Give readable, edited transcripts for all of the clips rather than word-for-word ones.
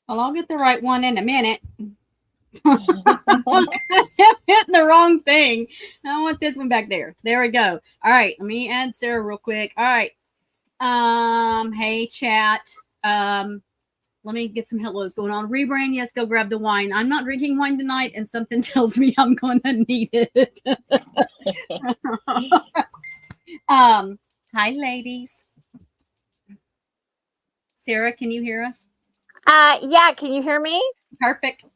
Well, I'll get the right one in a minute. I'm hitting the wrong thing. I want this one back there. There we go. All right, let me add Sarah real quick. All right. Hey chat. Let me get some hellos going on. Rebrain, yes, go grab the wine. I'm not drinking wine tonight, and something tells me I'm gonna need it. Hi ladies. Sarah, can you hear us? Yeah, can you hear me? Perfect.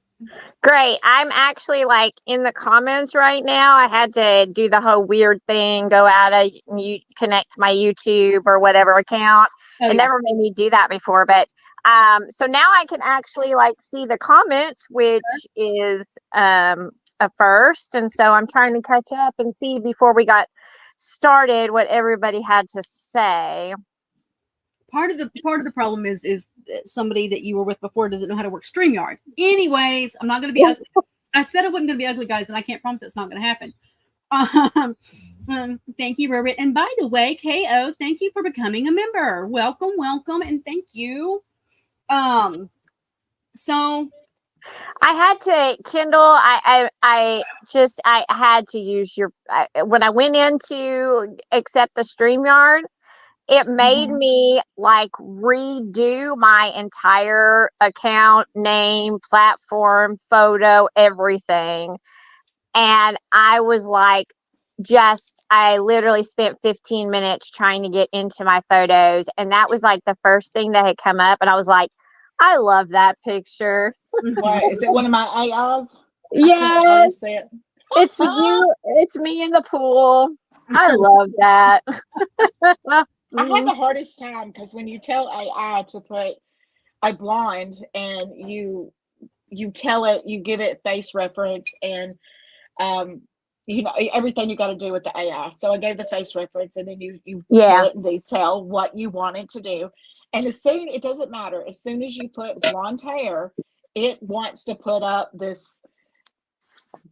Great. I'm actually like in the comments right now. I had to do the whole weird thing, go out of you connect to my YouTube or whatever account. It never made me do that before, but so now I can actually like see the comments, which is a first. And so I'm trying to catch up and see before we got started what everybody had to say. Part of the problem is somebody that you were with before doesn't know how to work StreamYard. Anyways, I'm not going to be ugly. I said I wasn't going to be ugly, guys, and I can't promise it's not going to happen. Thank you, Robert. And by the way, KO, thank you for becoming a member. Welcome, and thank you. So I had to Kindle. I had to use your when I went in to accept the StreamYard. It made me like redo my entire account, name, platform, photo, everything. And I was like, I literally spent 15 minutes trying to get into my photos. And that was like the first thing that had come up. And I was like, I love that picture. What, is it one of my AIs? Yes. It's you. It's me in the pool. I love that. I had the hardest time because when you tell AI to put a blonde and you tell it, you give it face reference and you know everything you got to do with the AI. So I gave the face reference and then you tell it in detail what you want it to do. And it doesn't matter. As soon as you put blonde hair, it wants to put up this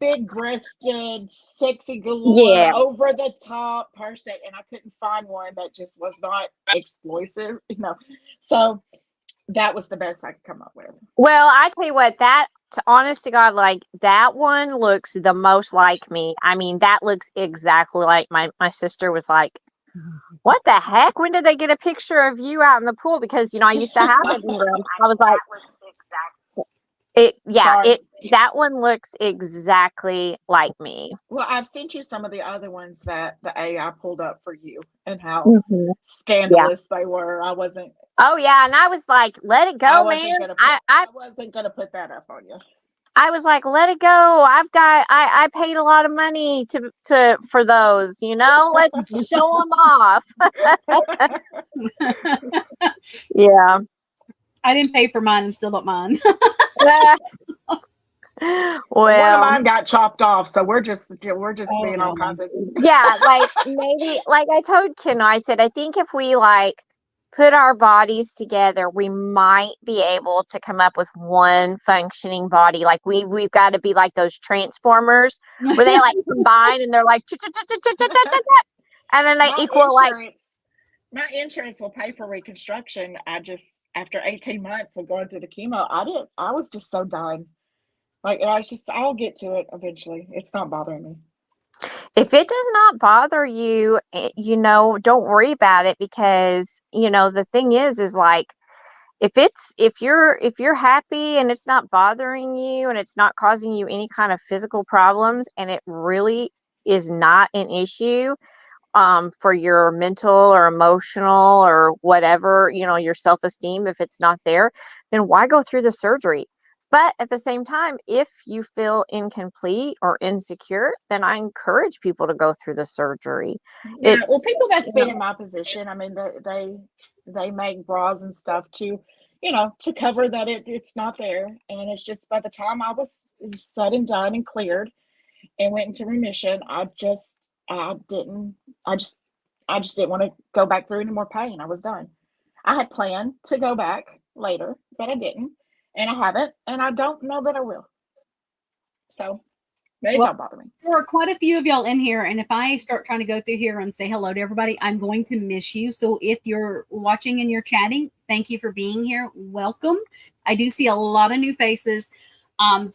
big-breasted, sexy galore, over the top person, and I couldn't find one that just was not explosive, you know. So that was the best I could come up with. Well, I tell you what, honest to God, like that one looks the most like me. I mean, that looks exactly like my sister was like, what the heck? When did they get a picture of you out in the pool? Because, you know, I used to have it in them. I was like, that one looks exactly like me. Well, I've sent you some of the other ones that the AI pulled up for you and how scandalous they were. I wasn't. Oh yeah, and I was like, let it go, man. I wasn't gonna put that up on you. I was like, let it go. I paid a lot of money for those, you know, let's show them off. Yeah. I didn't pay for mine and still don't mind. Well, one of mine got chopped off, so we're just being all kinds of like maybe like I told Ken, I said I think if we like put our bodies together, we might be able to come up with one functioning body. Like we've got to be like those Transformers where they like combine and they're like and then they equal like My insurance will pay for reconstruction. I just, after 18 months of going through the chemo, I was just so done. Like, I was just, I'll get to it eventually. It's not bothering me. If it does not bother you, don't worry about it, because, the thing is like, if you're happy and it's not bothering you and it's not causing you any kind of physical problems, and it really is not an issue, for your mental or emotional or whatever, your self-esteem, if it's not there, then why go through the surgery? But at the same time, if you feel incomplete or insecure, then I encourage people to go through the surgery. Yeah, well, people that's been in my position, I mean, they make bras and stuff to, to cover that it's not there. And it's just, by the time I was said and done and cleared and went into remission, I didn't, I just didn't want to go back through any more pain. I was done. I had planned to go back later, but I didn't, and I haven't, and I don't know that I will. So it don't bother me. There are quite a few of y'all in here, and if I start trying to go through here and say hello to everybody, I'm going to miss you. So if you're watching and you're chatting, thank you for being here. Welcome. I do see a lot of new faces.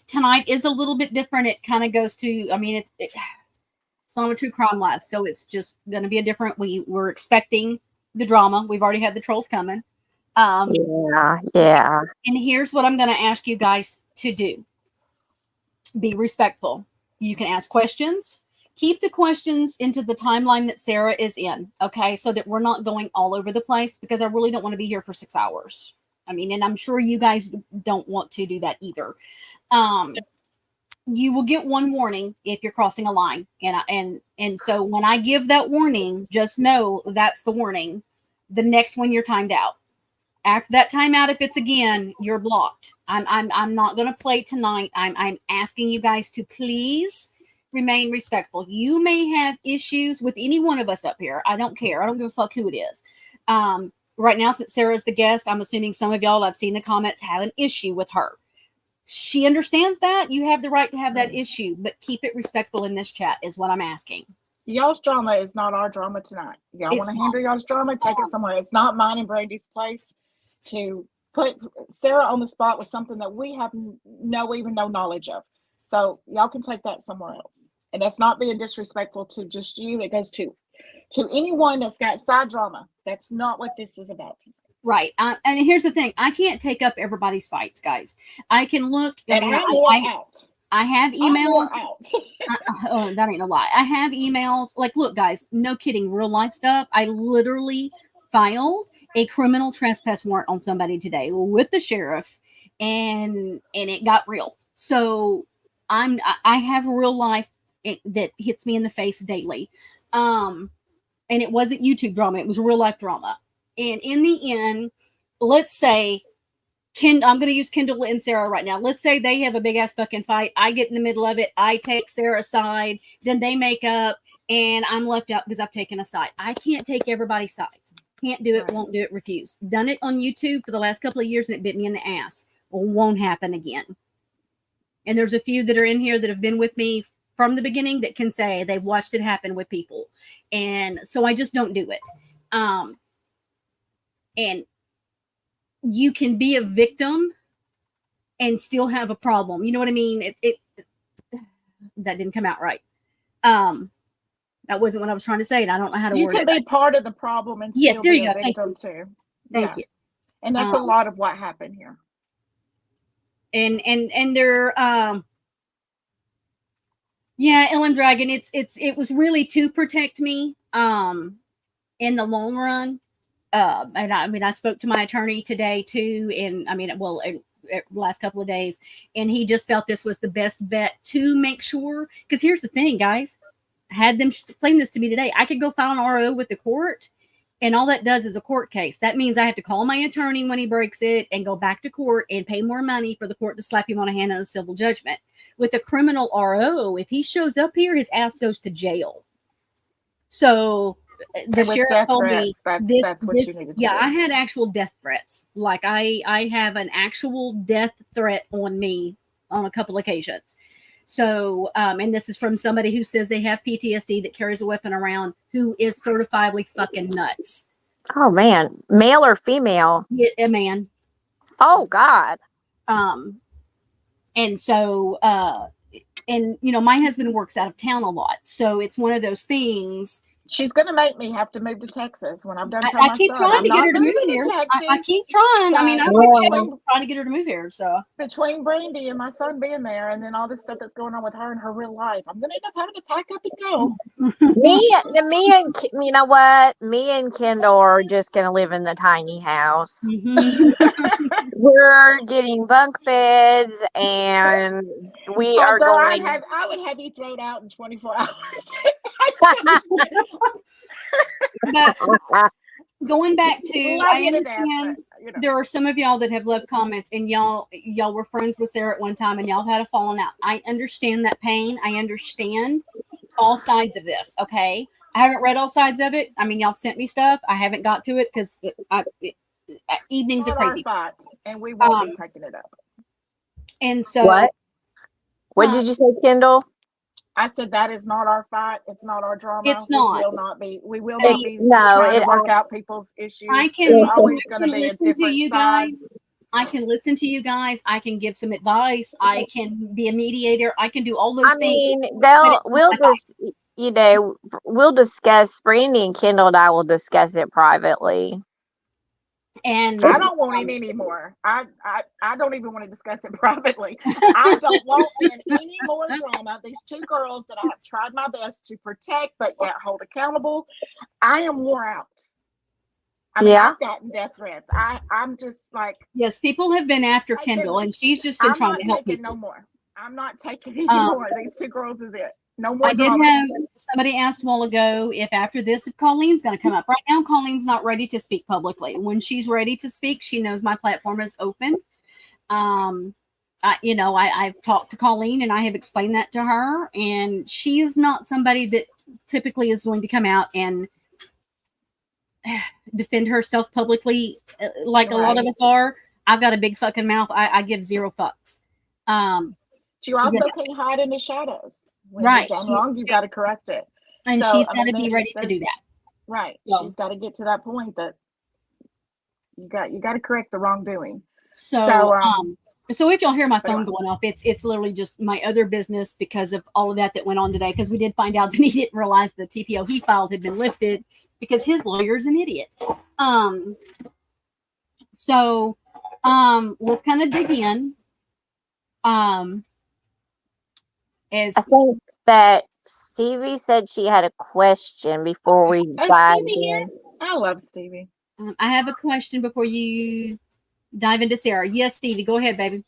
Tonight is a little bit different. It kind of goes to, I mean, it's not a true crime live, so it's just going to be a different. We're expecting the drama. We've already had the trolls coming. Yeah. And here's what I'm going to ask you guys to do. Be respectful. You can ask questions. Keep the questions into the timeline that Sarah is in, okay? So that we're not going all over the place, because I really don't want to be here for 6 hours. I mean, and I'm sure you guys don't want to do that either. You will get one warning if you're crossing a line. And so when I give that warning, just know that's the warning. The next one, you're timed out. After that timeout, if it's again, you're blocked. I'm not going to play tonight. I'm asking you guys to please remain respectful. You may have issues with any one of us up here. I don't care. I don't give a fuck who it is. Right now, since Sarah's the guest, I'm assuming some of y'all, I've seen the comments, have an issue with her. She understands that. You have the right to have that issue, but keep it respectful in this chat is what I'm asking. Y'all's drama is not our drama tonight. Y'all want to handle y'all's drama? Take it somewhere. It's not mine and Brandy's place to put Sarah on the spot with something that we have no knowledge of. So y'all can take that somewhere else. And that's not being disrespectful to just you. It goes to anyone that's got side drama. That's not what this is about tonight. Right. And here's the thing. I can't take up everybody's fights, guys. I can look. And I have emails. That ain't a lie. I have emails. Like, look, guys, no kidding. Real life stuff. I literally filed a criminal trespass warrant on somebody today with the sheriff, and it got real. So I have real life that hits me in the face daily. And it wasn't YouTube drama. It was real life drama. And in the end, let's say, I'm going to use Kendall and Sarah right now. Let's say they have a big ass fucking fight. I get in the middle of it. I take Sarah's side. Then they make up, and I'm left out because I've taken a side. I can't take everybody's sides. Can't do it. Won't do it. Refuse. Done it on YouTube for the last couple of years, and it bit me in the ass. Won't happen again. And there's a few that are in here that have been with me from the beginning that can say they've watched it happen with people. And so I just don't do it. And you can be a victim and still have a problem. You know what I mean? It that didn't come out right. That wasn't what I was trying to say, and I don't know how to word it. You can be part of the problem and still be a victim too. Thank you. And that's a lot of what happened here. And they're Ellen Dragon, it was really to protect me in the long run. And I spoke to my attorney today too, and last couple of days, and he just felt this was the best bet to make sure. Because here's the thing, guys, I had them claim this to me today. I could go file an RO with the court, and all that does is a court case. That means I have to call my attorney when he breaks it and go back to court and pay more money for the court to slap him on a hand on a civil judgment. With a criminal RO, if he shows up here, his ass goes to jail. So the sheriff told me that's what you needed to do. I had actual death threats. Like I have an actual death threat on me on a couple occasions. So, and this is from somebody who says they have PTSD, that carries a weapon around, who is certifiably fucking nuts. Oh man, male or female? A man. Oh God. And so, and my husband works out of town a lot, so it's one of those things. She's gonna make me have to move to Texas when I'm done. I keep trying to get her to move here. I keep trying. I mean, I've been trying to get her to move here. So between Brandy and my son being there, and then all this stuff that's going on with her and her real life, I'm gonna end up having to pack up and go. me and you know what? Me and Kendall are just gonna live in the tiny house. We're getting bunk beds, and we are going. I would have you thrown out in 24 hours. But going back to, I understand there are some of y'all that have left comments, and y'all were friends with Sarah at one time, and y'all had a falling out. I understand that pain. I understand all sides of this. Okay, I haven't read all sides of it. I mean, y'all sent me stuff. I haven't got to it because evenings are crazy. And we won't be taking it up. And so, what did you say, Kendall? I said that is not our fight. It's not our drama. It's not. We will not be. We will not be trying to work out people's issues. I can always going to be listen to you guys. I can listen to you guys. I can give some advice. I can be a mediator. I can do all those things. I mean, we'll discuss. Brandy and Kendall and I will discuss it privately. And I don't want it anymore. I don't even want to discuss it privately. I don't want any more drama. These two girls that I have tried my best to protect, but yet hold accountable. I am wore out. I mean, I've gotten death threats. I'm just like, yes, people have been after Kendall, and she's just been trying to help me. No more. I'm not taking any more. These two girls is it. No more. I did have somebody asked a while ago if after this, if Colleen's going to come up. Right now, Colleen's not ready to speak publicly. When she's ready to speak, she knows my platform is open. I've talked to Colleen and I have explained that to her, and she is not somebody that typically is going to come out and defend herself publicly like a lot of us are. I've got a big fucking mouth. I give zero fucks. You also can't hide in the shadows. When right. you've done wrong, you've got to correct it. And she's got to be ready to do that. Right. So, she's got to get to that point that you got to correct the wrongdoing. So if y'all hear my phone going off, it's literally just my other business because of all of that went on today. Because we did find out that he didn't realize the TPO he filed had been lifted because his lawyer's an idiot. So let's kind of dig in. I think that Stevie said she had a question before we dive in. I love Stevie. I have a question before you dive into Sarah. Yes, Stevie, go ahead, baby.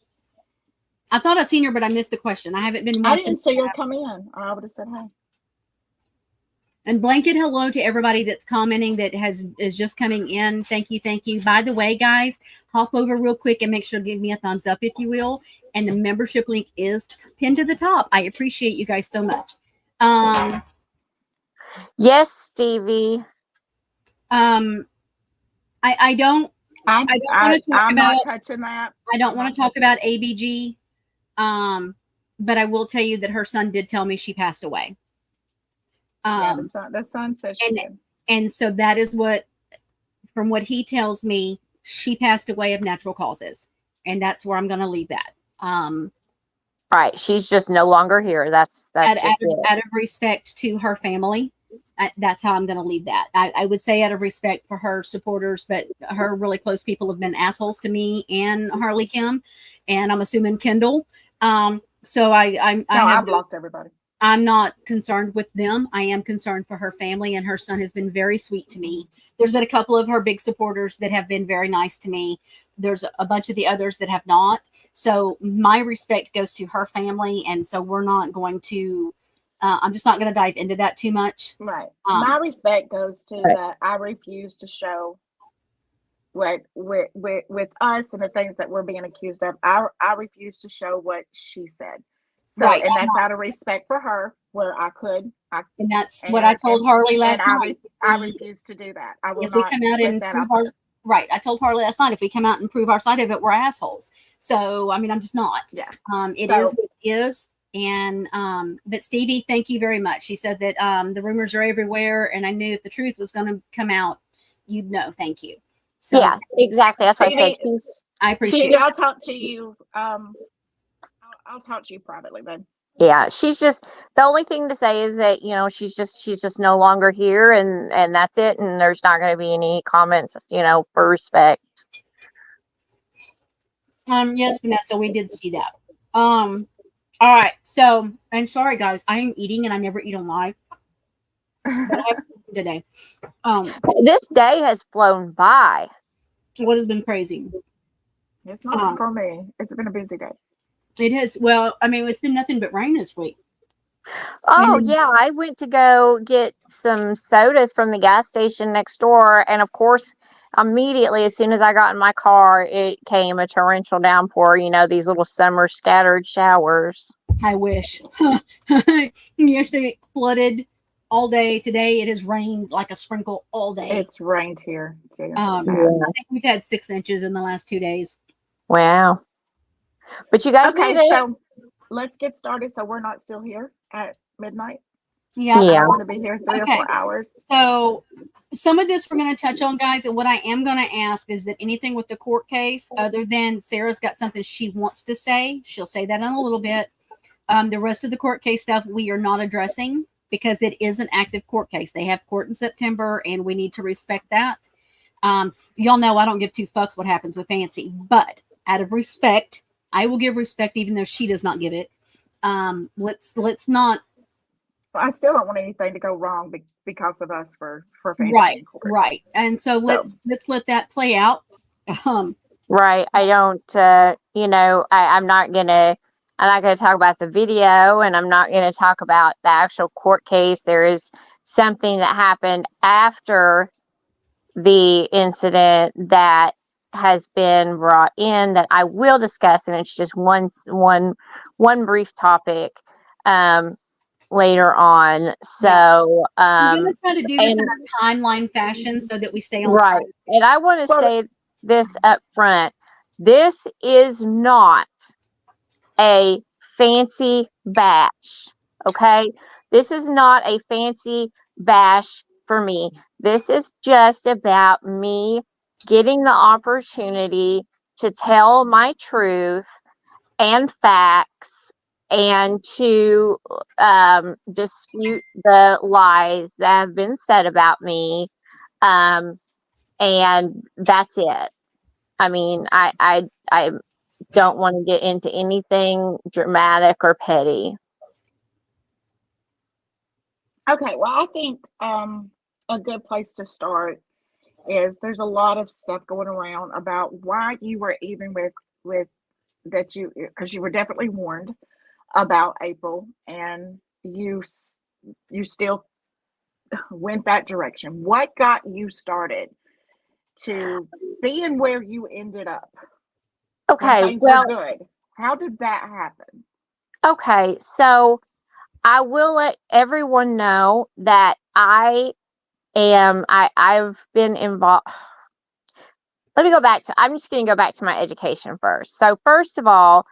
I thought I seen her, but I missed the question. I haven't been watching. I didn't see her come in, or I would have said hi. And blanket hello to everybody that's commenting that is just coming in. Thank you. By the way, guys, hop over real quick and make sure to give me a thumbs up if you will. And the membership link is pinned to the top. I appreciate you guys so much. Yes, Stevie. I don't want to talk about. Not touching that. I don't want to talk about ABG. But I will tell you that her son did tell me she passed away. The son says she did. And so that is from what he tells me, she passed away of natural causes. And that's where I'm going to leave that. Right. She's just no longer here. That's out of respect to her family. That's how I'm going to leave that. I would say out of respect for her supporters, but her really close people have been assholes to me and Harley Kim, and I'm assuming Kendall. So I blocked everybody. I'm not concerned with them. I am concerned for her family, and her son has been very sweet to me. There's been a couple of her big supporters that have been very nice to me. There's a bunch of the others that have not. So my respect goes to her family. And so we're not going to, I'm just not going to dive into that too much. Right. My respect goes to that I refuse to show what with us and the things that we're being accused of. I refuse to show what she said. So, and that's out of respect for her, where I could. And that's what I told Harley last night. I refuse to do that. I will if we not come out and prove our right. I told Harley last night, if we come out and prove our side of it, we're assholes. So, I mean, I'm just not. Yeah. It is what it is. And but Stevie, thank you very much. She said that the rumors are everywhere, and I knew if the truth was going to come out, you'd know. Thank you. So Yeah, exactly. That's why I said Stevie, I appreciate Stevie, it. I'll talk to you. I'll talk to you privately then. yeah, she's just the only thing to say is that she's just no longer here, and that's it. And there's not going to be any comments, for respect. Yes, Vanessa, we did see that. All right. So, and sorry guys, I am eating and I never eat on live. But I have today. This day has flown by. What has been crazy? It's not for me. It's been a busy day. It has. Well, I mean, it's been nothing but rain this week. Oh, yeah. I went to go get some sodas from the gas station next door. And of course, immediately, as soon as I got in my car, it came a torrential downpour, these little summer scattered showers. I wish. Yesterday it flooded all day. Today it has rained like a sprinkle all day. It's rained here too. I think we've had 6 inches in the last 2 days. Wow. But you guys so let's get started so we're not still here at midnight. Yeah. I'm going to be here 3 or 4 hours. So some of this we're going to touch on, guys. And what I am going to ask is that anything with the court case, other than Sarah's got something she wants to say, she'll say that in a little bit. The rest of the court case stuff we are not addressing because it is an active court case. They have court in September, and we need to respect that. Y'all know I don't give 2 fucks what happens with Fancy, but out of respect, I will give respect even though she does not give it. Let's not. I still don't want anything to go wrong because of us for Fancy. Right. And so let's let that play out. Right. I don't. I'm not gonna talk about the video, and I'm not gonna talk about the actual court case. There is something that happened after the incident that has been brought in that I will discuss, and it's just one brief topic later on. So I'm going to try to do this in a timeline fashion so that we stay on right track. And I want to say this up front. This is not a fancy bash. Okay, this is not a fancy bash for me. This is just about me getting the opportunity to tell my truth and facts and to dispute the lies that have been said about me. And that's it. I mean, I don't want to get into anything dramatic or petty. Okay, well, I think a good place to start is there's a lot of stuff going around about why you were even with that because you were definitely warned about April and you still went that direction. What got you started to being where you ended up? Okay, things were good. How did that happen? Okay, so I will let everyone know that I've been involved. I'm just going to go back to my education first. So first of all,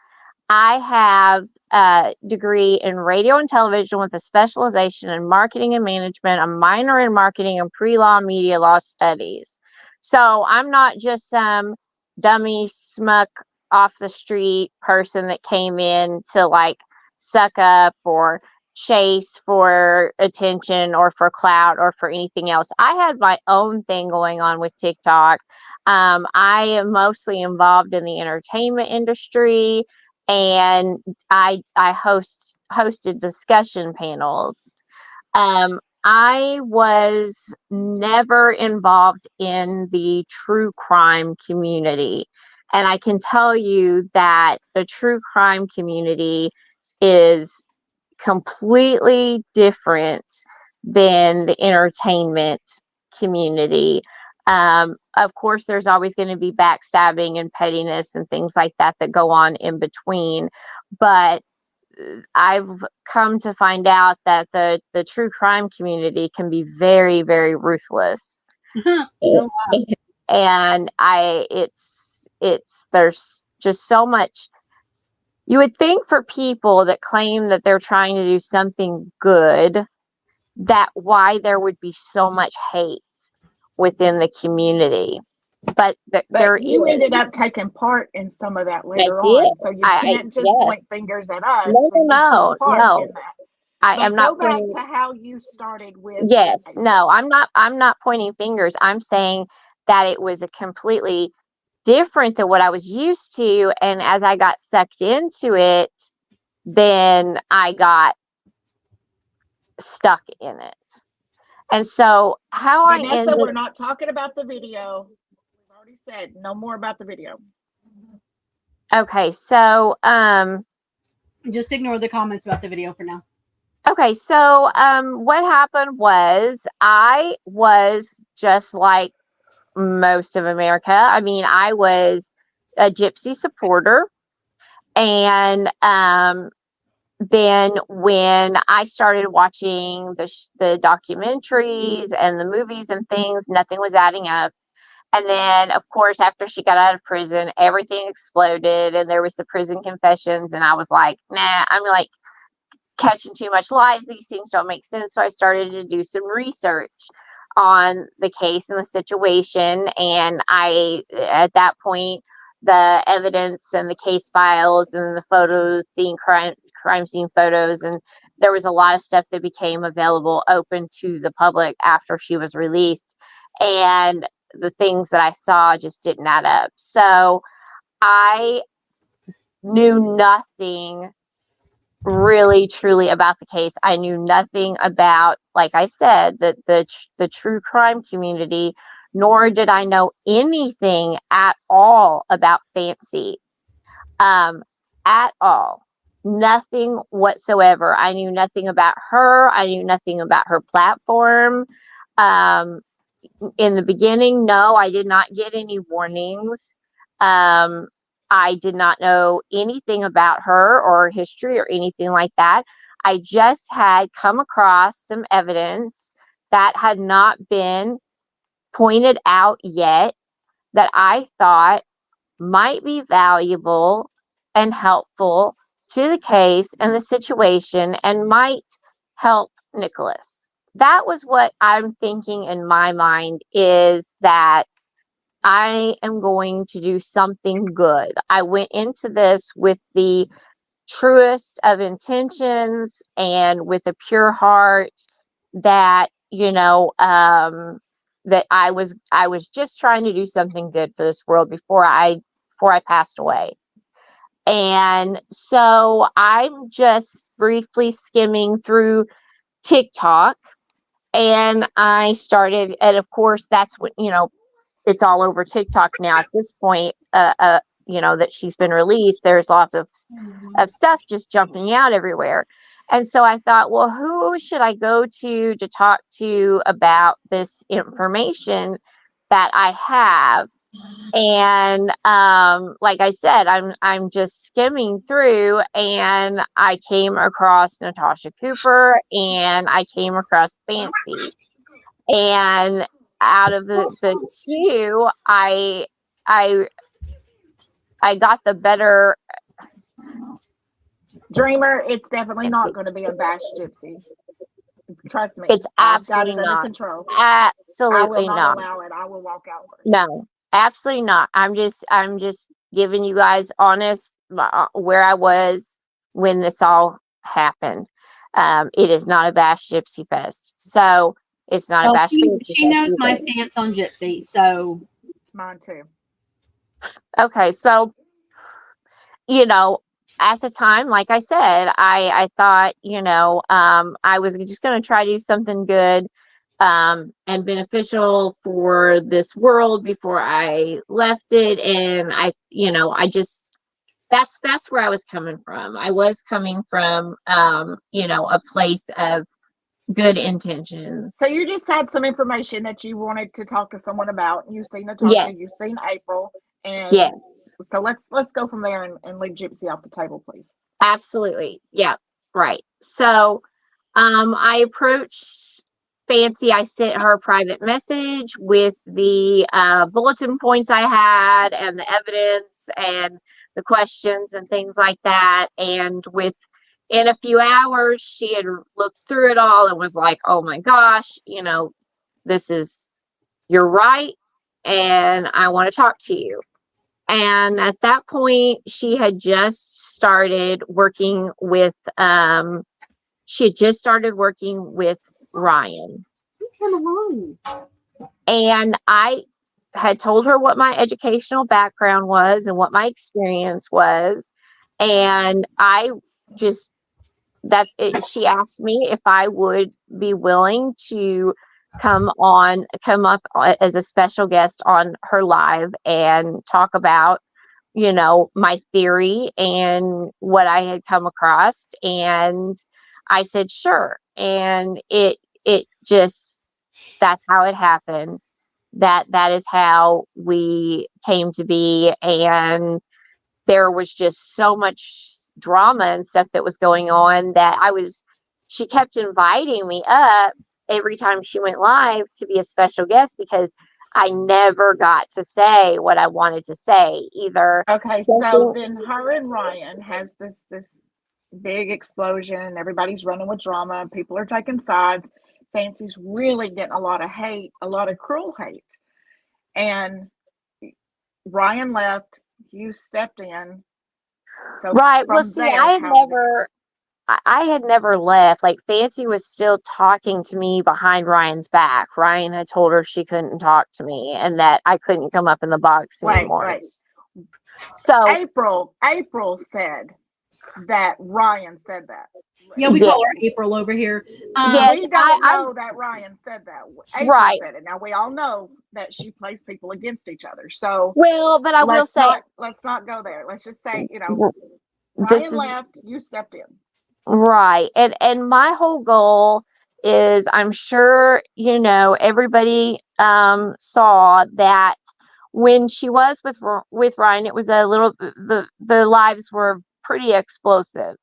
I have a degree in radio and television with a specialization in marketing and management, a minor in marketing and pre-law media law studies. So I'm not just some dummy smuck off the street person that came in to like suck up or chase for attention or for clout or for anything else. I had my own thing going on with TikTok. I am mostly involved in the entertainment industry, and I hosted discussion panels. I was never involved in the true crime community. And I can tell you that the true crime community is completely different than the entertainment community. Of course, there's always going to be backstabbing and pettiness and things like that go on in between. But I've come to find out that the true crime community can be very, very ruthless. Oh, wow. And there's just so much. You would think for people that claim that they're trying to do something good, that why there would be so much hate. within the community. But there you is. ended up taking part in some of that I later did. on. So you can't just Yes. point fingers at us No, when you took part no. in that. I am But not go back pointing. to how you started with Yes, April. no, I'm not pointing fingers. I'm saying that it was a completely different than what I was used to. And as I got sucked into it, then I got stuck in it. And so how I Vanessa, ended. we're not talking about the video. We've already said no more about the video. Okay, so Just ignore the comments about the video for now. okay, so what happened was I was just like most of America. I mean, I was a gypsy supporter. And then when I started watching the documentaries and the movies and things, nothing was adding up. And then, of course, after she got out of prison, everything exploded, and there was the prison confessions. And I was like, nah, I'm like catching too much lies. These things don't make sense. So I started to do some research on the case and the situation. And at that point, the evidence and the case files and the photos, seeing crime scene photos, and there was a lot of stuff that became available open to the public after she was released. And the things that I saw just didn't add up. So I knew nothing really truly about the case. I knew nothing about, like I said, the true crime community, nor did I know anything at all about Fancy. At all. Nothing whatsoever. I knew nothing about her. I knew nothing about her platform. In the beginning, no, I did not get any warnings. I did not know anything about her or history or anything like that. I just had come across some evidence that had not been pointed out yet that I thought might be valuable and helpful to the case and the situation and might help Nicholas. That was what I'm thinking in my mind, is that I am going to do something good. I went into this with the truest of intentions and with a pure heart, that, that I was just trying to do something good for this world before I passed away. And so I'm just briefly skimming through TikTok, and I started, and of course that's what, it's all over TikTok now at this point, that she's been released. There's lots of stuff just jumping out everywhere. And so I thought, well, who should I go to talk to about this information that I have? And like I said, I'm just skimming through, and I came across Natasha Cooper, and I came across Fancy. And out of the two, I got the better. Dreamer, it's definitely not going to be a bash gypsy. Trust me. It's absolutely I've got it not. under control. Absolutely I will not allow it. I will walk out first. No, absolutely not. I'm just giving you guys honest where I was when this all happened. It is not a bash gypsy fest. So it's not a bash. She knows my stance on gypsy, so mine too. Okay, so at the time, like I said, I thought, I was just going to try to do something good and beneficial for this world before I left it. And I just, that's where I was coming from. I was coming from, a place of good intentions. So you just had some information that you wanted to talk to someone about. You've seen Natasha, yes. You've seen April, and yes. So let's go from there and leave gypsy off the table, please. Absolutely. Yeah. Right. So I approached Fancy. I sent her a private message with the bulletin points I had and the evidence and the questions and things like that. And in a few hours, she had looked through it all and was like, oh my gosh, this is you're right, and I want to talk to you. And at that point, she had just started working with Ryan. Come along. And I had told her what my educational background was and what my experience was. And I just, she asked me if I would be willing to come up as a special guest on her live and talk about, my theory and what I had come across. And I said, sure. And it just, that's how it happened. That is how we came to be. And there was just so much drama and stuff that was going on that she kept inviting me up every time she went live to be a special guest, because I never got to say what I wanted to say either. Okay, so then her and Ryan has this big explosion. Everybody's running with drama. People are taking sides. Fancy's really getting a lot of hate, a lot of cruel hate. And Ryan left, you stepped in. So right. Well, see, I had never left. Like, Fancy was still talking to me behind Ryan's back. Ryan had told her she couldn't talk to me and that I couldn't come up in the box anymore. Right. So April said that Ryan said that. Yeah, we call her April over here. Yes, we don't know that Ryan said that. April said it. Now we all know that she plays people against each other. So but I will say, let's not go there. Let's just say, Ryan left, you stepped in. Right. And my whole goal is, I'm sure, everybody saw that when she was with Ryan, it was a little, the lives were pretty explosive.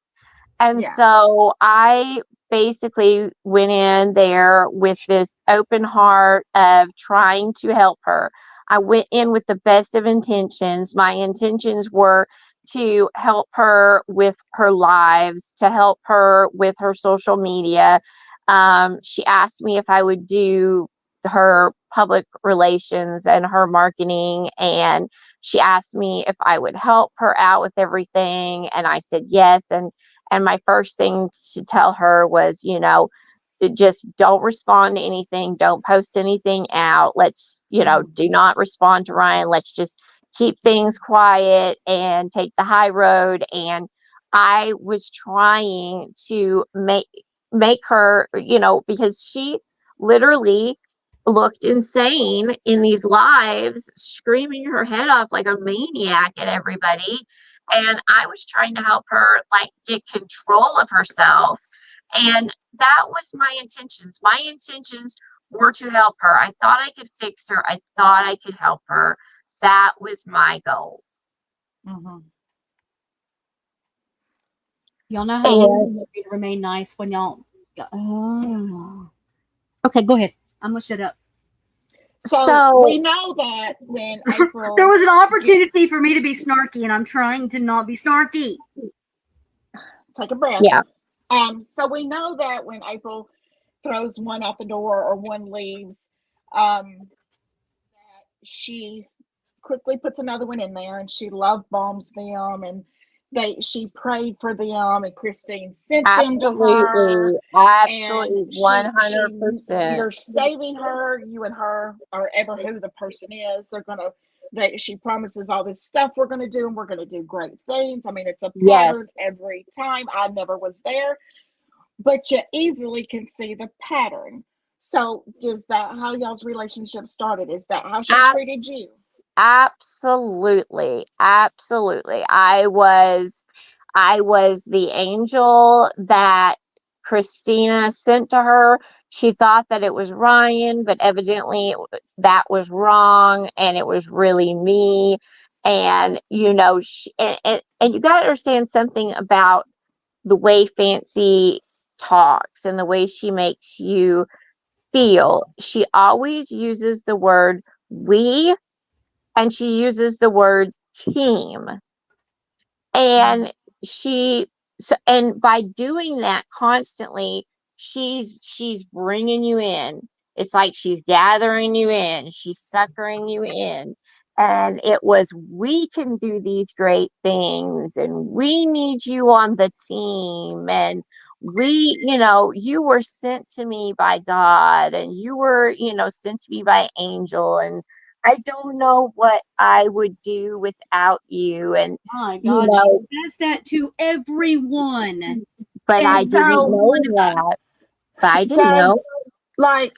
And so I basically went in there with this open heart of trying to help her. I went in with the best of intentions. My intentions were to help her with her lives, to help her with her social media. She asked me if I would do her public relations and her marketing, and she asked me if I would help her out with everything, and I said yes. And my first thing to tell her was, just don't respond to anything. Don't post anything out. Let's, do not respond to Ryan. Let's just keep things quiet and take the high road. And I was trying to make her, because she literally looked insane in these lives, screaming her head off like a maniac at everybody. And I was trying to help her, like, get control of herself. And that was my intentions. My intentions were to help her. I thought I could fix her. I thought I could help her. That was my goal. Mm-hmm. Y'all know how to remain nice when y'all. Okay, go ahead. I'm gonna shut up. So we know that when April, there was an opportunity for me to be snarky, and I'm trying to not be snarky. Take a breath. Yeah. So we know that when April throws one out the door or one leaves, that she quickly puts another one in there, and she love bombs them, and she prayed for them, and Christine sent them to her. Absolutely, 100%. You're saving her, you and her, or ever who the person is. She promises all this stuff we're going to do, and we're going to do great things. I mean, it's a pattern every time. I never was there, but you easily can see the pattern. So is that how y'all's relationship started? Is that how she treated you? Absolutely. I was the angel that Christina sent to her. She thought that it was Ryan, but evidently that was wrong, and it was really me. And and you got to understand something about the way Fancy talks and the way she makes you feel. She always uses the word we, and she uses the word team. And and by doing that constantly, she's bringing you in. It's like she's gathering you in, she's suckering you in. And it was, we can do these great things, and we need you on the team. And you were sent to me by God, and you were, sent to me by angel. And I don't know what I would do without you. And, My God, she says that to everyone. but I didn't know that. But I didn't know. Like,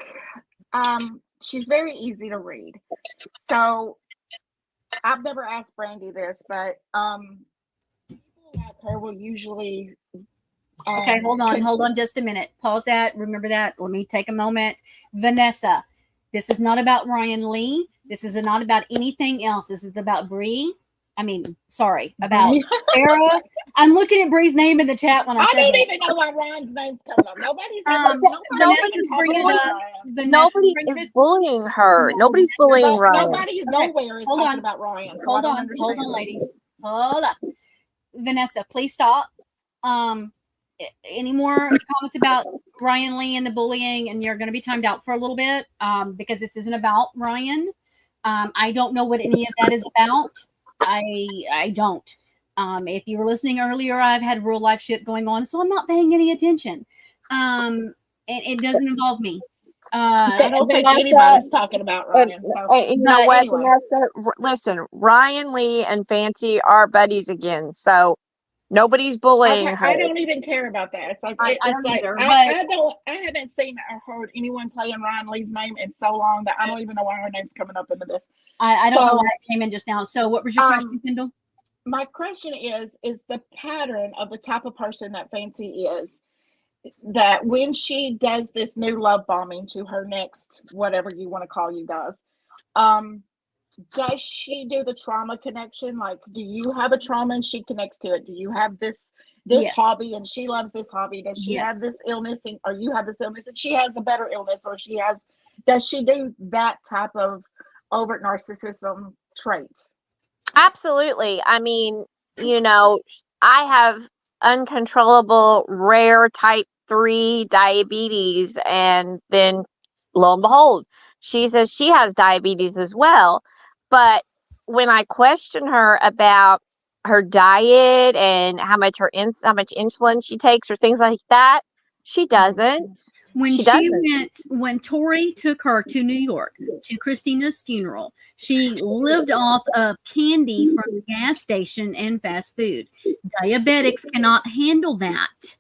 she's very easy to read. So I've never asked Brandy this, but people like her will usually. Okay, hold on just a minute. Pause that. Remember that. Let me take a moment. Vanessa, this is not about Ryan Lee. This is not about anything else. This is about Bree. About Sarah. I'm looking at Bree's name in the chat when I said don't even know why Ryan's name's coming up. Nobody's Nobody is bullying her. Nobody's bullying Ryan. Nobody nowhere is talking about Ryan. So hold on, ladies. Hold up. Vanessa, please stop. Any more comments about Ryan Lee and the bullying, and you're going to be timed out for a little bit because this isn't about Ryan. I don't know what any of that is about. I don't. If you were listening earlier, I've had real life shit going on, so I'm not paying any attention. It doesn't involve me. I don't think anybody's talking about Ryan. Vanessa? Listen, Ryan Lee and Fancy are buddies again, so nobody's bullying her. I don't even care about that. It's like I haven't seen or heard anyone playing Ryan Lee's name in so long that I don't even know why her name's coming up into this. I don't know why it came in just now. So what was your question, Kendall? My question is the pattern of the type of person that Fancy is, that when she does this new love bombing to her next, whatever you want to call you guys, does she do the trauma connection? Like, do you have a trauma and she connects to it? Do you have this hobby and she loves this hobby? Does she have this illness or you have this illness and she has a better illness, or does she do that type of overt narcissism trait? Absolutely. I mean, I have uncontrollable rare type 3 diabetes, and then lo and behold, she says she has diabetes as well. But when I question her about her diet and how much insulin she takes or things like that, she doesn't. When Tori took her to New York to Christina's funeral, she lived off of candy from the gas station and fast food. Diabetics cannot handle that.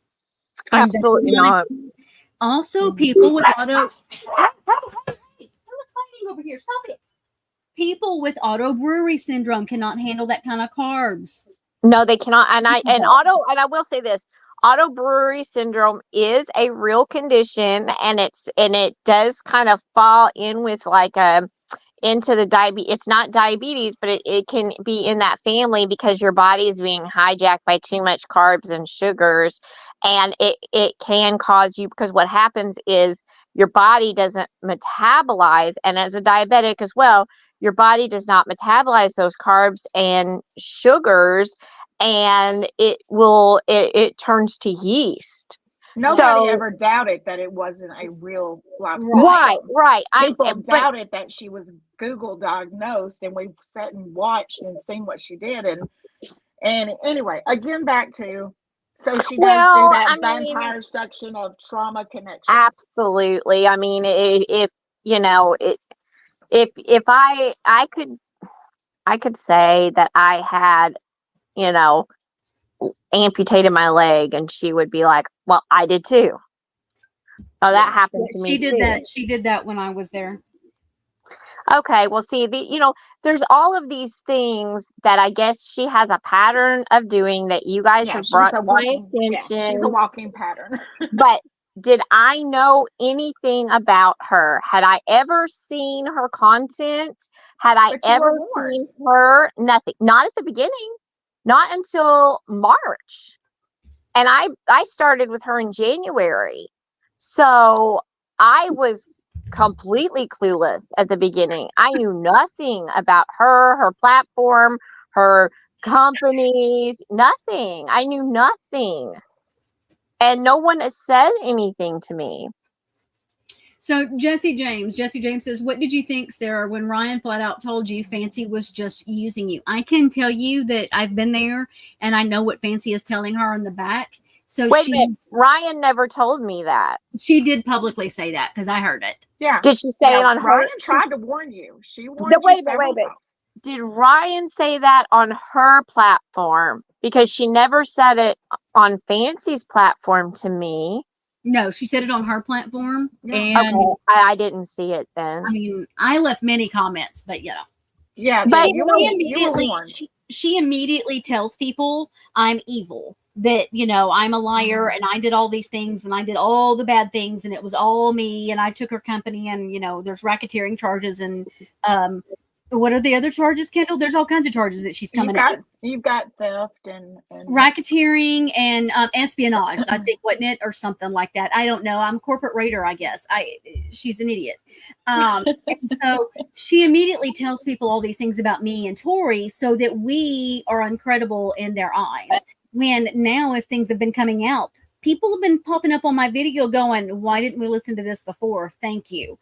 Absolutely not. Also, people with who is fighting over here? Stop it. People with auto brewery syndrome cannot handle that kind of carbs. No, they cannot. And I will say this. Auto brewery syndrome is a real condition, and it does kind of fall in with into the diabetes. It's not diabetes, but it can be in that family because your body is being hijacked by too much carbs and sugars, and it can cause you, because what happens is your body doesn't metabolize, and as a diabetic as well, your body does not metabolize those carbs and sugars, and it turns to yeast. Nobody ever doubted that it wasn't a real life cycle. Right. People doubted that she was Google diagnosed, and we've sat and watched and seen what she did. And anyway, again, back to, so she does do that vampire section of trauma connection. Absolutely. I mean, if I could say that I had, amputated my leg, and she would be like, well, I did too. Oh, that happened to me. She did that when I was there. Okay, well, see, there's all of these things that I guess she has a pattern of doing that you guys have brought to my attention. Yeah, she's a walking pattern. But did I know anything about her? Had I ever seen her content? Had I ever seen her? Nothing. Not at the beginning. Not until March. And I started with her in January. So I was completely clueless at the beginning. I knew nothing about her platform, her companies, nothing. I knew nothing. And no one has said anything to me. So Jesse James says, what did you think, Sarah, when Ryan flat out told you Fancy was just using you? I can tell you that I've been there and I know what Fancy is telling her in the back. So Wait a minute, Ryan never told me that. She did publicly say that because I heard it. Yeah. Did she say it on her? Ryan tried to warn you. She warned you several times. Did Ryan say that on her platform? Because she never said it on Fancy's platform to me. No, she said it on her platform. Yeah. And okay, I didn't see it then. I mean, I left many comments, but yeah, but she immediately tells people I'm evil, that I'm a liar and I did all these things and I did all the bad things and it was all me and I took her company and there's racketeering charges and what are the other charges, Kendall? There's all kinds of charges that she's coming out. You've got theft and racketeering and espionage, I think, wasn't it, or something like that? I don't know. I'm corporate raider, I guess. She's an idiot. And so she immediately tells people all these things about me and Tori so that we are uncredible in their eyes. When now, as things have been coming out, people have been popping up on my video going, "Why didn't we listen to this before? Thank you."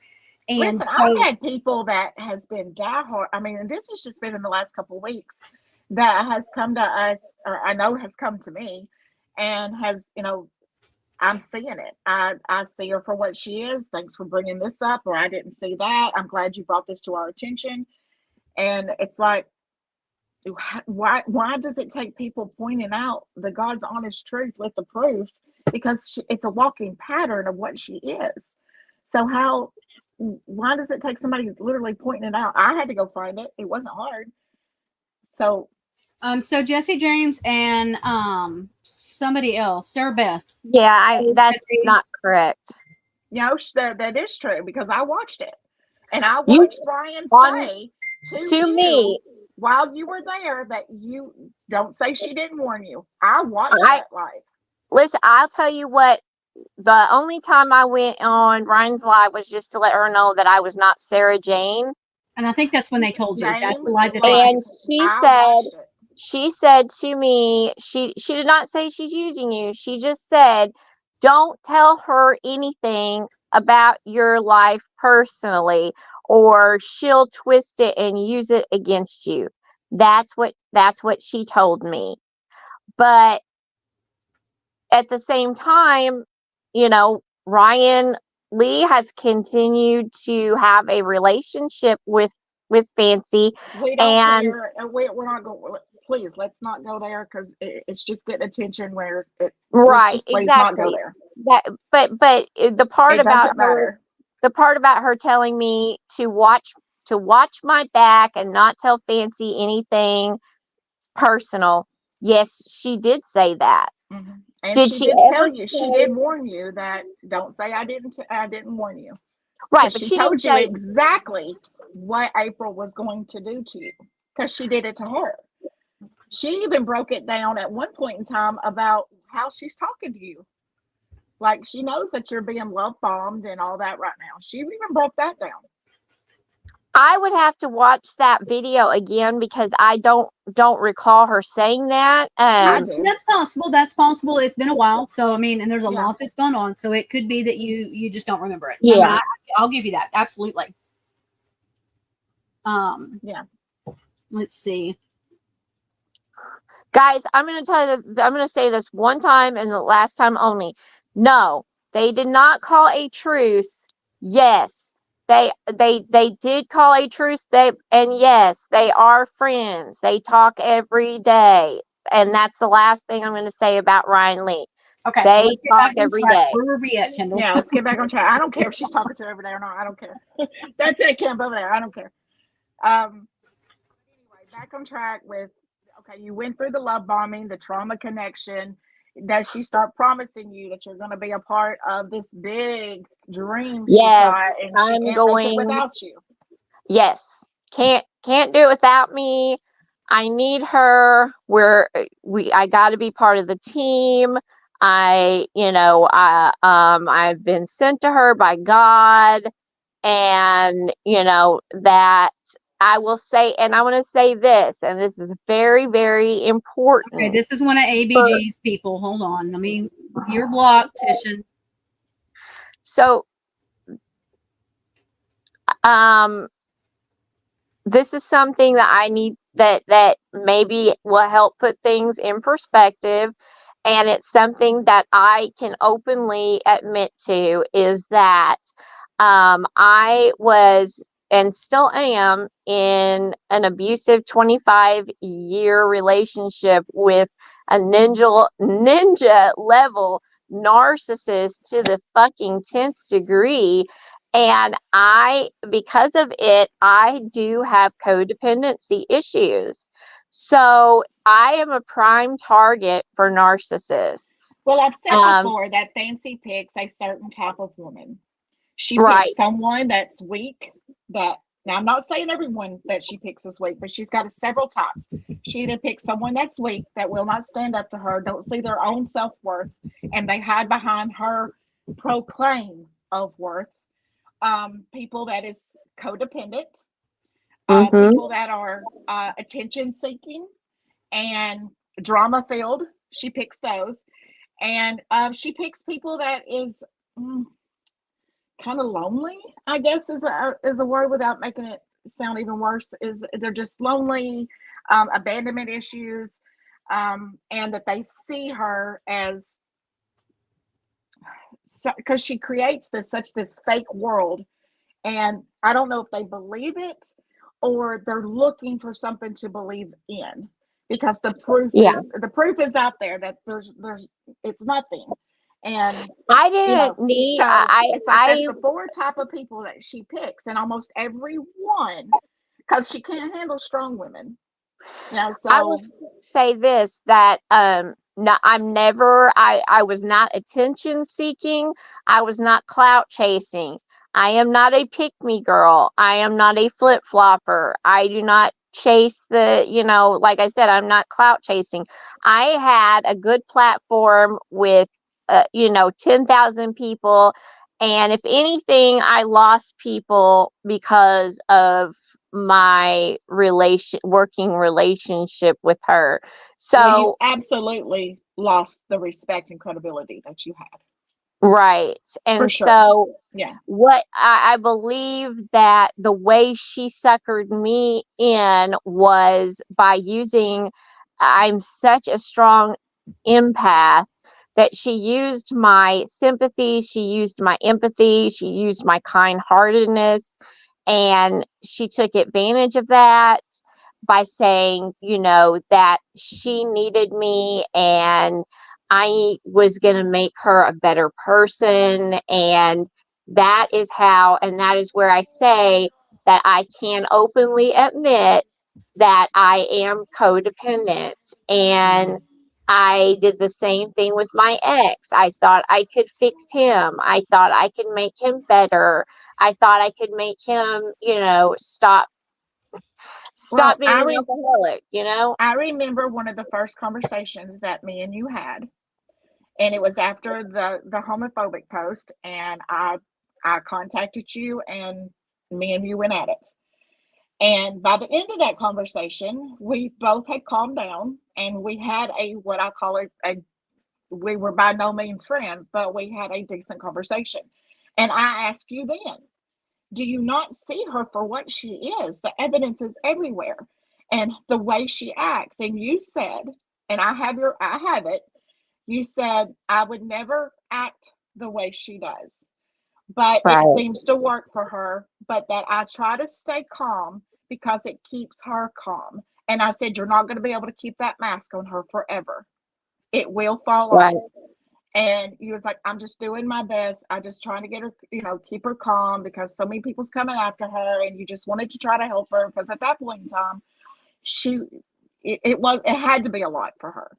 And listen, I've had people that has been diehard. I mean, and this has just been in the last couple of weeks that has come to us, or I know has come to me, and has, I'm seeing it. I see her for what she is. Thanks for bringing this up, or I didn't see that. I'm glad you brought this to our attention. And it's like, why does it take people pointing out the God's honest truth with the proof? Because it's a walking pattern of what she is. So why does it take somebody literally pointing it out? I had to go find it. It wasn't hard. So Jesse James and somebody else, Sarah Beth. Yeah, that's not correct. No, that is true because I watched it. And I watched Brian say to me while you were there that you don't say she didn't warn you. I watched that live. Listen, I'll tell you what. The only time I went on Ryan's live was just to let her know that I was not Sarah Jane. And I think that's when they told you. That's the live that and she said to me, she did not say she's using you. She just said, don't tell her anything about your life personally, or she'll twist it and use it against you. That's what she told me. But at the same time, Ryan Lee has continued to have a relationship with Fancy. We don't care. We're not going. Please, let's not go there because it's just getting attention. Please exactly. Not go there. But the part about her, the part about her telling me to watch my back and not tell Fancy anything personal. Yes, she did say that. Mm-hmm. And did she tell you? She did warn you that don't say I didn't warn you. Right, but she told you exactly what April was going to do to you because she did it to her. She even broke it down at one point in time about how she's talking to you. Like she knows that you're being love bombed and all that right now. She even broke that down. I would have to watch that video again because I don't recall her saying that. That's possible. That's possible. It's been a while, so I mean, and there's a lot that's gone on, so it could be that you just don't remember it. Yeah, I mean, I'll give you that. Absolutely. Yeah. Let's see, guys. I'm going to tell you this. I'm going to say this one time and the last time only. No, they did not call a truce. Yes. They did call a truce. And yes, they are friends. They talk every day. And that's the last thing I'm going to say about Ryan Lee. Okay. They talk every day. Where were we at, Kendall? Yeah, let's get back on track. I don't care if she's talking to her over there or not. I don't care. That's it, Camp over there. I don't care. Anyway, back on track with, okay, you went through the love bombing, the trauma connection. Does she start promising you that you're going to be a part of this big dream? Yes, and she can't make it without you. Yes, can't do it without me. I need her. I got to be part of the team. I've been sent to her by God, and that. I will say, and I want to say this, and this is very, very important. Okay, this is one of ABG's people. Hold on. You're blocked, Tishan. So This is something that I need that maybe will help put things in perspective. And it's something that I can openly admit to, is that I was and still am in an abusive 25-year relationship with a ninja level narcissist to the fucking 10th degree. And because of it, I do have codependency issues. So I am a prime target for narcissists. Well, I've said before that Fancy picks a certain type of woman. She Right. picks someone that's weak. Now, I'm not saying everyone that she picks is weak, but she's got several types. She either picks someone that's weak, that will not stand up to her, don't see their own self-worth, and they hide behind her proclaim of worth. People that is codependent, people that are attention seeking and drama filled. She picks those. And she picks people that is kind of lonely, I guess is a word without making it sound even worse. Is they're just lonely, abandonment issues, and that they see her as, because she creates such this fake world, and I don't know if they believe it or they're looking for something to believe in, because the proof is out there that there's it's nothing. And I didn't need. so it's like that's the 4 type of people that she picks, and almost every one, because she can't handle strong women. So I will say this, that no, I was not attention seeking. I was not clout chasing. I am not a pick me girl. I am not a flip flopper. I do not chase like I said, I'm not clout chasing. I had a good platform with 10,000 people, and if anything, I lost people because of my working relationship with her. So you absolutely lost the respect and credibility that you had. Right. And sure. So yeah, what I believe that the way she suckered me in was by using, I'm such a strong empath, that she used my sympathy, she used my empathy, she used my kind-heartedness, and she took advantage of that by saying, that she needed me and I was going to make her a better person. And that is where I say that I can openly admit that I am codependent. And I did the same thing with my ex. I thought I could fix him. I thought I could make him better. I thought I could make him, stop being an alcoholic, I remember one of the first conversations that me and you had, and it was after the homophobic post, and I contacted you, and me and you went at it. And by the end of that conversation, we both had calmed down, and we had what I call we were by no means friends, but we had a decent conversation. And I asked you then, do you not see her for what she is? The evidence is everywhere. And the way she acts. And you said, and I have it, you said, I would never act the way she does, but Right. it seems to work for her, but that I try to stay calm because it keeps her calm. And I said, you're not going to be able to keep that mask on her forever. It will fall off. And you was like, I'm just doing my best. I just trying to get her, keep her calm, because so many people's coming after her, and you just wanted to try to help her, because at that point in time, it had to be a lot for her,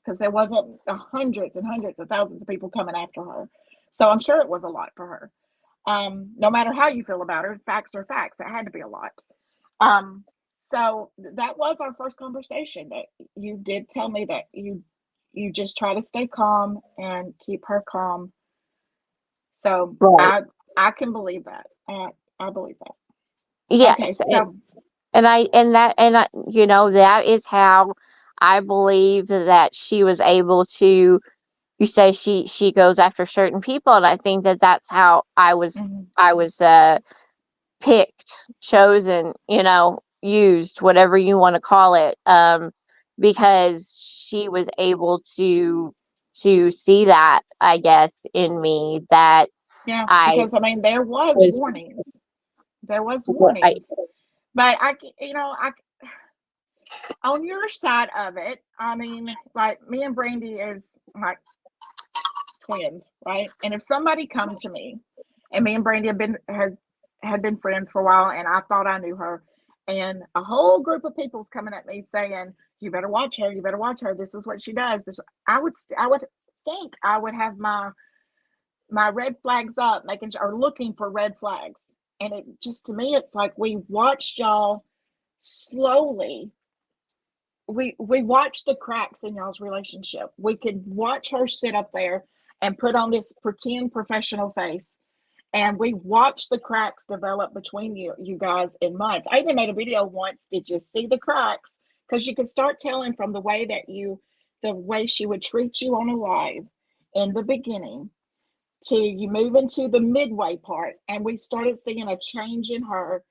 because there wasn't hundreds and hundreds of thousands of people coming after her. So I'm sure it was a lot for her. No matter how you feel about her, facts are facts. It had to be a lot. So that was our first conversation, that you did tell me that you just try to stay calm and keep her calm. So right. I can believe that. I believe that. Yes. Okay, so that is how I believe that she was able to. You say she goes after certain people, and I think that that's how I was picked, chosen, used, whatever you want to call it, because she was able to see that, I guess, in me, that Yeah, I because I mean, there was was warnings. There was I, warnings, but I on your side of it, I mean, like me and Brandy is like twins, right? And if somebody come to me, and me and Brandy had been friends for a while, and I thought I knew her, and a whole group of people's coming at me saying, "You better watch her. You better watch her. This is what she does." This I would think I would have my red flags up, making or looking for red flags. And it just, to me, it's like we watched y'all slowly. We watched the cracks in y'all's relationship. We could watch her sit up there and put on this pretend professional face, and we watched the cracks develop between you guys in months. I even made a video once. Did you see the cracks? Because you could start telling from the way the way she would treat you on a live in the beginning, to you move into the midway part, and we started seeing a change in her.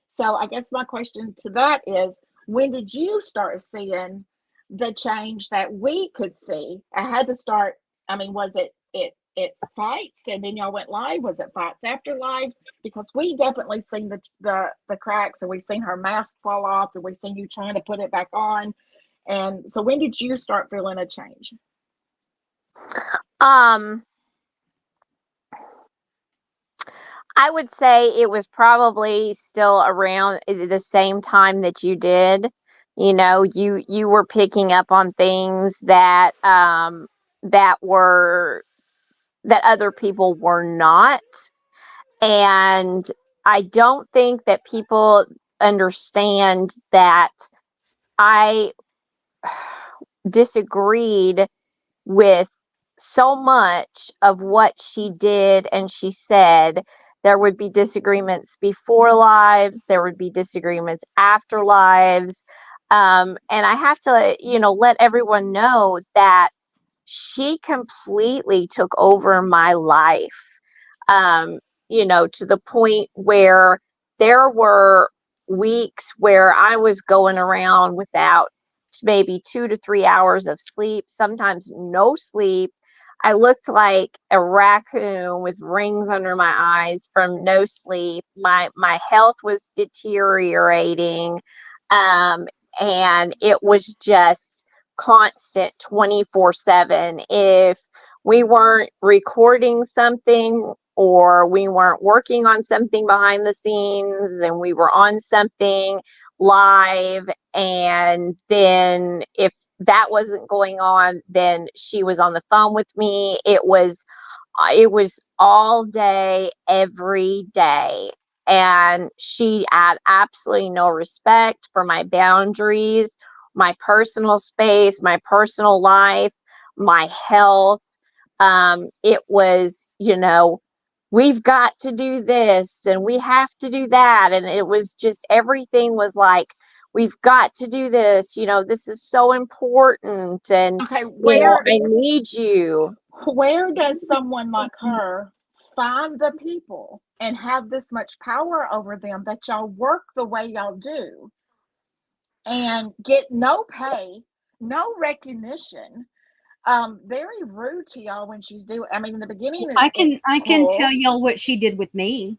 So I guess my question to that is, when did you start seeing the change that we could see? I had to start, I mean, was it fights and then y'all went live? Was it fights after lives? Because we definitely seen the cracks, and we've seen her mask fall off, and we've seen you trying to put it back on. And so when did you start feeling a change? I would say it was probably still around the same time that you did. You were picking up on things that that other people were not. And I don't think that people understand that I disagreed with so much of what she did and she said. There would be disagreements before lives, there would be disagreements after lives. And I have to, let everyone know that she completely took over my life, to the point where there were weeks where I was going around without maybe 2 to 3 hours of sleep, sometimes no sleep. I looked like a raccoon with rings under my eyes from no sleep. My health was deteriorating, and it was just constant 24/7. If we weren't recording something, or we weren't working on something behind the scenes, and we were on something live, and then if that wasn't going on, then she was on the phone with me. It was all day, every day. And she had absolutely no respect for my boundaries, my personal space, my personal life, my health. It was, we've got to do this and we have to do that. And it was just, everything was like, we've got to do this. This is so important. And, Okay, I need you. where does someone like her find the people and have this much power over them that y'all work the way y'all do and get no pay, no recognition? Very rude to y'all when she's doing. I mean, in the beginning, I it's can cool. tell y'all what she did with me.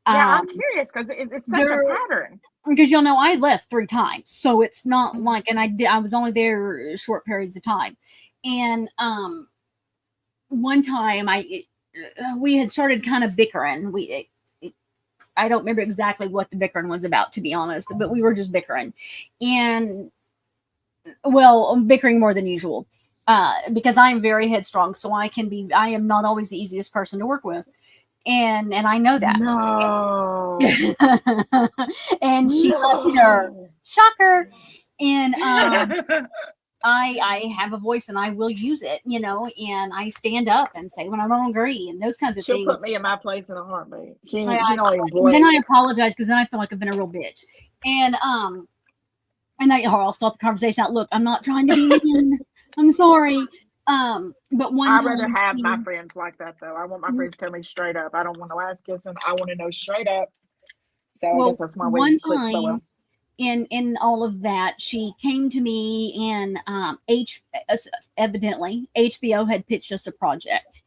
Yeah, I'm curious because it's such a pattern. Because I left 3 times, so it's not like, and I was only there short periods of time, and one time we had started kind of bickering. I don't remember exactly what the bickering was about, to be honest, but we were just bickering, and bickering more than usual, because I am very headstrong, so I am not always the easiest person to work with. And I know that. No. And she's not either. Shocker. And I have a voice and I will use it, and I stand up and say when I don't agree and those kinds of She'll things. put me in my place in a heartbeat. She don't even blink. Then I apologize, because then I feel like I've been a real bitch. And I'll start the conversation out. Look, I'm not trying to be mean. I'm sorry. But I'd rather have my friends like that, though. I want my friends to tell me straight up. I don't want no ass kissing. I want to know straight up. So I guess that's why we one clicked so well. time in all of that, she came to me and evidently HBO had pitched us a project.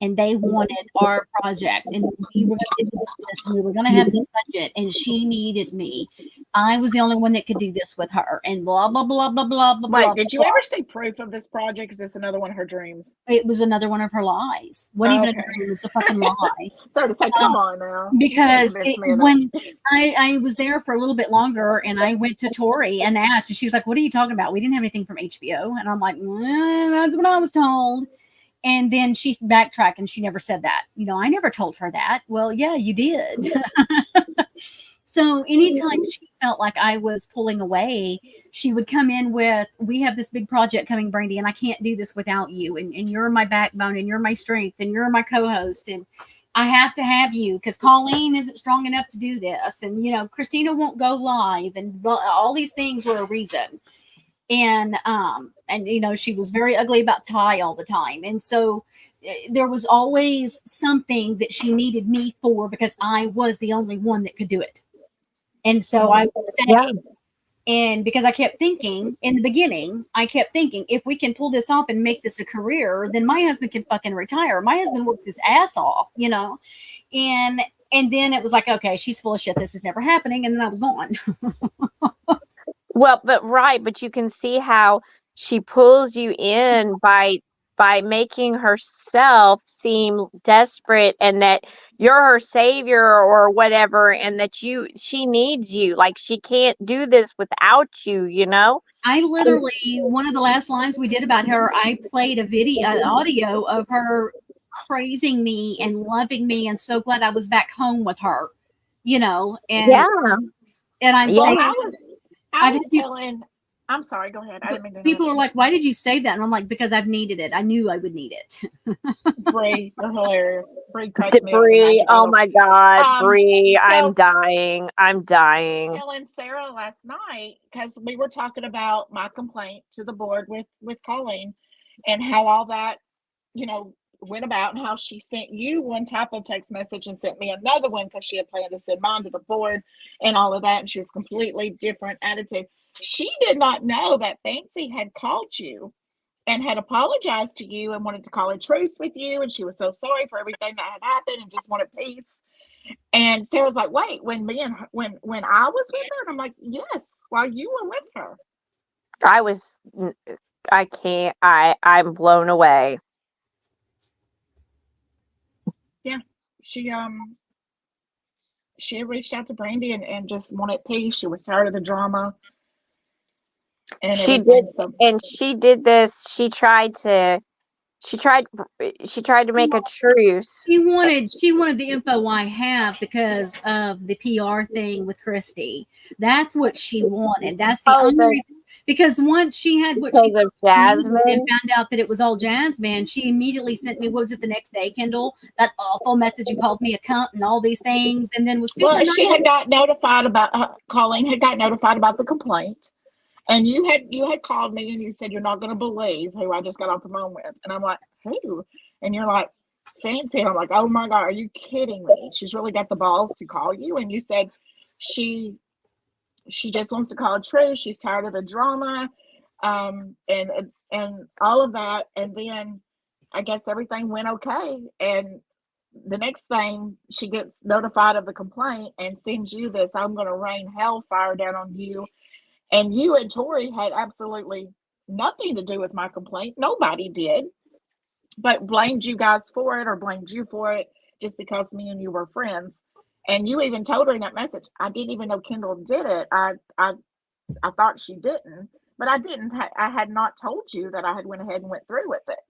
And they wanted our project, and we were going to do this, and we were going to have this budget, and she needed me. I was the only one that could do this with her, and blah blah blah blah blah blah. Wait, blah, did you blah. ever see proof of this project? Is this another one of her dreams? It was another one of her lies. What even a Okay. dream? It's a fucking lie. So to say, come on now. Because You can't convince me of when I was there for a little bit longer, and I went to Tori and asked, and she was like, "What are you talking about? We didn't have anything from HBO." And I'm like, "That's what I was told." And then she backtracked and she never said that. You know, I never told her that. Well, yeah, you did. So anytime she felt like I was pulling away, she would come in with, "We have this big project coming, Brandy, and I can't do this without you. And you're my backbone, and you're my strength, and you're my co-host. And I have to have you because Colleen isn't strong enough to do this. And, you know, Christina won't go live. And all these things were a reason." And you know, she was very ugly about Ty all the time, and so there was always something that she needed me for because I was the only one that could do it. And so I would stay. And because I kept thinking in the beginning, if we can pull this off and make this a career, then my husband can fucking retire. My husband works his ass off, you know. And then it was like, okay, she's full of shit, this is never happening. And then I was gone. Well, but you can see how she pulls you in by making herself seem desperate, and that you're her savior or whatever, and that she needs you. Like, she can't do this without you, you know? I literally, one of the last lines we did about her, I played an audio of her praising me and loving me and so glad I was back home with her, you know. And and I'm saying, I was telling, I'm sorry, go ahead. I didn't mean to people are like, "Why did you say that?" And I'm like, because I've needed it. I knew I would need it. Bree, you're hilarious. Bree cracks me up. Bree, oh my God, Bree, so I'm dying. I'm dying. I was telling Sarah last night, because we were talking about my complaint to the board with Colleen, and how all that, you know, went about, and how she sent you one type of text message and sent me another one because she had planned to send mine to the board and all of that, and she was completely different attitude. She did not know that Fancy had called you and had apologized to you and wanted to call a truce with you, and she was so sorry for everything that had happened and just wanted peace. And Sarah's like, "Wait, when I was with her?" And I'm like, "Yes, while you were with her." I'm blown away. Yeah, she reached out to Brandy and just wanted peace. She was tired of the drama. And she did this. She tried to make a truce. She wanted the info I have because of the PR thing with Christy. That's what she wanted. That's the only reason. Because once she had what she of Jasmine and found out that it was all Jasmine, she immediately sent me, what was it, the next day, Kendall? That awful message and called me a cunt and all these things, and then was super nice. She had got notified about Colleen had got notified about the complaint, and you had called me and you said, "You're not going to believe who I just got off the phone with," and I'm like, "Who?" And you're like, "Fancy," and I'm like, "Oh my God, are you kidding me? She's really got the balls to call you?" And you said she just wants to call a truce. She's tired of the drama, and all of that. And then I guess everything went okay. And the next thing, she gets notified of the complaint and sends you this, "I'm going to rain hellfire down on you." And you and Tori had absolutely nothing to do with my complaint. Nobody did, but blamed you guys for it, or blamed you for it just because me and you were friends. And you even told her in that message, "I didn't even know Kendall did it. I thought she didn't, but I didn't. I had not told you that I had went ahead and went through with it."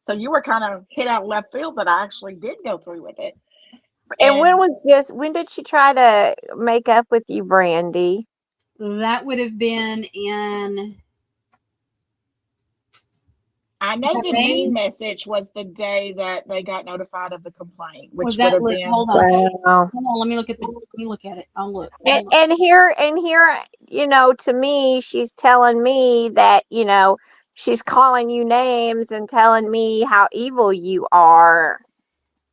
So you were kind of hit out of left field that I actually did go through with it. And when did she try to make up with you, Brandy? That would have been in, I know the main message was the day that they got notified of the complaint, which would have been. Hold on, let me look at it. I'll look. And here, you know, to me, she's telling me that, you know, she's calling you names and telling me how evil you are.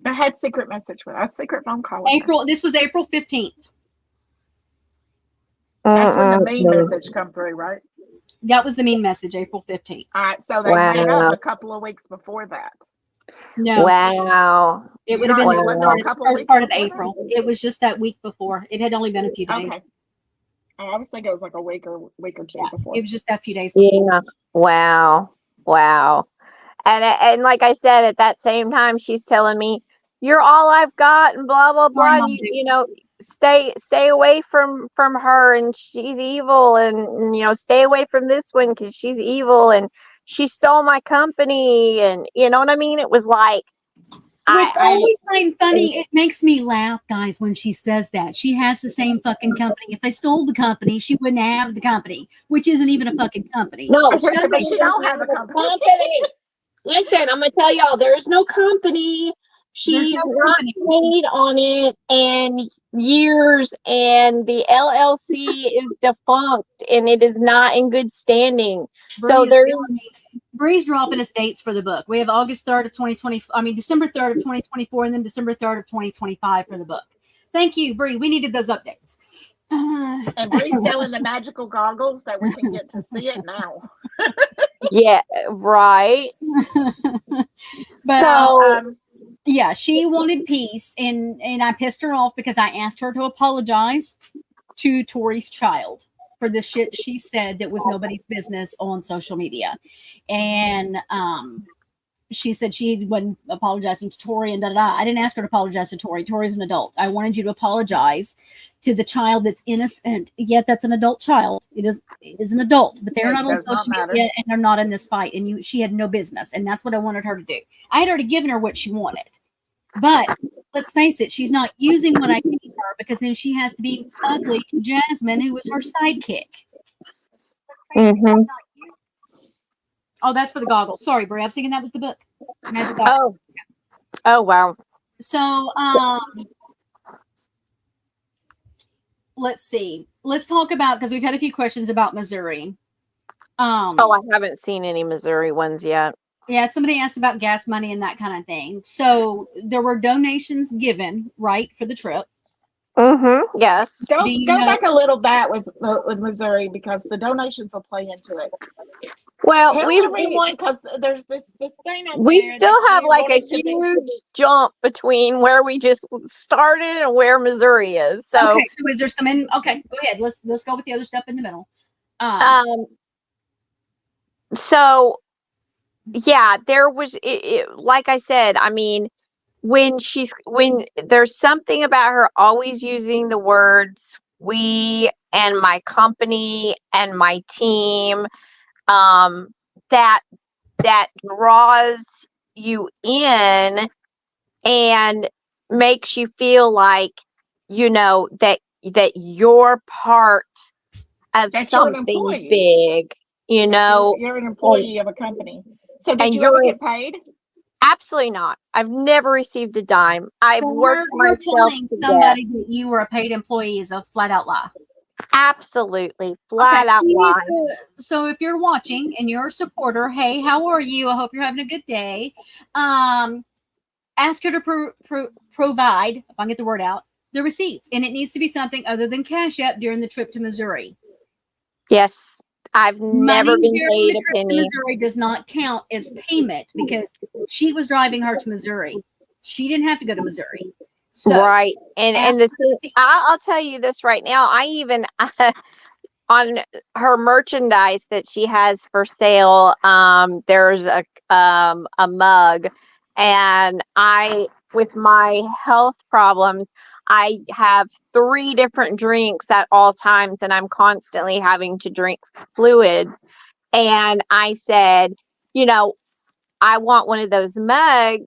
I had secret message with a secret phone call. This was April 15th. That's when the main Mm-mm. message come through, right? That was the mean message, April 15th. All right, so they made up Wow. a couple of weeks before that. No, Wow. it would have been Was it a Wow. couple of first weeks part of before April. It was just that week before. It had only been a few that? days. Okay. I was thinking it was like a week or two Yeah, before. it was just that few days before. Yeah. Wow. Wow. And like I said, at that same time, she's telling me, "You're all I've got," and blah blah Sorry, blah. And Mom you Dukes. know, stay away from her, and she's evil, and stay away from this one because she's evil, and she stole my company, and you know what I mean. It was like, Which I I always find funny. It makes me laugh, guys, when she says that. She has the same fucking company. If I stole the company, she wouldn't have the company, which isn't even a fucking company. no, I was she gonna say, but doesn't she even don't have have a a company. company. Listen, I'm gonna tell y'all, there's no company. There's She's no not company. paid on it in years, and the LLC is defunct, and it is not in good standing. So Bree is telling me. there's Bree's dropping us dates for the book. We have August 3rd of 2020. I mean, December 3rd of 2024, and then December 3rd of 2025 for the book. Thank you, Bree. We needed those updates. And Bree's selling the magical goggles that we can get to see it now. yeah, right. But So yeah, she wanted peace, and I pissed her off because I asked her to apologize to Tori's child for the shit she said that was nobody's business on social media, and she said she wasn't apologizing to Tori and da da da. I didn't ask her to apologize to Tori. Tori's an adult. I wanted you to apologize to the child that's innocent, yet that's an adult child. It is an adult, but they're It not on does not social matter. media and they're not in this fight. And she had no business, and that's what I wanted her to do. I had already given her what she wanted, but let's face it, she's not using what I gave her because then she has to be ugly to Jasmine, who was her sidekick. mhm. Oh, that's for the goggles. Sorry, Brie. I was thinking that was the book. Magic goggles. Oh wow. So, let's see. Let's talk about, because we've had a few questions about Missouri. Oh, I haven't seen any Missouri ones yet. Yeah, somebody asked about gas money and that kind of thing. So there were donations given, right, for the trip. Mm-hmm. Yes. Go Do you go know? back a little bit with Missouri because the donations will play into it. Well, Tell we everyone because there's this thing up we there still that have you like a wanted to be. huge jump between where we just started and where Missouri is. So, Okay, so is there some in? Okay, go ahead. Let's go with the other stuff in the middle. so yeah, there was like I said, I mean, when there's something about her always using the words we and my company and my team, that draws you in and makes you feel like that you're part of That you're an something employee. big, You're an employee of a company. So did and you ever you're get paid? absolutely not. I've never received a dime. I've So worked her myself telling to death. somebody that you were a paid employee is a flat out lie. Absolutely, Okay, flat out she needs lie. to. So if you're watching and you're a supporter, hey, how are you? I hope you're having a good day. Ask her to provide, if I can get the word out, the receipts, and it needs to be something other than Cash App during the trip to Missouri. Yes, I've never Money been during paid the a trip to penny. Missouri does not count as payment because she was driving her to Missouri. She didn't have to go to Missouri. So Right, and ask the for thing, receipts. I'll tell you this right now. I even on her merchandise that she has for sale, there's a mug, and with my health problems, I have 3 different drinks at all times, and I'm constantly having to drink fluids. And I said, I want one of those mugs,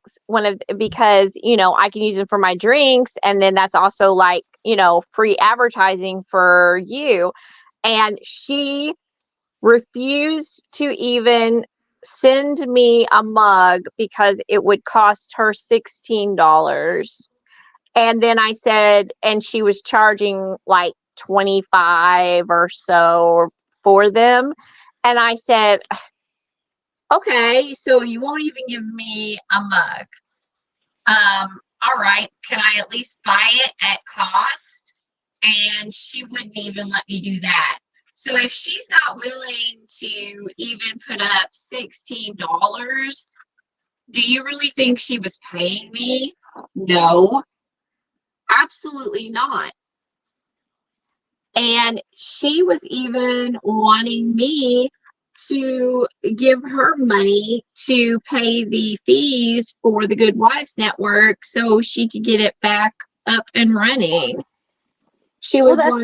because I can use them for my drinks, and then that's also like free advertising for you. And she refused to even send me a mug because it would cost her $16. And then I said, and she was charging like 25 or so for them. And I said, okay, so you won't even give me a mug. All right, can I at least buy it at cost? and she wouldn't even let me do that. So if she's not willing to even put up $16, do you really think she was paying me? No, absolutely not. And she was even wanting me to give her money to pay the fees for the Goodwives Network so she could get it back up and running. She was that's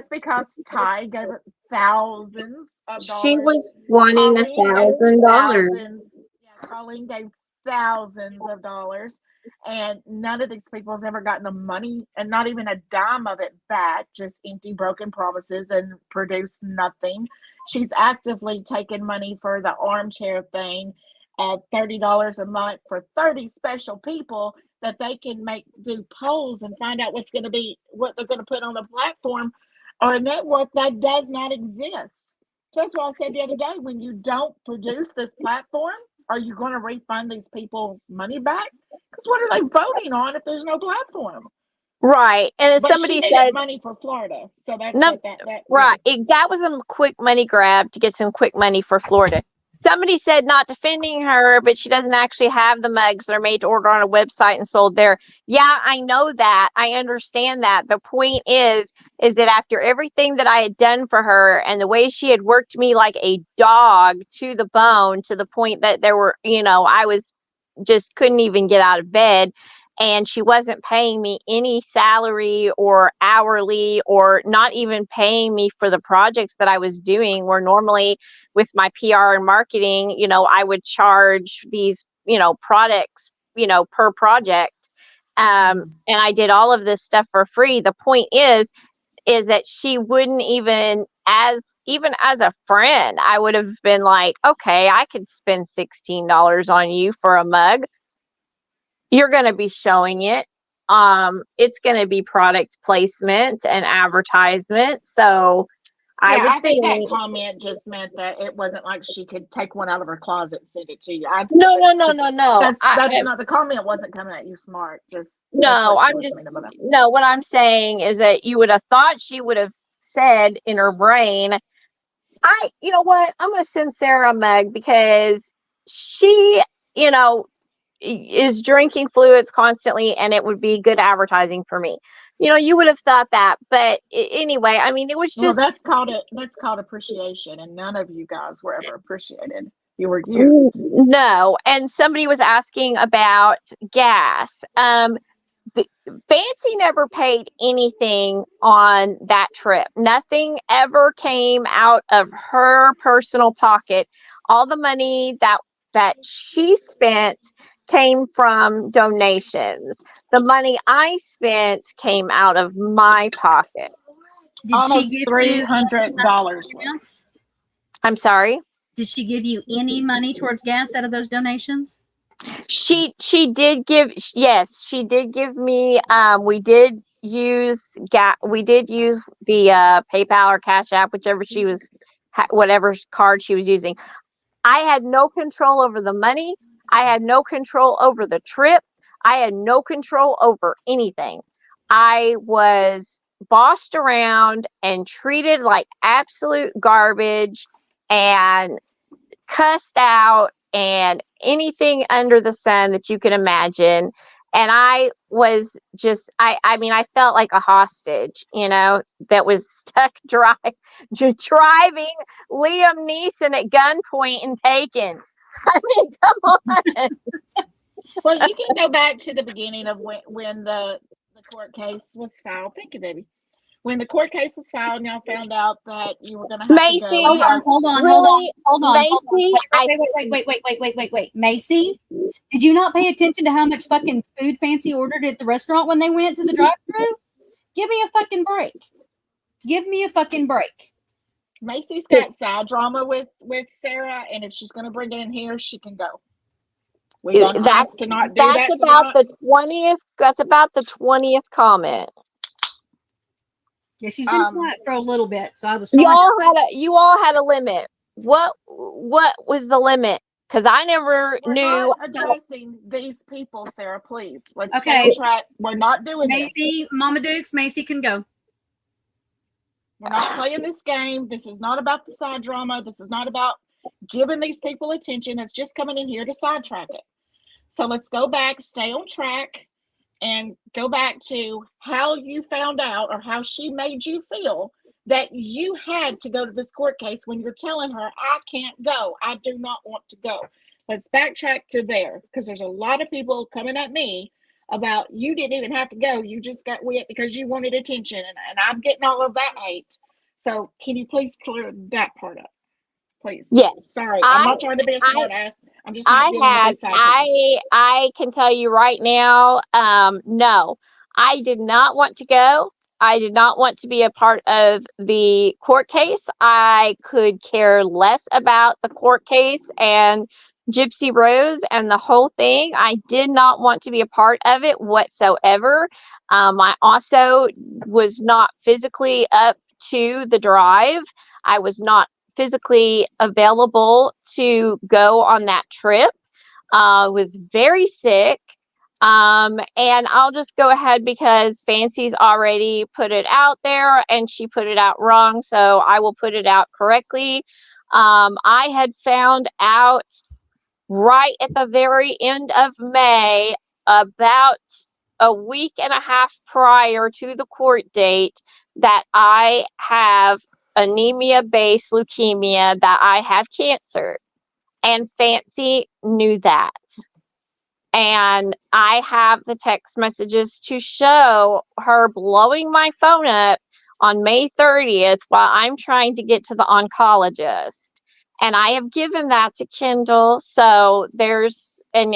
because Ty gave it thousands of dollars. She was wanting $1,000. Yeah, Colleen gave thousands of dollars, and none of these people has ever gotten the money, and not even a dime of it back. Just empty, broken promises, and produced nothing. She's actively taken money for the armchair thing, $30 a month for 30 special people that they can do polls and find out what they're going to put on the platform or a network that does not exist. So that's what I said the other day. When you don't produce this platform, are you going to refund these people's money back? Because what are they voting on if there's no platform? Right. And but somebody she said money for Florida. So that's no, what that right. That was a quick money grab to get some quick money for Florida. Somebody said, not defending her, but she doesn't actually have the mugs. They're made to order on a website and sold there. Yeah, I know that. I understand that. The point is that after everything that I had done for her and the way she had worked me like a dog to the bone, to the point that there were, I was just couldn't even get out of bed. And she wasn't paying me any salary or hourly, or not even paying me for the projects that I was doing, where normally with my PR and marketing, I would charge these, products, per project. And I did all of this stuff for free. The point is that she wouldn't even as a friend, I would have been like, okay, I could spend $16 on you for a mug. You're going to be showing it. It's going to be product placement and advertisement. So I think that comment just meant that it wasn't like she could take one out of her closet and send it to you. No. That's not the comment. Wasn't coming at you smart. What I'm saying is that you would have thought she would have said in her brain, you know what? I'm going to send Sarah a mug because she, is drinking fluids constantly, and it would be good advertising for me. You would have thought that, but anyway, I mean, it was just that's called appreciation, and none of you guys were ever appreciated. You were used. No. And somebody was asking about gas. Fancy never paid anything on that trip. Nothing ever came out of her personal pocket. All the money that she spent came from donations. The money I spent came out of my pockets. Did almost she give $300. I'm sorry? Did she give you any money towards gas out of those donations? She did give, yes, she did give me, we did use the PayPal or Cash App, whatever card she was using. I had no control over the money. I had no control over the trip. I had no control over anything. I was bossed around and treated like absolute garbage and cussed out and anything under the sun that you can imagine. And I was just, I felt like a hostage, that was stuck driving Liam Neeson at gunpoint and taken. I mean, come on. Well, you can go back to the beginning of when the court case was filed. Thank you, baby. When the court case was filed, and y'all found out that you were going to have Macy, to go. Hold on. Wait. Macy, did you not pay attention to how much fucking food Fancy ordered at the restaurant when they went to the drive-thru? Give me a fucking break. Macy's got side drama with Sarah, and if she's going to bring it in here, she can go. We don't have to not do that. That's about the 20th. That's about the 20th comment. Yeah, she's been quiet for a little bit, so I was trying. You all had a limit. What was the limit? Because I never knew. Not addressing these people, Sarah. Please, let's stay on track. We're not doing Macy, this. Mama Dukes, Macy can go. We're not playing this game. This is not about the side drama. This is not about giving these people attention. It's just coming in here to sidetrack it. So let's go back, stay on track, and go back to how you found out or how she made you feel that you had to go to this court case when you're telling her, I can't go. I do not want to go. Let's backtrack to there, because there's a lot of people coming at me about you didn't even have to go. You just got wet because you wanted attention. And I'm getting all of that hate. So can you please clear that part up? Please. Yes. Sorry, I'm not trying to be a smart ass. I'm just not dealing with this side. I can tell you right now, no, I did not want to go. I did not want to be a part of the court case. I could care less about the court case and Gypsy Rose and the whole thing. I did not want to be a part of it whatsoever. I also was not physically up to the drive. I was not physically available to go on that trip. Was very sick. And I'll just go ahead because Fancy's already put it out there and she put it out wrong. So I will put it out correctly. I had found out right at the very end of May, about a week and a half prior to the court date, that I have anemia-based leukemia, that I have cancer. And Fancy knew that. And I have the text messages to show her blowing my phone up on May 30th while I'm trying to get to the oncologist. And I have given that to Kendall. So there's, and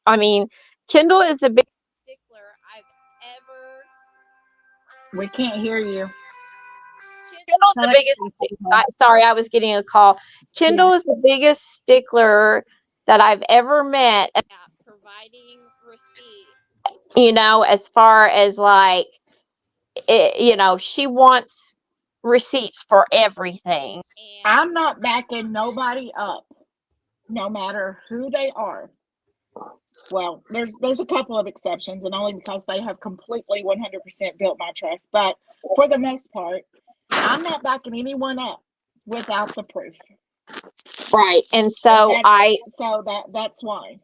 I mean, Kendall is the biggest stickler I've ever. We can't hear you. Kendall's the biggest. Sorry, I was getting a call. Kendall is the biggest stickler that I've ever met about providing receipts. You know, as far as like, she wants receipts for everything. I'm not backing nobody up, no matter who they are. Well, there's a couple of exceptions, and only because they have completely 100% built my trust. But for the most part, I'm not backing anyone up without the proof. Right, and so that's why.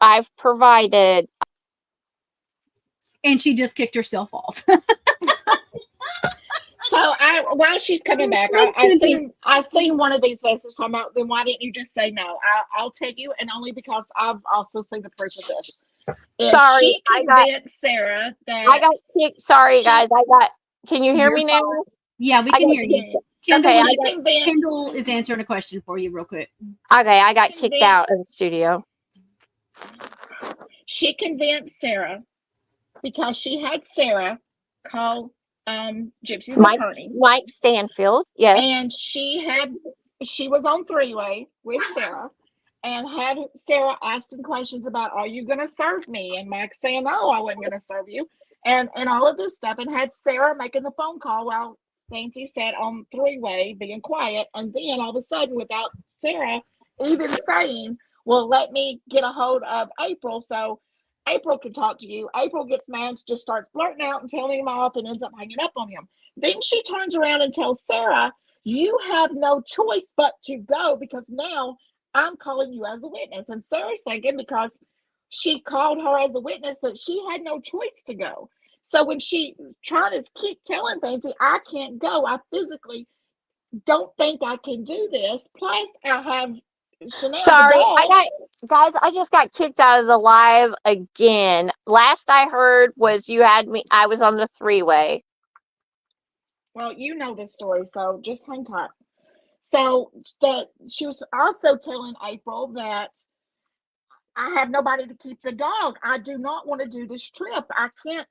I've provided. And she just kicked herself off. So while she's coming back, I seen one of these messages talking about, then why didn't you just say no? I'll tell you, and only because I've also seen the proof of this. Sorry, she convinced Sarah that I got kicked. Sorry, guys, can you hear me now? Yeah, we can hear you. Kendall is answering a question for you real quick. Okay, I got kicked out of the studio. She convinced Sarah because she had Sarah call Gypsy's attorney, Mike Stanfield. Yes. And she was on three-way with Sarah and had Sarah asking questions about, are you going to serve me? And Mike saying, no, I wasn't going to serve you. And all of this stuff, and had Sarah making the phone call while Fancy sat on three-way being quiet. And then all of a sudden, without Sarah even saying, well, let me get a hold of April so April can talk to you. April gets mad, just starts blurting out and telling him off and ends up hanging up on him. Then she turns around and tells Sarah, you have no choice but to go because now I'm calling you as a witness. And Sarah's thinking, because she called her as a witness, that she had no choice to go. So when she trying to keep telling Fancy, I can't go, I physically don't think I can do this. Plus, I have Chanel. Sorry, I just got kicked out of the live again. Last I heard was you had me. I was on the three-way. Well, you know this story, so just hang tight. So she was also telling April that I have nobody to keep the dog. I do not want to do this trip. I can't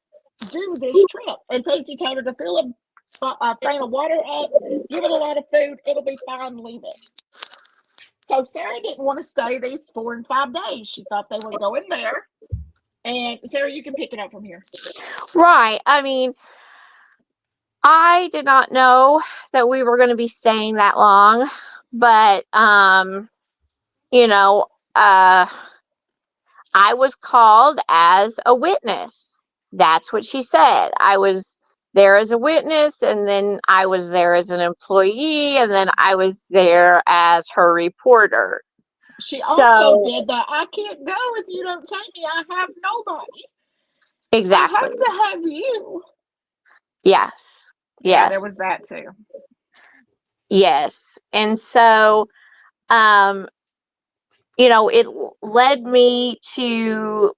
do this trip. And Fancy told her to fill a thing of water up, give it a lot of food. It'll be fine. Leave it. So Sarah didn't want to stay these 4 and 5 days. She thought they were going there. And Sarah, you can pick it up from here. Right. I mean, I did not know that we were going to be staying that long, but I was called as a witness. That's what she said. I was there as a witness, and then I was there as an employee, and then I was there as her reporter. She also So did that. I can't go if you don't take me. I have nobody. I exactly. have to have you. Yes. Yeah, there Yes. was that too. Yes. And so, um, it led me to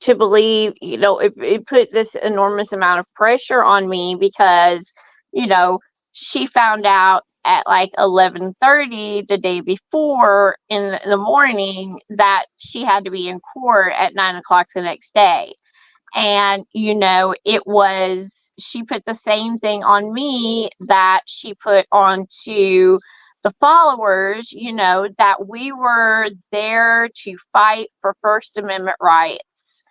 believe, it put this enormous amount of pressure on me because, you know, she found out at like 11:30 the day before in the morning that she had to be in court at 9 o'clock the next day. And, she put the same thing on me that she put onto the followers, that we were there to fight for First Amendment rights.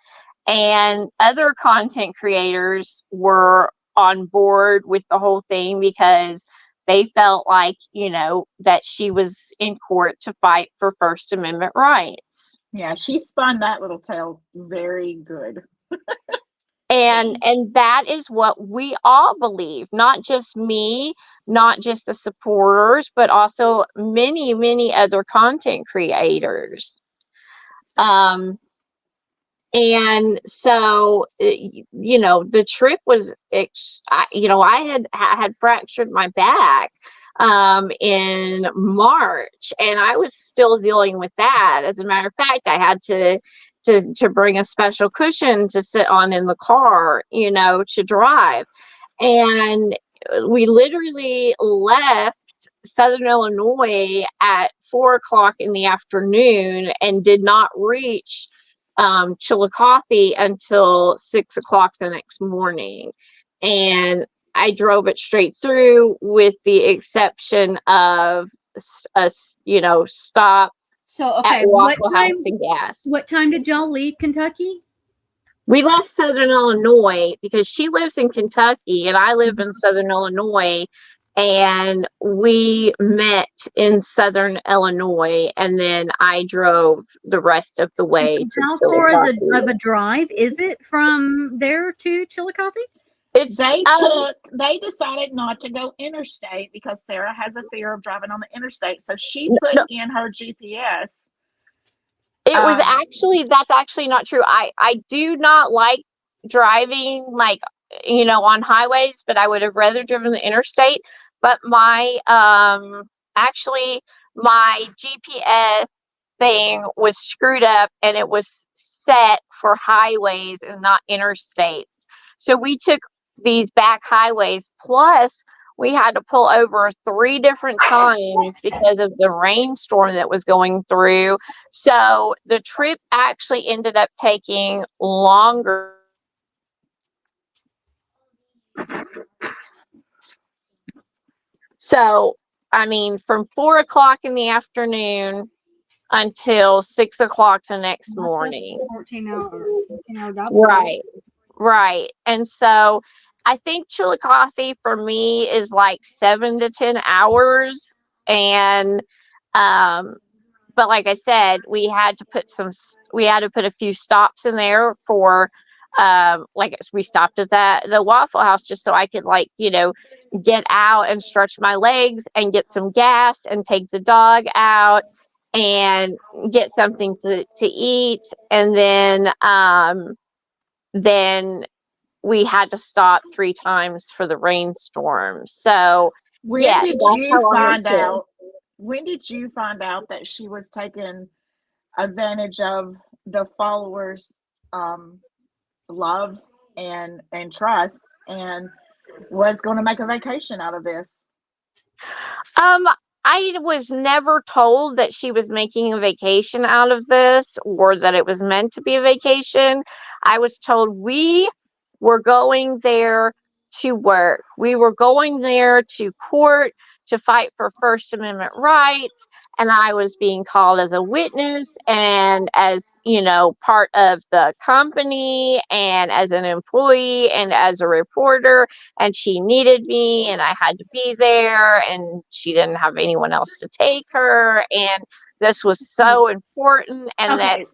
And other content creators were on board with the whole thing because they felt like, that she was in court to fight for First Amendment rights. Yeah, she spun that little tale very good. And that is what we all believe, not just me, not just the supporters, but also many, many other content creators. Um, and so, the trip was, I had fractured my back in March, and I was still dealing with that. As a matter of fact, I had to bring a special cushion to sit on in the car, to drive. And we literally left Southern Illinois at 4 o'clock in the afternoon and did not reach Chillicothe until 6 o'clock the next morning. And I drove it straight through with the exception of a stop So, at okay, Waffle House and gas. what time did y'all leave Kentucky? We left Southern Illinois because she lives in Kentucky and I live in Southern Illinois, and we met in Southern Illinois, and then I drove the rest of the way So to how far is Chillicothe. of a drive is it from there to Chillicothe? It's They decided not to go interstate because Sarah has a fear of driving on the interstate. So she put no, in her GPS. it was that's actually not true. I do not like driving like, on highways, but I would have rather driven the interstate. But actually my GPS thing was screwed up, and it was set for highways and not interstates. So we took these back highways, plus we had to pull over 3 different times because of the rainstorm that was going through. So the trip actually ended up taking longer. So, I mean, from 4 o'clock in the afternoon until 6 o'clock the next morning. 14-hour job. Right. And so I think Chillicothe for me is like 7 to 10 hours. And, but like I said, we had to put a few stops in there for, like we stopped at the Waffle House just so I could get out and stretch my legs and get some gas and take the dog out and get something to eat. And then we had to stop 3 times for the rainstorm. So When yeah, did that's you how long it find took. out? When did you find out that she was taking advantage of the followers' love and trust, and was going to make a vacation out of this? I was never told that she was making a vacation out of this or that it was meant to be a vacation. I was told we were going there to work. We were going there to court to fight for First Amendment rights. And I was being called as a witness and as, part of the company and as an employee and as a reporter. And she needed me and I had to be there, and she didn't have anyone else to take her. And this was so important. And Okay.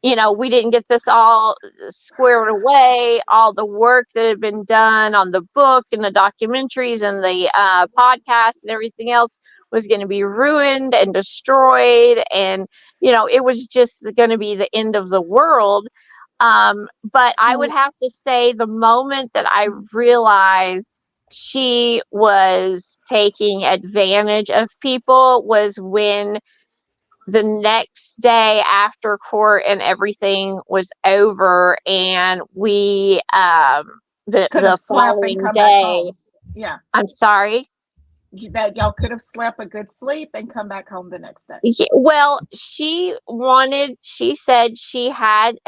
we didn't get this all squared away. All the work that had been done on the book and the documentaries and the podcasts and everything else was going to be ruined and destroyed. And, it was just going to be the end of the world. But I would have to say the moment that I realized she was taking advantage of people was when the next day after court and everything was over, and we Could have the slept and following come back day. home. Yeah. I'm sorry. That y'all could have slept a good sleep and come back home the next day. Well, she said she had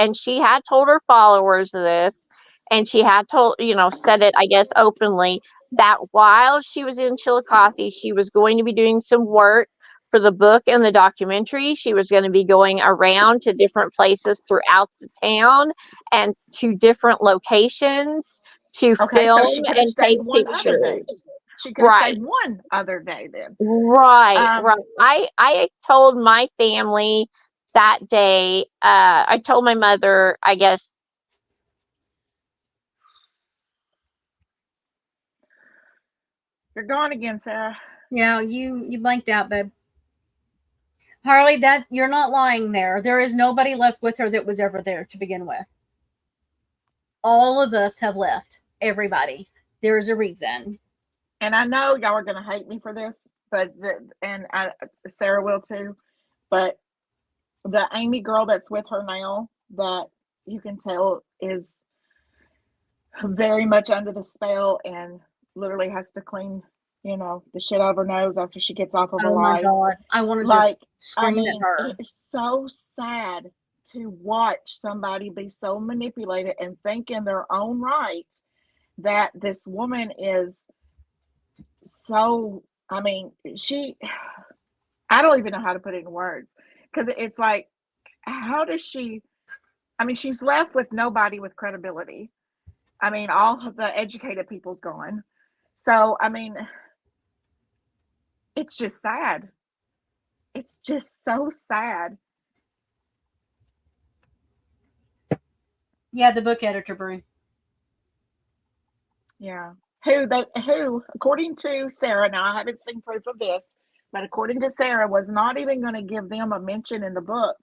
told her followers this, and she had told, said it, I guess, openly, that while she was in Chillicothe, she was going to be doing some work for the book and the documentary. She was going to be going around to different places throughout the town and to different locations to Okay, so film she could have and take stayed one other day. pictures. She could have stayed one other day then. Right. I told my family that day, I told my mother, I guess. You're gone again, Sarah. Yeah, you blanked out, babe. Harley, that you're not lying there. There is nobody left with her that was ever there to begin with. All of us have left. Everybody. There is a reason. And I know y'all are going to hate me for this, but Sarah will too. But the Amy girl that's with her now, that you can tell is very much under the spell and literally has to clean, the shit out of her nose after she gets off of a lie. Oh my God. I want to just scream at her. It's so sad to watch somebody be so manipulated and think in their own right that this woman is so, I don't even know how to put it in words, because it's like, how does she's left with nobody with credibility. All of the educated people's gone. So, it's just sad. It's just so sad. Yeah, the book editor, Brie. Yeah. Who, according to Sarah, now I haven't seen proof of this, but according to Sarah, was not even going to give them a mention in the book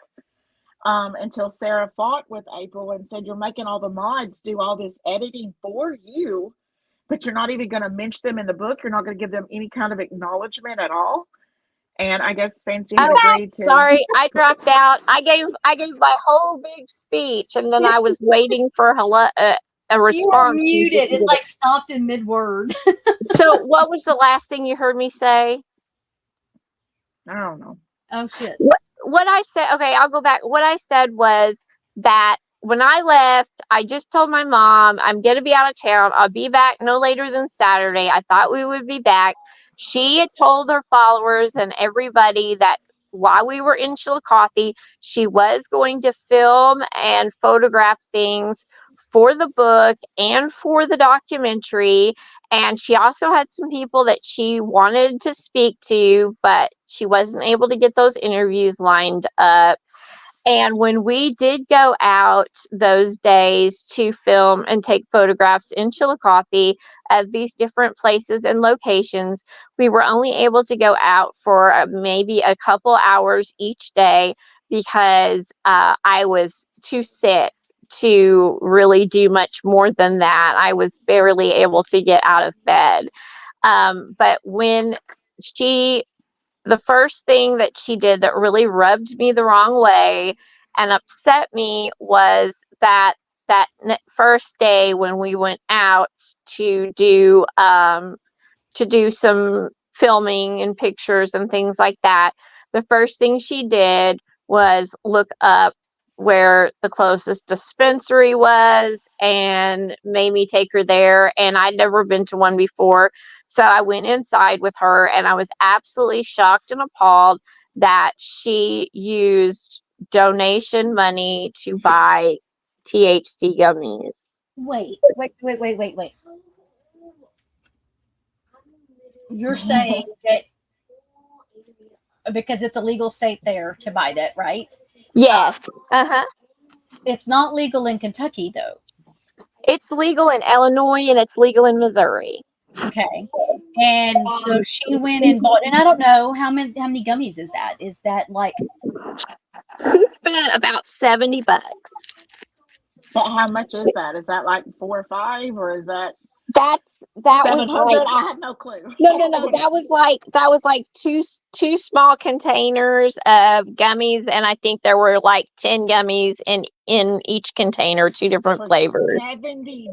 until Sarah fought with April and said, you're making all the mods do all this editing for you, but you're not even going to mention them in the book. You're not going to give them any kind of acknowledgement at all. And I guess Fancy has agreed to. Sorry, I dropped out. I gave my whole big speech, and then I was waiting for a response. You were muted. It stopped in mid-word. So what was the last thing you heard me say? I don't know. Oh, shit. What I said, okay, I'll go back. What I said was that when I left, I just told my mom, I'm going to be out of town. I'll be back no later than Saturday. I thought we would be back. She had told her followers and everybody that while we were in Chillicothe, she was going to film and photograph things for the book and for the documentary. And she also had some people that she wanted to speak to, but she wasn't able to get those interviews lined up. And when we did go out those days to film and take photographs in Chillicothe of these different places and locations, we were only able to go out for maybe a couple hours each day because I was too sick to really do much more than that. I was barely able to get out of bed. But when the first thing that she did that really rubbed me the wrong way and upset me was that first day when we went out to do some filming and pictures and things like that. The first thing she did was look up where the closest dispensary was and made me take her there. And I'd never been to one before. So I went inside with her and I was absolutely shocked and appalled that she used donation money to buy THC gummies. Wait. You're saying that because it's a legal state there to buy that, right? Yes. Uh-huh. It's not legal in Kentucky though. It's legal in Illinois and it's legal in Missouri. Okay. And so she went and bought, and I don't know how many gummies is that? Is that like She spent about $70. But how much is that? Is that like 4 or 5, or is that That was 700? like I have no clue. no. That was like two small containers of gummies, and I think there were like 10 gummies in each container, 2 different For flavors. $70?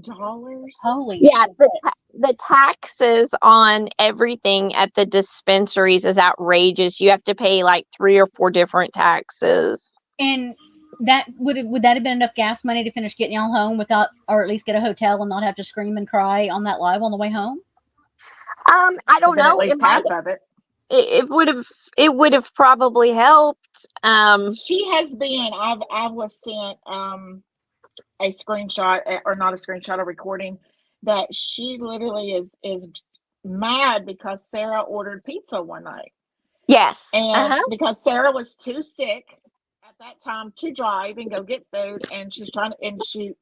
holy Yeah, shit? the taxes on everything at the dispensaries is outrageous. You have to pay like 3 or 4 different taxes. And that would that have been enough gas money to finish getting y'all home without, or at least get a hotel and not have to scream and cry on that live on the way home? I don't Then at know. least half of it. It would have probably helped. She has been. I was sent a screenshot, or not a screenshot, a recording that she literally is mad because Sarah ordered pizza one night, Yes. and because Sarah was too sick at that time to drive and go get food, and she's trying to, and she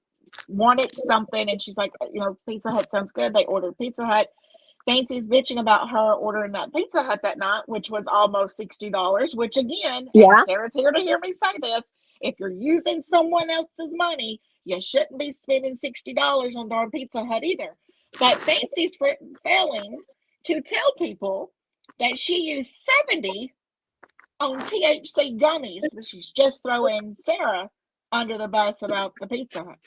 wanted something, and she's like, Pizza Hut sounds good. They ordered Pizza Hut. Fancy's bitching about her ordering that Pizza Hut that night, which was almost $60, which again, and Sarah's here to hear me say this, if you're using someone else's money, you shouldn't be spending $60 on darn Pizza Hut either. But Fancy's failing to tell people that she used 70 on THC gummies, but she's just throwing Sarah under the bus about the Pizza Hut.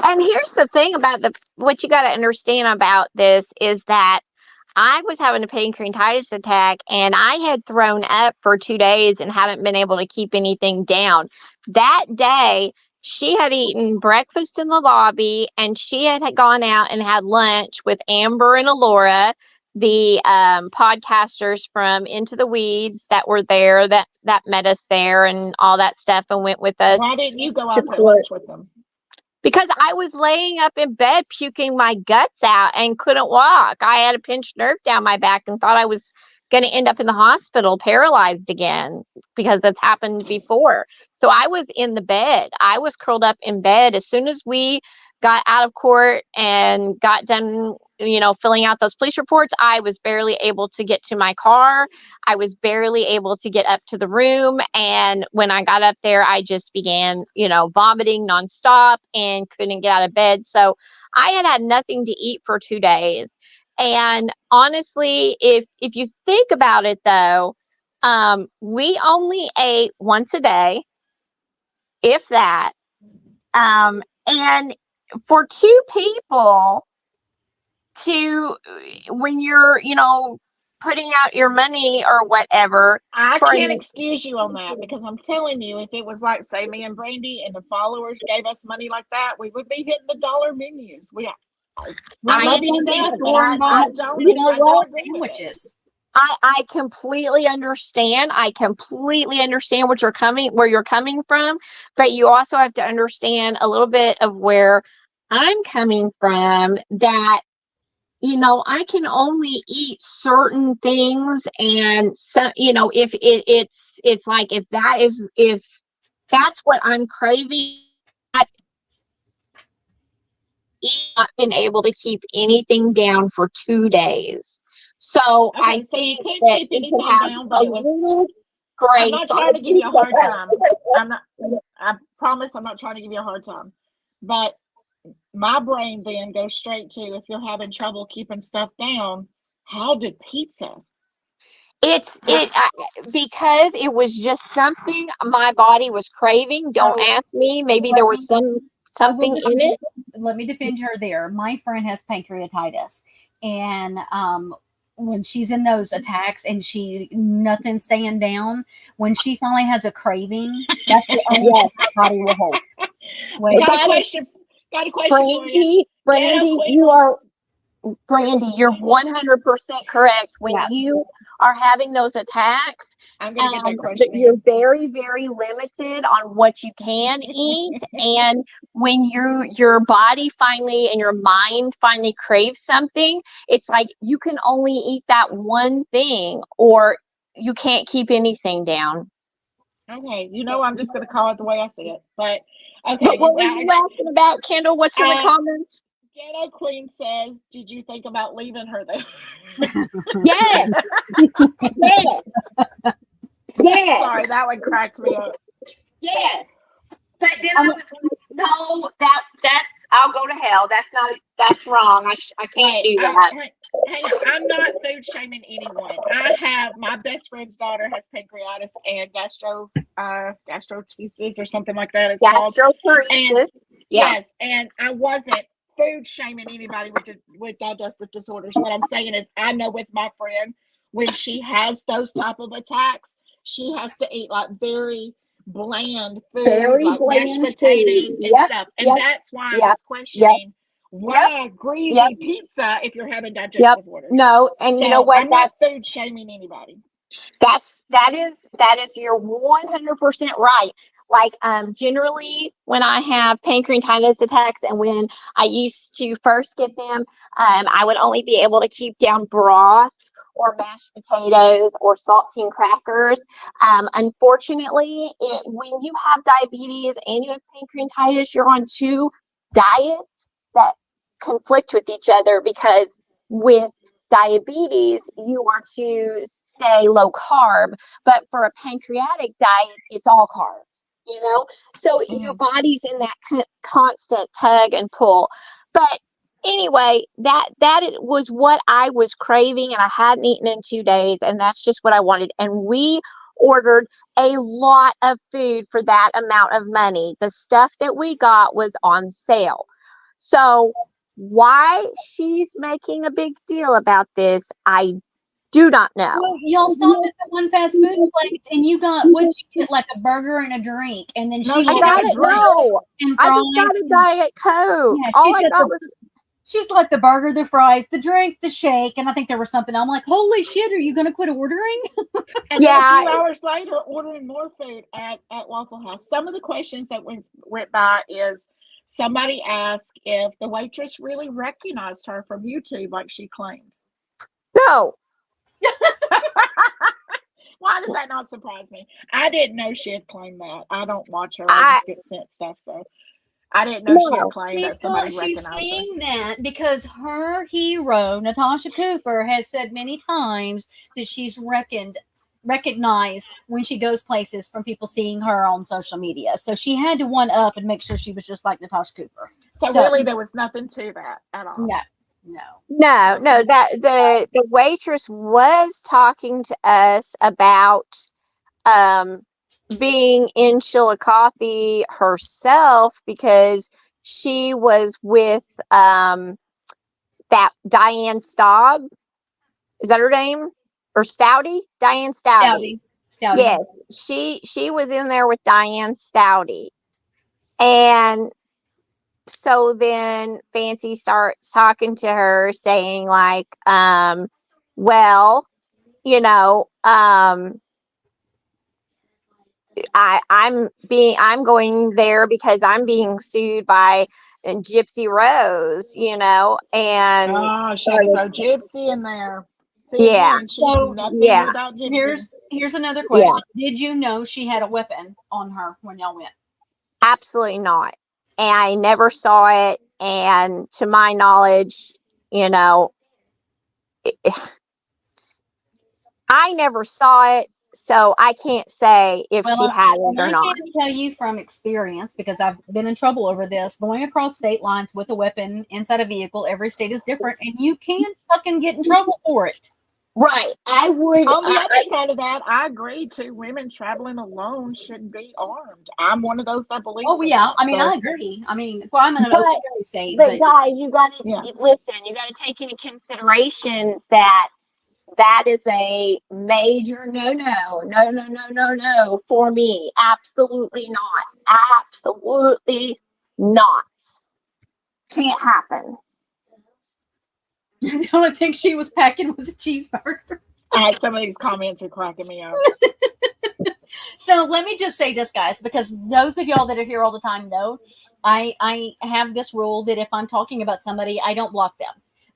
And here's the thing about what you got to understand about this is that I was having a pancreatitis attack and I had thrown up for 2 days and hadn't been able to keep anything down. That day, she had eaten breakfast in the lobby and she had gone out and had lunch with Amber and Alora, the podcasters from Into the Weeds that were there, that met us there and all that stuff and went with us. Why didn't you go out to lunch with them? Because I was laying up in bed puking my guts out and couldn't walk. I had a pinched nerve down my back and thought I was going to end up in the hospital paralyzed again, because that's happened before. So I was in the bed. I was curled up in bed. As soon as we got out of court and got done, filling out those police reports, I was barely able to get to my car. I was barely able to get up to the room. And when I got up there, I just began, vomiting nonstop and couldn't get out of bed. So I had nothing to eat for 2 days. And honestly, if you think about it, though, we only ate once a day, if that. And for 2 people to, when you're, putting out your money or whatever. I can't excuse you on that, because I'm telling you, if it was like, say, me and Brandy and the followers gave us money like that, we would be hitting the dollar menus. I love you, Steve, but I don't sandwiches. I completely understand. I completely understand where you're coming from, but you also have to understand a little bit of where I'm coming from, that I can only eat certain things, and so if it's like, if that's what I'm craving, I've not been able to keep anything down for 2 days. So I think that you can have a little grace. I'm not trying to give you a hard time. I promise I'm not trying to give you a hard time. But my brain then goes straight to, if you're having trouble keeping stuff down, how did pizza? Because it was just something my body was craving. Don't ask me. Maybe there was something in it. Let me defend her there. My friend has pancreatitis, and when she's in those attacks and nothing's staying down, when she finally has a craving, that's the only way her body will hold. Got a question Brandy, for you. Brandy, you're 100% correct. When you are having those attacks, I'm going to get that question. You're very, very limited on what you can eat. And when your body finally and your mind finally craves something, it's like you can only eat that one thing, or you can't keep anything down. Okay, I'm just going to call it the way I see it. But Okay, But what were now you asking about, Kendall? What's in the comments? Ghetto Queen says, "Did you think about leaving her there?" Yes. Yes. Yes. Sorry, that one cracked me up. Yes. But then I was like, no, that's I'll go to hell. That's wrong. I can't do that. Hang on, I'm not food shaming anyone. I have my best friend's daughter has pancreatitis and gastroenteritis or something like that. It's called. And yes, and I wasn't food shaming anybody with digestive disorders. What I'm saying is, I know with my friend, when she has those type of attacks, she has to eat like very bland food, like mashed potatoes and stuff. And that's why I was questioning why greasy pizza if you're having digestive disorders. No, and so you know what? I'm not food shaming anybody. That is you're 100% right. Like generally when I have pancreatitis attacks and when I used to first get them, I would only be able to keep down broth or mashed potatoes or saltine crackers. Unfortunately, when you have diabetes and you have pancreatitis, you're on two diets that conflict with each other, because with diabetes, you are to stay low carb, but for a pancreatic diet, it's all carbs, you know? So your body's in that constant tug and pull. But anyway, that was what I was craving, and I hadn't eaten in 2 days, and that's just what I wanted. And we ordered a lot of food for that amount of money. The stuff that we got was on sale. So why she's making a big deal about this, I do not know. Well, y'all stopped at the one fast food place, and you got, what'd you get, like a burger and a drink, and then she got a drink. And I just got a Diet Coke. Yeah, all I got was. She's like the burger, the fries, the drink, the shake, and I think there was something. I'm like, holy shit, are you going to quit ordering? And then a few hours later, ordering more food at Waffle House. Some of the questions that went by is, somebody asked if the waitress really recognized her from YouTube like she claimed. No. Why does that not surprise me? I didn't know she had claimed that. I don't watch her. I just get sent stuff, so I didn't know she had claimed that somebody recognized her. She's saying that because her hero, Natasha Cooper, has said many times that she's recognized when she goes places from people seeing her on social media. So she had to one up and make sure she was just like Natasha Cooper. So really there was nothing to that at all. No. That the waitress was talking to us about being in Chillicothe herself, because she was with that Diane Staub. Is that her name? Or Stouty? Diane Stouty. Yes, she was in there with Diane Stouty. And so then Fancy starts talking to her, saying like, well, you know, I'm going there because I'm being sued by Gypsy Rose, you know, and she had to throw Gypsy in there. See, yeah. Again, she's nothing without Gypsy. Here's another question. Yeah. Did you know she had a weapon on her when y'all went? Absolutely not. And I never saw it. And to my knowledge, you know, I never saw it. So I can't say if she had it or not. I can tell you from experience, because I've been in trouble over this, going across state lines with a weapon inside a vehicle. Every state is different, and you can fucking get in trouble for it. Right. I would. On the other side of that, I agree too. Women traveling alone shouldn't be armed. I'm one of those that believes. Oh yeah, I mean, I agree. I mean, well, I'm in an open state, but guys, you got to listen. You got to take into consideration that is a major no for me. Absolutely not. Absolutely not. Can't happen. The only thing she was packing was a cheeseburger. Some of these comments are cracking me up. So let me just say this, guys, because those of y'all that are here all the time know I have this rule that if I'm talking about somebody, I don't block them.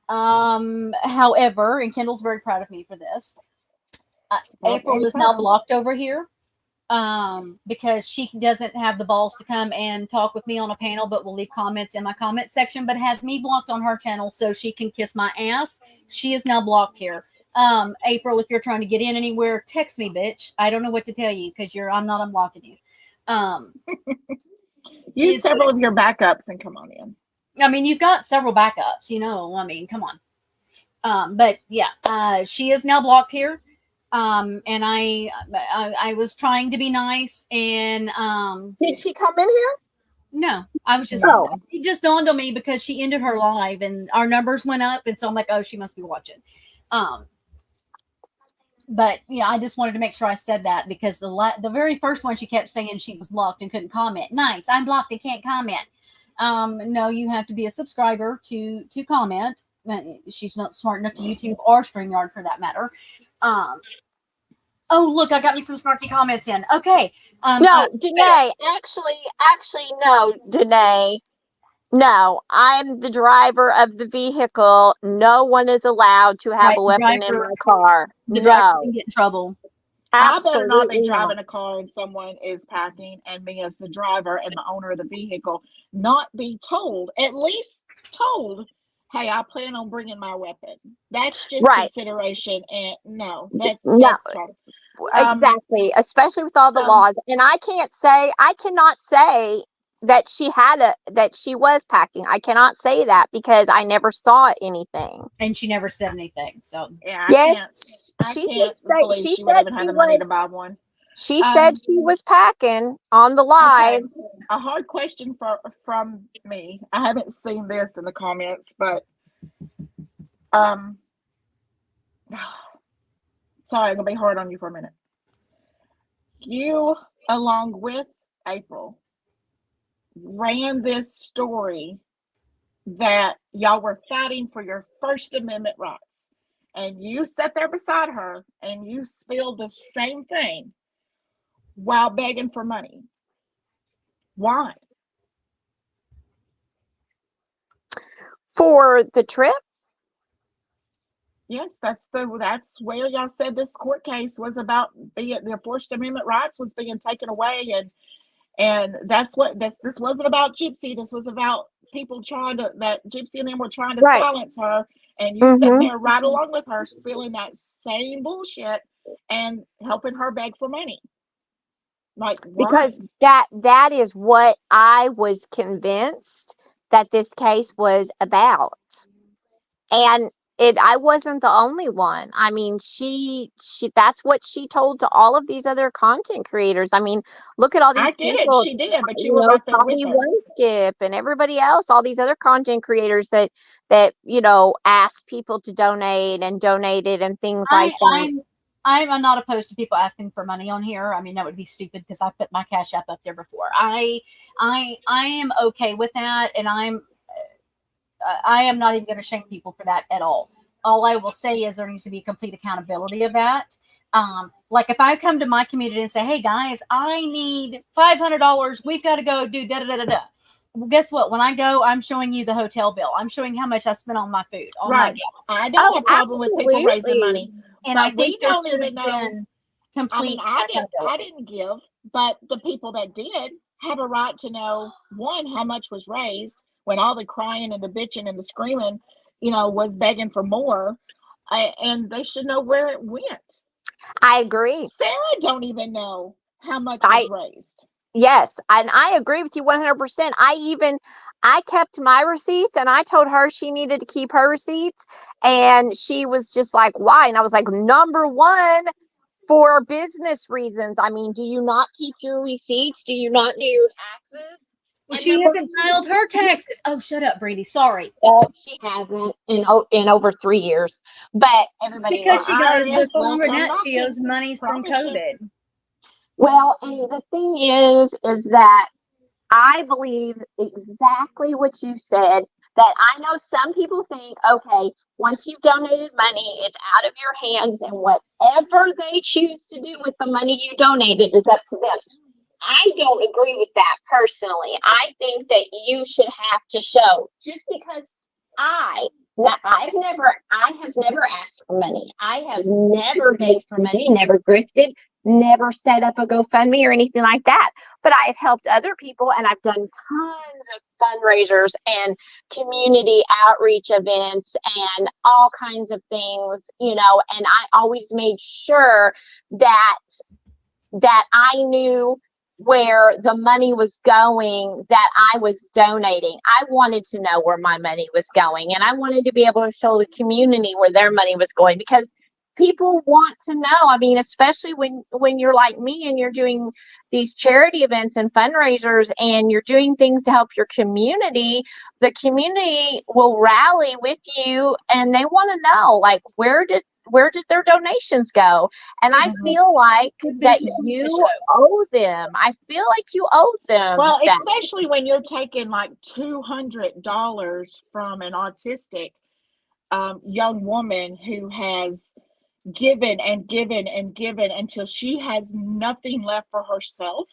However, and Kendall's very proud of me for this. April is now blocked over here. because she doesn't have the balls to come and talk with me on a panel, but will leave comments in my comment section, but has me blocked on her channel so she can kiss my ass. She is now blocked here. April, if you're trying to get in anywhere, text me, bitch. I don't know what to tell you because I'm not unblocking you. Use several of your backups and come on in. I mean, you've got several backups, I mean, come on. But yeah, she is now blocked here. And I was trying to be nice, and did she come in here? No, I was just it just dawned on me because she ended her live and our numbers went up, and so I'm like, oh, she must be watching. But yeah, I just wanted to make sure I said that because the very first one she kept saying she was blocked and couldn't comment. Nice, I'm blocked and can't comment. No, you have to be a subscriber to comment. She's not smart enough to YouTube or StreamYard for that matter. Oh, look, I got me some snarky comments in. Okay. No, Danae, actually, no, Danae. No, I'm the driver of the vehicle. No one is allowed to have a weapon in my car. The driver can get in trouble. Absolutely I better not be driving a car and someone is packing, and me as the driver and the owner of the vehicle not be told, at least told, hey, I plan on bringing my weapon. That's just consideration, and no, that's exactly, especially with all the laws. And I cannot say that she was packing. I cannot say that because I never saw anything, and she never said anything. So yeah, she said even had the money to buy one. She said she was packing on the live. Okay. A hard question from me. I haven't seen this in the comments, but sorry, I'm gonna be hard on you for a minute. You, along with April, ran this story that y'all were fighting for your First Amendment rights, and you sat there beside her and you spilled the same thing while begging for money. Why? For the trip? Yes, that's where y'all said this court case was about. Their First Amendment rights was being taken away, and this wasn't about Gypsy. This was about people that Gypsy and them were trying to silence her, and you sat there right along with her, spilling that same bullshit and helping her beg for money. Like, why? Because that is what I was convinced that this case was about, and I wasn't the only one. I mean, she that's what she told to all of these other content creators. I mean, look at all these people. She did, but you were right there with her. One Skip and everybody else, all these other content creators that asked people to donate and donated and things like that. I'm not opposed to people asking for money on here. I mean, that would be stupid because I put my Cash App up there before. I am okay with that, and I am not even going to shame people for that at all. All I will say is there needs to be complete accountability of that. Like if I come to my community and say, hey guys, I need $500. We've got to go do da da da da da. Well, guess what? When I go, I'm showing you the hotel bill. I'm showing how much I spent on my food. On my gas. I don't have a problem with people raising money. And I think there should have been complete I didn't give, but the people that did have a right to know, one, how much was raised, when all the crying and the bitching and the screaming, was begging for more, and they should know where it went. I agree. Sarah don't even know how much was raised. Yes, and I agree with you 100%. I kept my receipts, and I told her she needed to keep her receipts, and she was just like, why? And I was like, number one, for business reasons. I mean, do you not keep your receipts? Do you not do your taxes? Well, she hasn't filed her taxes. Oh, shut up, Brady. Sorry. Well, she hasn't in over 3 years. But everybody because she got the longer that she owes money from COVID. Well, and the thing is that I believe exactly what you said. That I know some people think, okay, once you've donated money, it's out of your hands, and whatever they choose to do with the money you donated is up to them. I don't agree with that personally. I think that you should have to show, just because I Now, I have never asked for money. I have never begged for money, never grifted, never set up a GoFundMe or anything like that. But I have helped other people, and I've done tons of fundraisers and community outreach events and all kinds of things, and I always made sure that I knew where the money was going that I was donating. I wanted to know where my money was going, and I wanted to be able to show the community where their money was going, because people want to know. I mean, especially when you're like me and you're doing these charity events and fundraisers and you're doing things to help your community, the community will rally with you and they want to know, like, where did their donations go? And I feel like that you owe them. I feel like you owe them. Well, especially when you're taking like $200 from an autistic young woman who has given and given and given until she has nothing left for herself.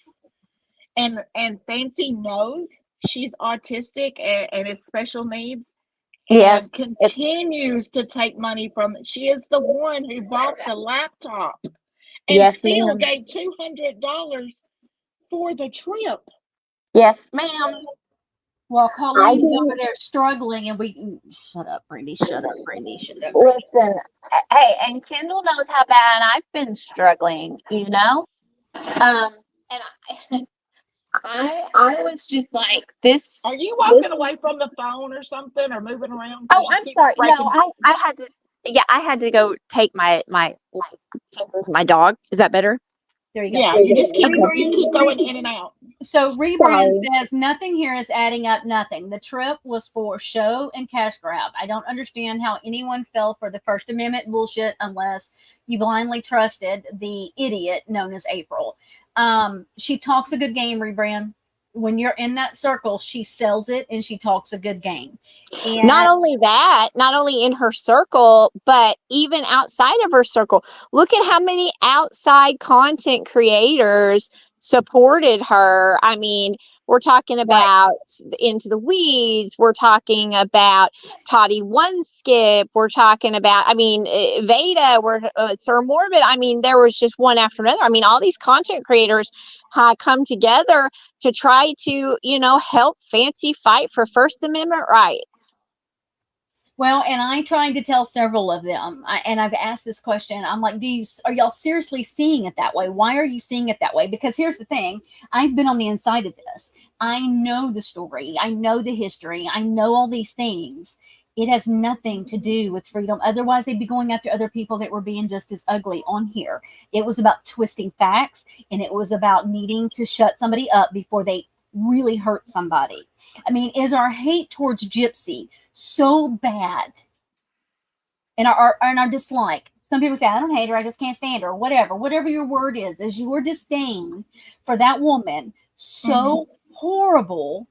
And Fancy knows she's autistic and is special needs. Yes, and continues to take money from. She is the one who bought the laptop and yes, still ma'am. gave $200 for the trip. Yes, ma'am. Well, Colleen's over there struggling, and we shut up, Brandy. Shut up, Brandy. Shut up. Brandy. Listen, hey, and Kendall knows how bad I've been struggling, and I was just like this. Are you walking away from the phone or something, or moving around? Oh, I'm sorry. No, I had to. Yeah, I had to go take my dog. Is that better? There you go. Yeah, you just keep going in and out. So Rebrand says nothing here is adding up nothing. The trip was for show and cash grab. I don't understand how anyone fell for the First Amendment bullshit unless you blindly trusted the idiot known as April. She talks a good game, Rebrand. When you're in that circle, she sells it and she talks a good game. And not only that, not only in her circle, but even outside of her circle. Look at how many outside content creators supported her. I mean, we're talking about Into the Weeds. We're talking about Toddy One Skip. We're talking about, Veda, Sir Morbid. I mean, there was just one after another. I mean, all these content creators had come together to try to, help Fancy fight for First Amendment rights. Well, and I tried to tell several of them, and I've asked this question. I'm like, are y'all seriously seeing it that way? Why are you seeing it that way? Because here's the thing. I've been on the inside of this. I know the story. I know the history. I know all these things. It has nothing to do with freedom. Otherwise, they'd be going after other people that were being just as ugly on here. It was about twisting facts, and it was about needing to shut somebody up before they really hurt somebody. I mean, is our hate towards Gypsy so bad? And our dislike. Some people say, I don't hate her, I just can't stand her, or whatever your word is your disdain for that woman so horrible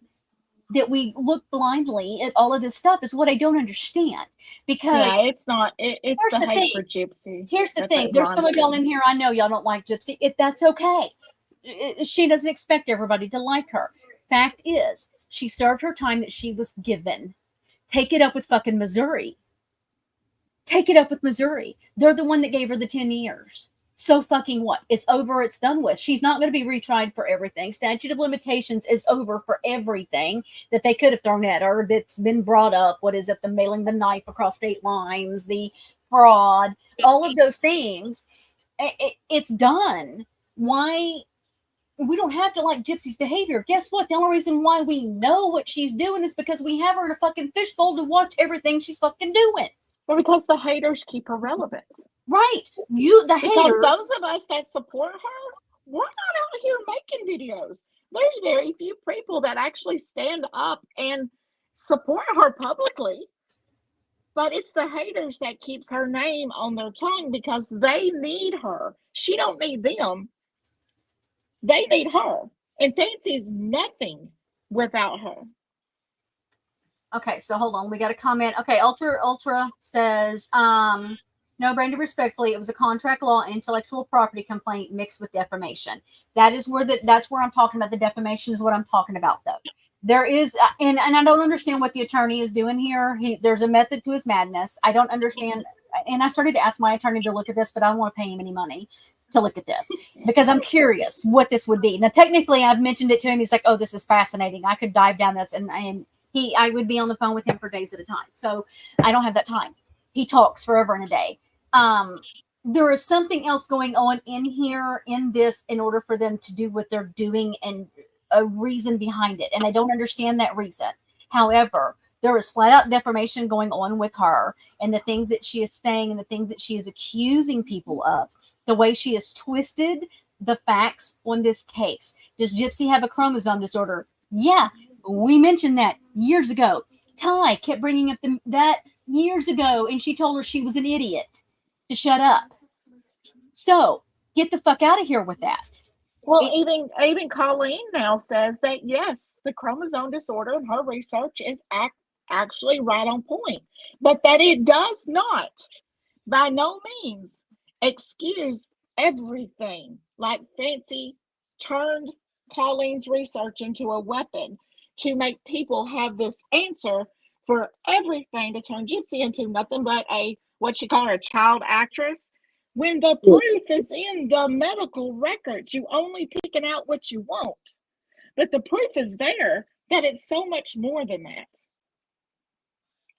that we look blindly at all of this stuff is what I don't understand. Because it's not. It's the hate for Gypsy. Here's the thing. There's some of y'all in here. I know y'all don't like Gypsy. That's okay. She doesn't expect everybody to like her. Fact is, she served her time that she was given. Take it up with fucking Missouri. Take it up with Missouri. They're the one that gave her the 10 years. So fucking what? It's over. It's done with. She's not going to be retried for everything. Statute of limitations is over for everything that they could have thrown at her that's been brought up. What is it? The mailing the knife across state lines, the fraud, all of those things. It's done. Why? We don't have to like Gypsy's behavior. Guess what? The only reason why we know what she's doing is because we have her in a fucking fishbowl to watch everything she's fucking doing. Well, because the haters keep her relevant. Right. Haters. Because those of us that support her, we're not out here making videos. There's very few people that actually stand up and support her publicly. But it's the haters that keeps her name on their tongue because they need her. She don't need them. They need her. And Fancy's nothing without her. Okay, so hold on. We got a comment. Okay, Ultra says, No, Brenda, respectfully, it was a contract law intellectual property complaint mixed with defamation. That's where I'm talking about. The defamation is what I'm talking about, though. There is, and I don't understand what the attorney is doing here. There's a method to his madness. I don't understand, and I started to ask my attorney to look at this, but I don't want to pay him any money to look at this because I'm curious what this would be. Now, technically, I've mentioned it to him. He's like, "Oh, this is fascinating. I could dive down this," and I would be on the phone with him for days at a time. So I don't have that time. He talks forever and a day. There is something else going on in here in this in order for them to do what they're doing and a reason behind it. And I don't understand that reason. However, there is flat out defamation going on with her and the things that she is saying and the things that she is accusing people of, the way she has twisted the facts on this case. Does Gypsy have a chromosome disorder? Yeah, we mentioned that years ago. Ty kept bringing up that years ago, and she told her she was an idiot to shut up. So get the fuck out of here with that. Well, even Colleen now says that yes, the chromosome disorder in her research is actually right on point, but that it does not, by no means, excuse everything. Like Fancy turned Colleen's research into a weapon to make people have this answer for everything, to turn Gypsy into nothing but what she called her, a child actress, when the proof is in the medical records. You only picking out what you want, but the proof is there that it's so much more than that.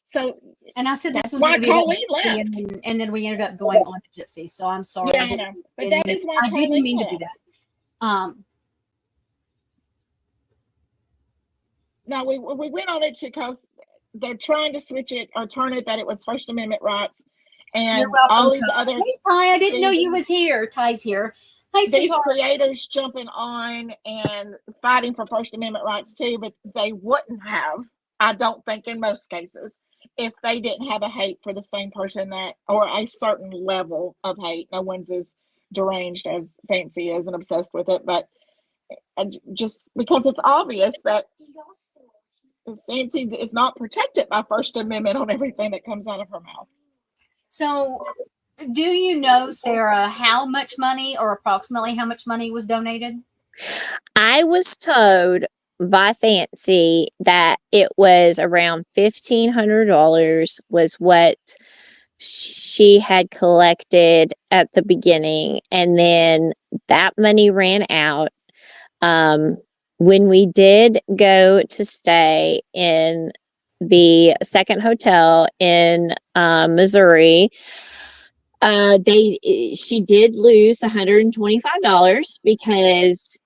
So, and I said this was why Colleen left, and then we ended up going on to Gypsy. So I'm sorry. Yeah, I know, but that is why I didn't mean to do that. Now we went on it because they're trying to switch it or turn it that it was First Amendment rights, and all these other. Hey, Ty, I didn't know you was here. Ty's here. Hi, these creators jumping on and fighting for First Amendment rights too, but they wouldn't have, I don't think, in most cases, if they didn't have a hate for the same person or a certain level of hate. No one's as deranged as Fancy is and obsessed with it, but just because it's obvious that Fancy is not protected by First Amendment on everything that comes out of her mouth. So, do you know, Sarah, how much money or approximately how much money was donated? I was told by Fancy that it was around $1,500 was what she had collected at the beginning, and then that money ran out. When we did go to stay in the second hotel in Missouri, she did lose the $125 because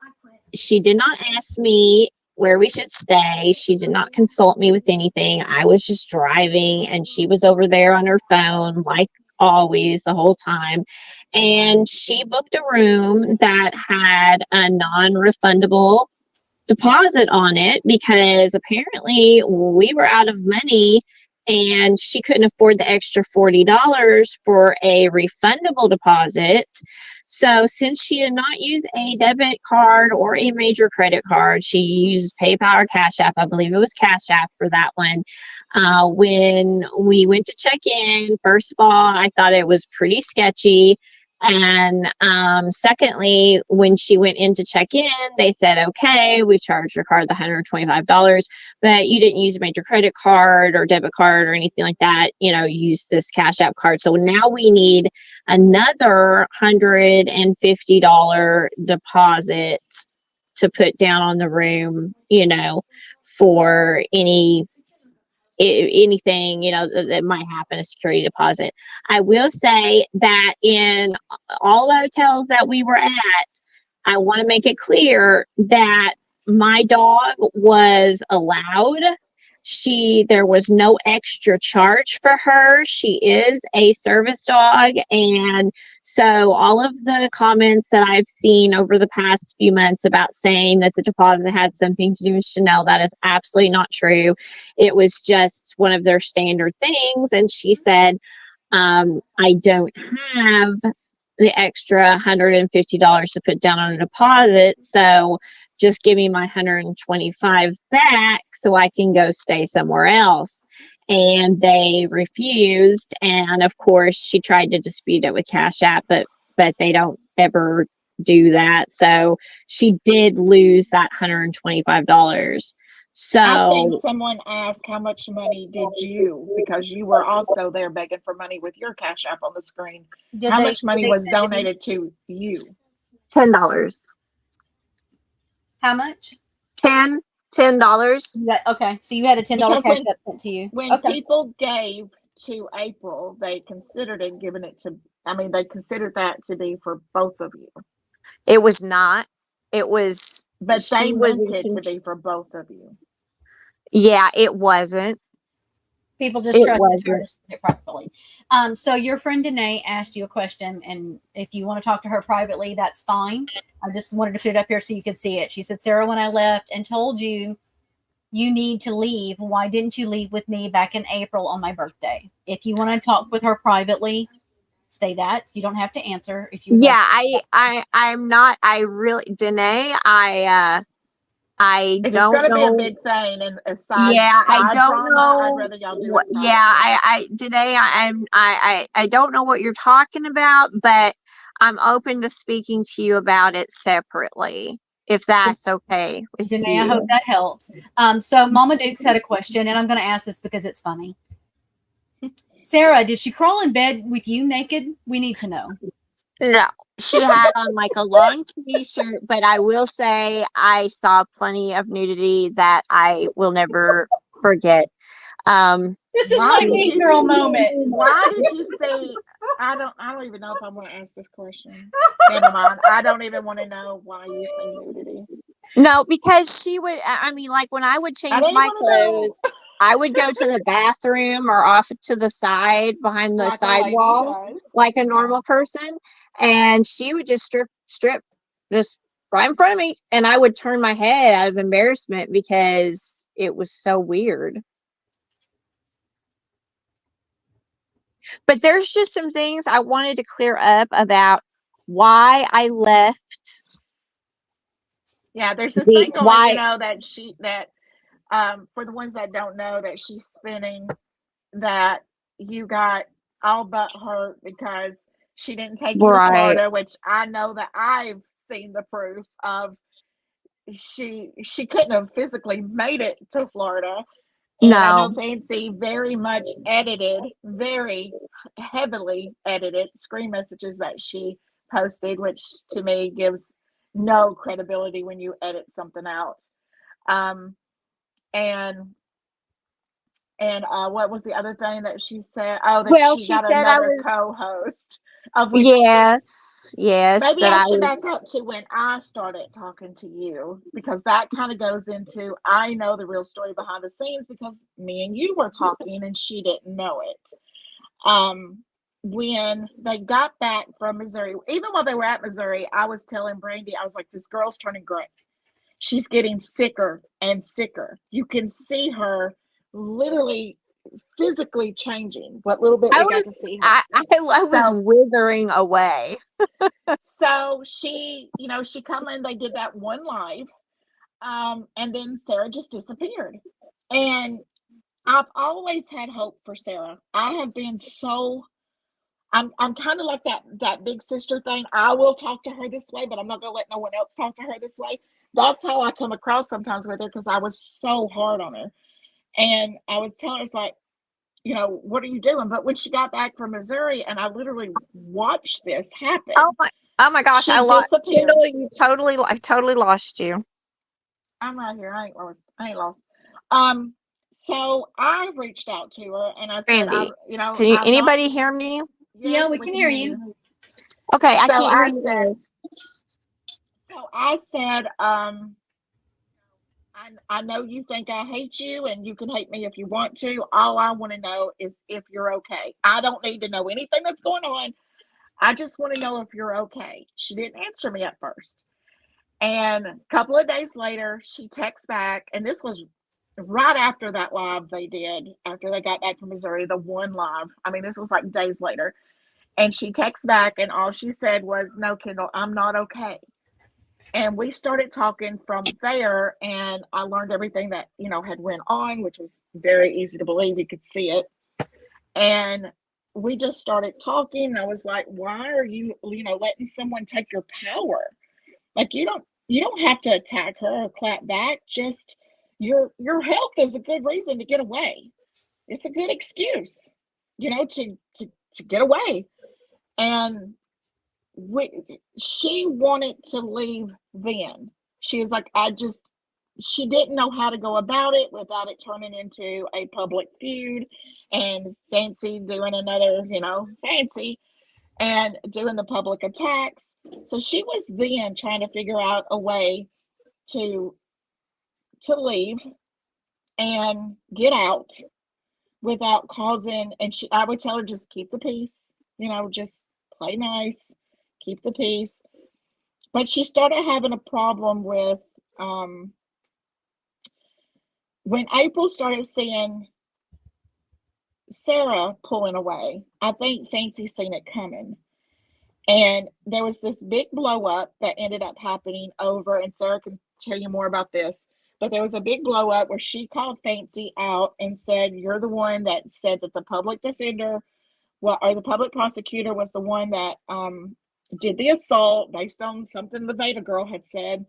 she did not ask me where we should stay. She did not consult me with anything. I was just driving, and she was over there on her phone like always the whole time. And she booked a room that had a non-refundable deposit on it because apparently we were out of money and she couldn't afford the extra $40 for a refundable deposit. So since she did not use a debit card or a major credit card, she used PayPal or Cash App. I believe it was Cash App for that one. When we went to check in, first of all, I thought it was pretty sketchy. And secondly, when she went in to check in, they said, okay, we charged your card the $125, but you didn't use a major credit card or debit card or anything like that. Use this Cash App card. So now we need another $150 deposit to put down on the room, for anything that might happen, a security deposit. I will say that in all hotels that we were at, I want to make it clear that my dog was allowed. There was no extra charge for her. She is a service dog. And so all of the comments that I've seen over the past few months about saying that the deposit had something to do with Chanel, that is absolutely not true. It was just one of their standard things. And she said, I don't have the extra $150 to put down on a deposit. So just give me my $125 back so I can go stay somewhere else. and they refused. And of course, she tried to dispute it with Cash App, but they don't ever do that. So she did lose that $125. I seen So someone ask how much money did you, because you were also there begging for money with your Cash App on the screen. How much money was donated to you? $10. How much? $10. Okay, so you had a $10 Because cash app sent to you. When people gave to April, they considered it giving it to, I mean, they considered that to be for both of you. It was not. It was. But they meant it to be for both of you. Yeah, it wasn't. People just trusted her to spend it properly. So your friend Danae asked you a question, and if you want to talk to her privately, that's fine. I just wanted to put it up here so you could see it. She said, Sarah, when I left and told you you need to leave, why didn't you leave with me back in April on my birthday? If you want to talk with her privately, say that. You don't have to answer. If you I'm not. I really, Danae, I if don't know. It's going to be a big thing and a side, I don't drama, know. I'd rather y'all do it. Today I don't know what you're talking about, but I'm open to speaking to you about it separately, if that's okay with Danae, you. I hope that helps. So Mama Dukes had a question, and I'm going to ask this because it's funny. Sarah, did she crawl in bed with you naked? We need to know. No, she had on like a long t-shirt, but I will say I saw plenty of nudity that I will never forget. This is my mean girl moment. Why did you say? I don't even know if I want to ask this question. Never mind. I don't even want to know why you say nudity. No, because she would. I mean, like when I would change my clothes, I would go to the bathroom or off to the side behind the like sidewall, like a normal person, and she would just strip, just right in front of me, and I would turn my head out of embarrassment because it was so weird. But there's just some things I wanted to clear up about why I left. Yeah, there's this thing going, that for the ones that don't know, that she's spinning that you got all but hurt because she didn't take you to Florida, which I know that I've seen the proof of. She couldn't have physically made it to Florida. And I know Fancy very much edited, very heavily edited screen messages that she posted, which to me gives no credibility when you edit something out. And what was the other thing that she said? Oh, that she got another co-host. Of which, yes. Maybe I should back up to when I started talking to you, because that kind of goes into, I know the real story behind the scenes because me and you were talking and she didn't know it. When they got back from Missouri, even while they were at Missouri, I was telling Brandy, I was like, this girl's turning gray. She's getting sicker and sicker. You can see her literally physically changing. What little bit we got to see her. I was withering away. So she come in, they did that one live, and then Sarah just disappeared. And I've always had hope for Sarah. I have been I'm kind of like that big sister thing. I will talk to her this way, but I'm not gonna let no one else talk to her this way. That's how I come across sometimes with her, because I was so hard on her. And I was telling her, it's like, what are you doing? But when she got back from Missouri, and I literally watched this happen. Oh my gosh, I lost Kendall. I totally lost you. I'm right here. I ain't lost. So I reached out to her and I said, Randy, can anybody hear me? Yes, yeah, we can hear you. Okay, I can't hear you. So I said, I know you think I hate you, and you can hate me if you want to. All I want to know is if you're okay. I don't need to know anything that's going on. I just want to know if you're okay. She didn't answer me at first. And a couple of days later, she texts back, and this was right after that live they did, after they got back from Missouri, the one live. I mean, this was like days later. And she texts back, and all she said was, no, Kendall, I'm not okay. And we started talking from there, and I learned everything that, had went on, which was very easy to believe. You could see it. And we just started talking. I was like, why are you, letting someone take your power? Like, you don't have to attack her or clap back. Just your health is a good reason to get away. It's a good excuse, to get away. And she wanted to leave then. She was like, she didn't know how to go about it without it turning into a public feud and Fancy doing another, Fancy and doing the public attacks. So she was then trying to figure out a way to leave and get out without causing, and I would tell her, just keep the peace, just play nice, keep the peace. But she started having a problem with when April started seeing Sarah pulling away. I think Fancy seen it coming. And there was this big blow up that ended up happening over, and Sarah can tell you more about this, but there was a big blow up where she called Fancy out and said, you're the one that said that the public defender, or the public prosecutor was the one that did the assault based on something the Veda girl had said.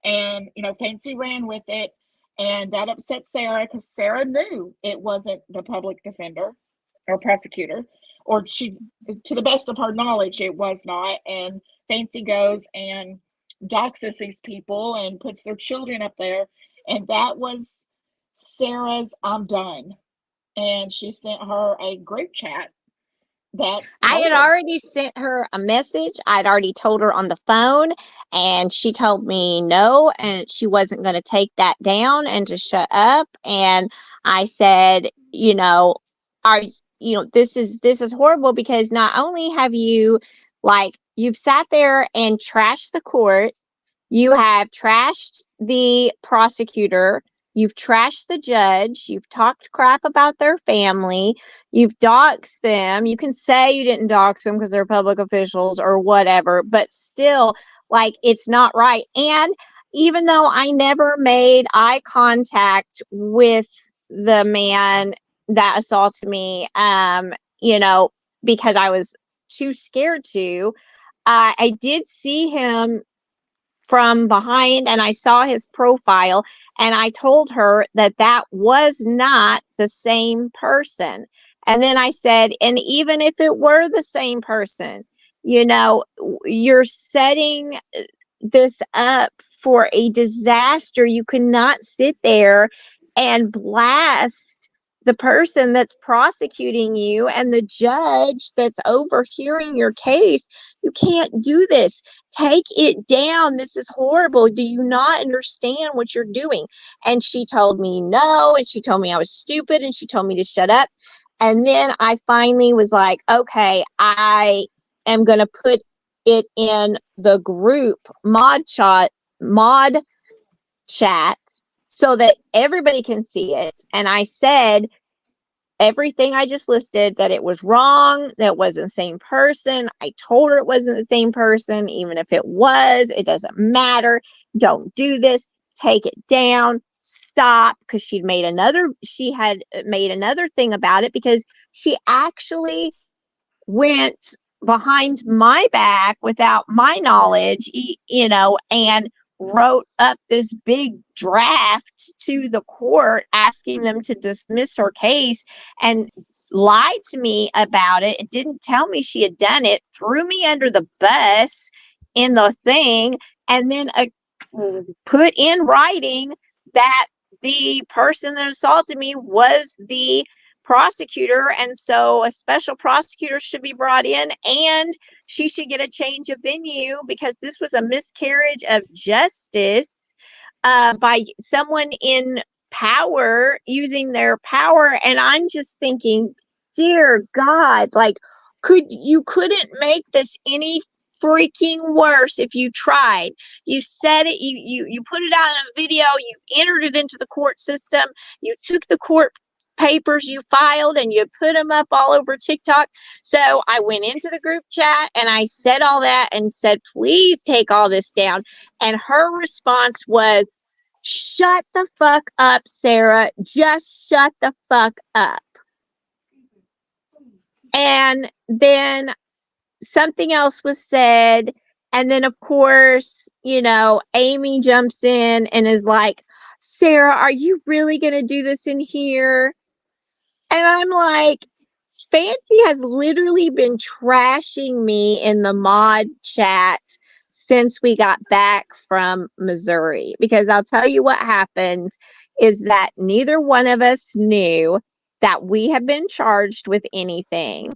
And, Fancy ran with it. And that upset Sarah because Sarah knew it wasn't the public defender or prosecutor, or she, to the best of her knowledge, it was not. And Fancy goes and doxes these people and puts their children up there. And that was Sarah's I'm done. And she sent her a group chat that I told had her. already sent her a message. I'd already told her on the phone, and she told me no, and she wasn't going to take that down and to shut up. And I said, are this is horrible, because not only have you, like, you've sat there and trashed the court, you have trashed the prosecutor. You've trashed the judge. You've talked crap about their family. You've doxed them. You can say you didn't dox them because they're public officials or whatever, but still, like, it's not right. And even though I never made eye contact with the man that assaulted me, because I was too scared to, I did see him from behind, and I saw his profile, and I told her that that was not the same person. And then I said, and even if it were the same person, you're setting this up for a disaster. You cannot sit there and blast the person that's prosecuting you and the judge that's overhearing your case. You can't do this. Take it down. This is horrible. Do you not understand what you're doing? And she told me no, and she told me I was stupid, and she told me to shut up. And then I finally was like, okay, I am going to put it in the group mod chat so that everybody can see it. And I said everything I just listed, that it was wrong, that it wasn't the same person. I told her it wasn't the same person. Even if it was, it doesn't matter. Don't do this. Take it down. Stop. Because she had made another thing about it, because she actually went behind my back without my knowledge, and wrote up this big draft to the court asking them to dismiss her case, and lied to me about it. It didn't tell me she had done it, threw me under the bus in the thing, and then put in writing that the person that assaulted me was the prosecutor, and so a special prosecutor should be brought in, and she should get a change of venue because this was a miscarriage of justice by someone in power using their power. And I'm just thinking, dear God, like, couldn't make this any freaking worse if you tried. You said it, you put it out on a video, you entered it into the court system, you took the court papers you filed and you put them up all over TikTok. So I went into the group chat and I said all that and said, please take all this down. And her response was, shut the fuck up, Sarah. Just shut the fuck up. And then something else was said. And then, of course, Amy jumps in and is like, Sarah, are you really going to do this in here? And I'm like, Fancy has literally been trashing me in the mod chat since we got back from Missouri. Because I'll tell you what happened is that neither one of us knew that we had been charged with anything.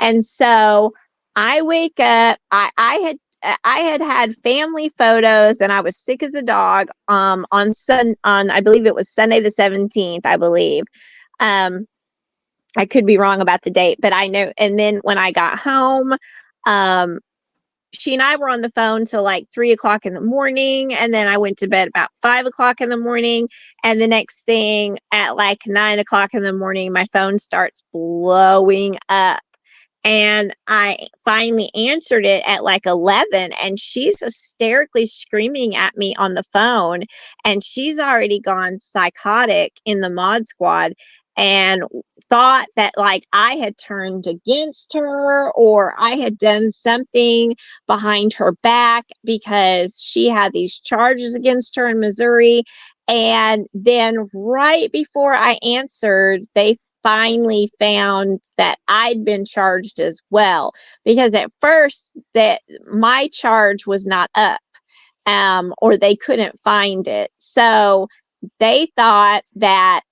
And so I wake up, I had family photos and I was sick as a dog on I believe it was Sunday the 17th, I believe. I could be wrong about the date, but I know. And then when I got home, she and I were on the phone till like 3:00 in the morning. And then I went to bed about 5:00 in the morning. And the next thing at like 9:00 in the morning, my phone starts blowing up. And I finally answered it at like 11, and she's hysterically screaming at me on the phone. And she's already gone psychotic in the mod squad and thought that like I had turned against her or I had done something behind her back because she had these charges against her in Missouri. And then right before I answered, they finally found that I'd been charged as well, because at first that my charge was not up, or they couldn't find it. So they thought that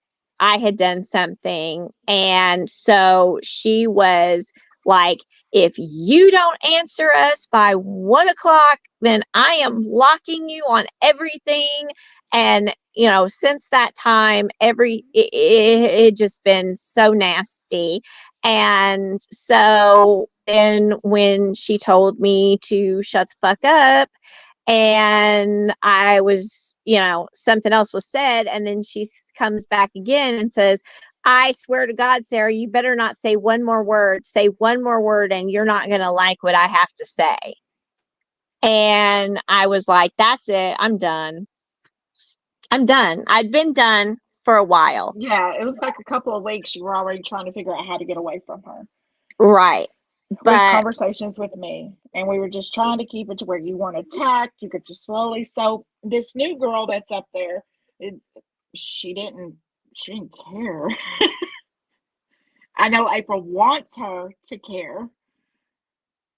I had done something. And so she was like, if you don't answer us by 1:00, then I am locking you on everything. And, since that time, it just been so nasty. And so then when she told me to shut the fuck up, and I was, something else was said, and then she comes back again and says, I swear to God, Sarah, you better not say one more word. Say one more word and you're not going to like what I have to say. And I was like, that's it. I'm done. I'd been done for a while. Yeah, it was like a couple of weeks you were already trying to figure out how to get away from her. Right. With But conversations with me. And we were just trying to keep it to where you weren't attacked. You could just slowly. So this new girl that's up there, she didn't care. I know April wants her to care,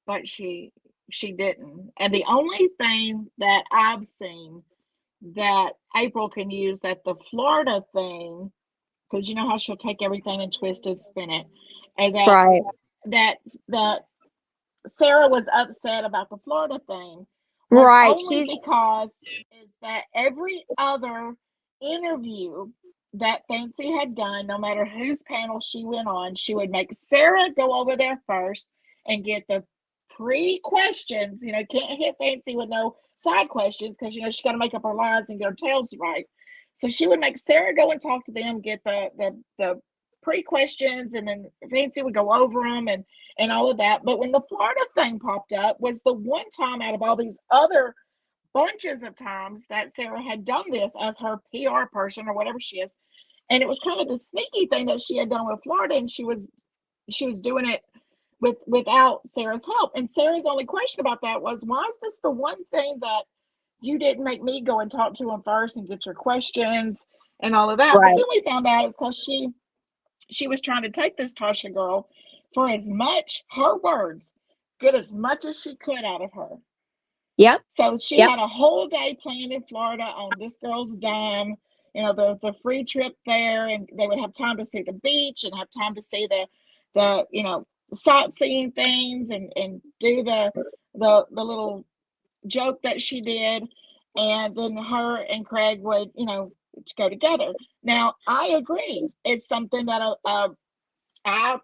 but she didn't. And the only thing that I've seen that April can use, that the Florida thing, because you know how she'll take everything and twist it, spin it, and right. that Sarah was upset about the Florida thing was Right. only because is that every other interview that Fancy had done, no matter whose panel she went on, she would make Sarah go over there first and get the pre-questions. Can't hit Fancy with no side questions because she's got to make up her lies and get her tails right. So she would make Sarah go and talk to them, get the pre-questions, and then Fancy would go over them and all of that. But when the Florida thing popped up was the one time out of all these other bunches of times that Sarah had done this as her PR person or whatever she is. And it was kind of the sneaky thing that she had done with Florida, and she was doing it without Sarah's help. And Sarah's only question about that was, why is this the one thing that you didn't make me go and talk to him first and get your questions and all of that? Right. But then we found out it's because she was trying to take this Tasha girl for as much, her words, get as much as she could out of her. Yep. So she had a whole day planned in Florida on this girl's dime, the free trip there, and they would have time to see the beach and have time to see the sightseeing things and do the little joke that she did. And then her and Craig would, go together. Now, I agree. It's something that I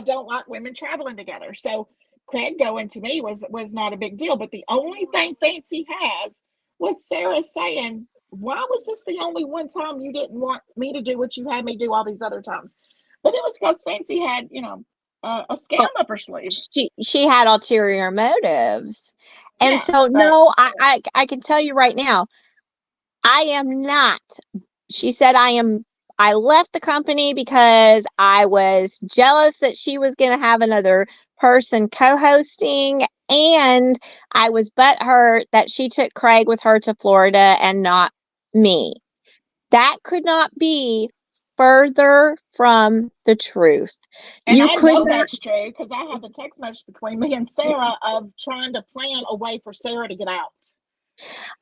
don't like women traveling together. So Craig going to me was not a big deal. But the only thing Fancy has was Sarah saying, why was this the only one time you didn't want me to do what you had me do all these other times? But it was because Fancy had, a scam Oh, up her sleeve. she had ulterior motives. And Yeah, so, but no, I can tell you right now, I am not. She said I left the company because I was jealous that she was going to have another person co-hosting, and I was butthurt that she took Craig with her to Florida and not me. That could not be further from the truth. and You I could know not. that's true because I have the text message between me and Sarah of trying to plan a way for Sarah to get out,